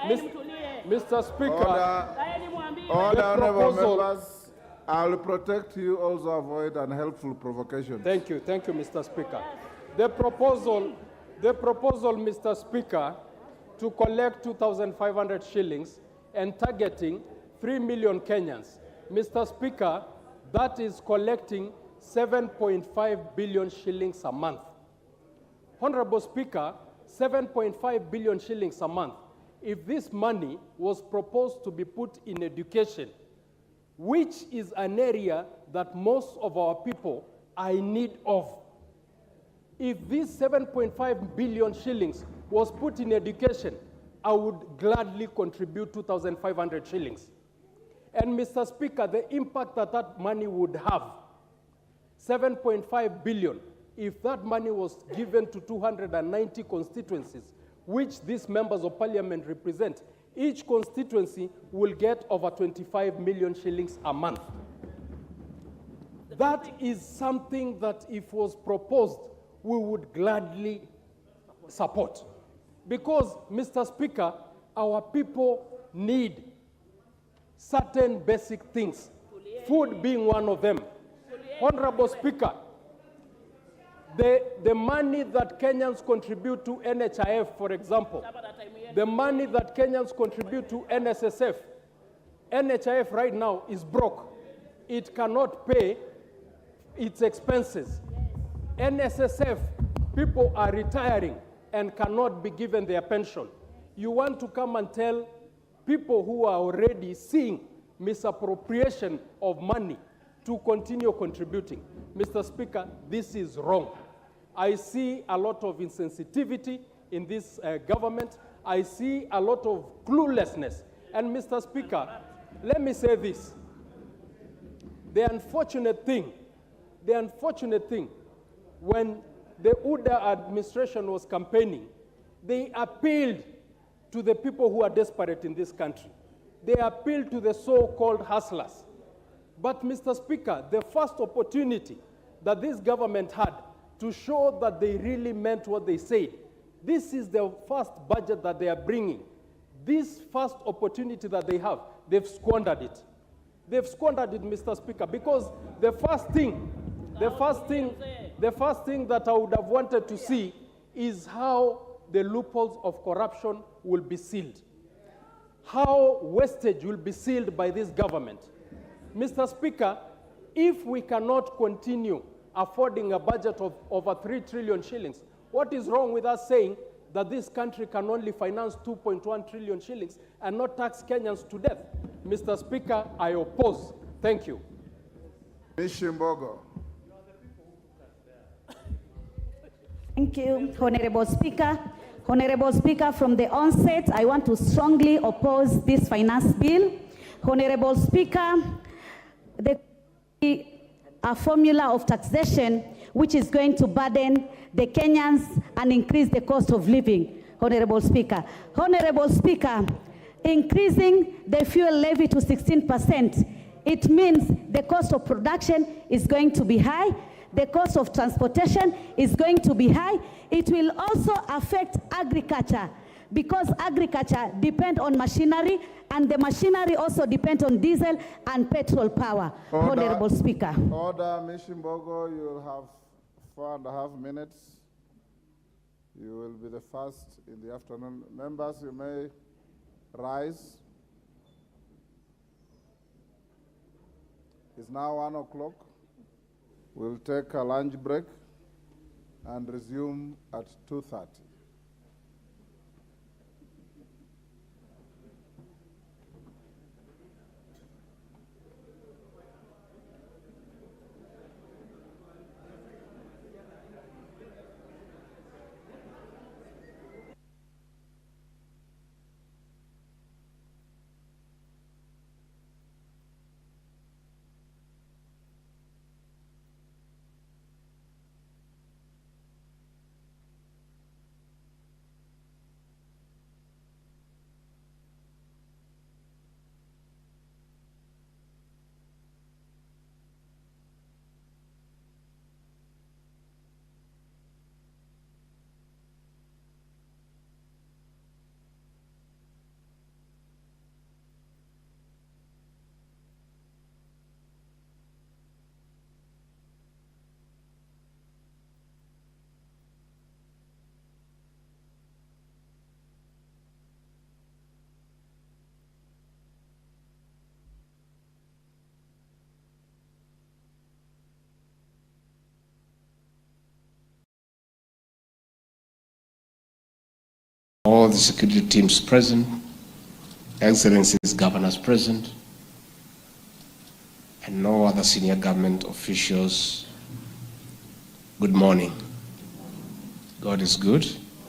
Mr. Speaker, Order, honorable members. I'll protect you, also avoid unhelpful provocations. Thank you, Mr. Speaker. The proposal, Mr. Speaker, to collect 2,500 shillings and targeting 3 million Kenyans. Mr. Speaker, that is collecting 7.5 billion shillings a month. Honorable Speaker, 7.5 billion shillings a month. If this money was proposed to be put in education, which is an area that most of our people are in need of, if this 7.5 billion shillings was put in education, I would gladly contribute 2,500 shillings. And Mr. Speaker, the impact that money would have, 7.5 billion. If that money was given to 290 constituencies, which these members of parliament represent, each constituency will get over 25 million shillings a month. That is something that if was proposed, we would gladly support. Because, Mr. Speaker, our people need certain basic things, food being one of them. Honorable Speaker, the money that Kenyans contribute to NHIF, for example, the money that Kenyans contribute to NSSF, NHIF right now is broke. It cannot pay its expenses. NSSF, people are retiring and cannot be given their pension. You want to come and tell people who are already seeing misappropriation of money to continue contributing. Mr. Speaker, this is wrong. I see a lot of insensitivity in this government. I see a lot of cluelessness. And Mr. Speaker, let me say this. The unfortunate thing, when the UDA administration was campaigning, they appealed to the people who are desperate in this country. They appealed to the so-called hustlers. But, Mr. Speaker, the first opportunity that this government had to show that they really meant what they said, this is the first budget that they are bringing. This first opportunity that they have, they've squandered it. They've squandered it, Mr. Speaker, because the first thing that I would have wanted to see is how the loopholes of corruption will be sealed, how wastage will be sealed by this government. Mr. Speaker, if we cannot continue affording a budget of over 3 trillion shillings, what is wrong with us saying that this country can only finance 2.1 trillion shillings and not tax Kenyans to death? Mr. Speaker, I oppose. Thank you. Mishimbogo. Thank you, Honorable Speaker. Honorable Speaker, from the onset, I want to strongly oppose this finance bill. Honorable Speaker, a formula of taxation which is going to burden the Kenyans and increase the cost of living, Honorable Speaker. Honorable Speaker, increasing the fuel levy to 16%, it means the cost of production is going to be high, the cost of transportation is going to be high. It will also affect agriculture because agriculture depends on machinery and the machinery also depends on diesel and petrol power. Order, Honorable Speaker. Order, Mishimbogo, you will have 4.5 minutes. You will be the first in the afternoon. Members, you may rise. It's now 1 o'clock. We'll take a lunch break and resume at 2:30. All the security teams present, Excellencies, governors present, and no other senior government officials, good morning. God is good.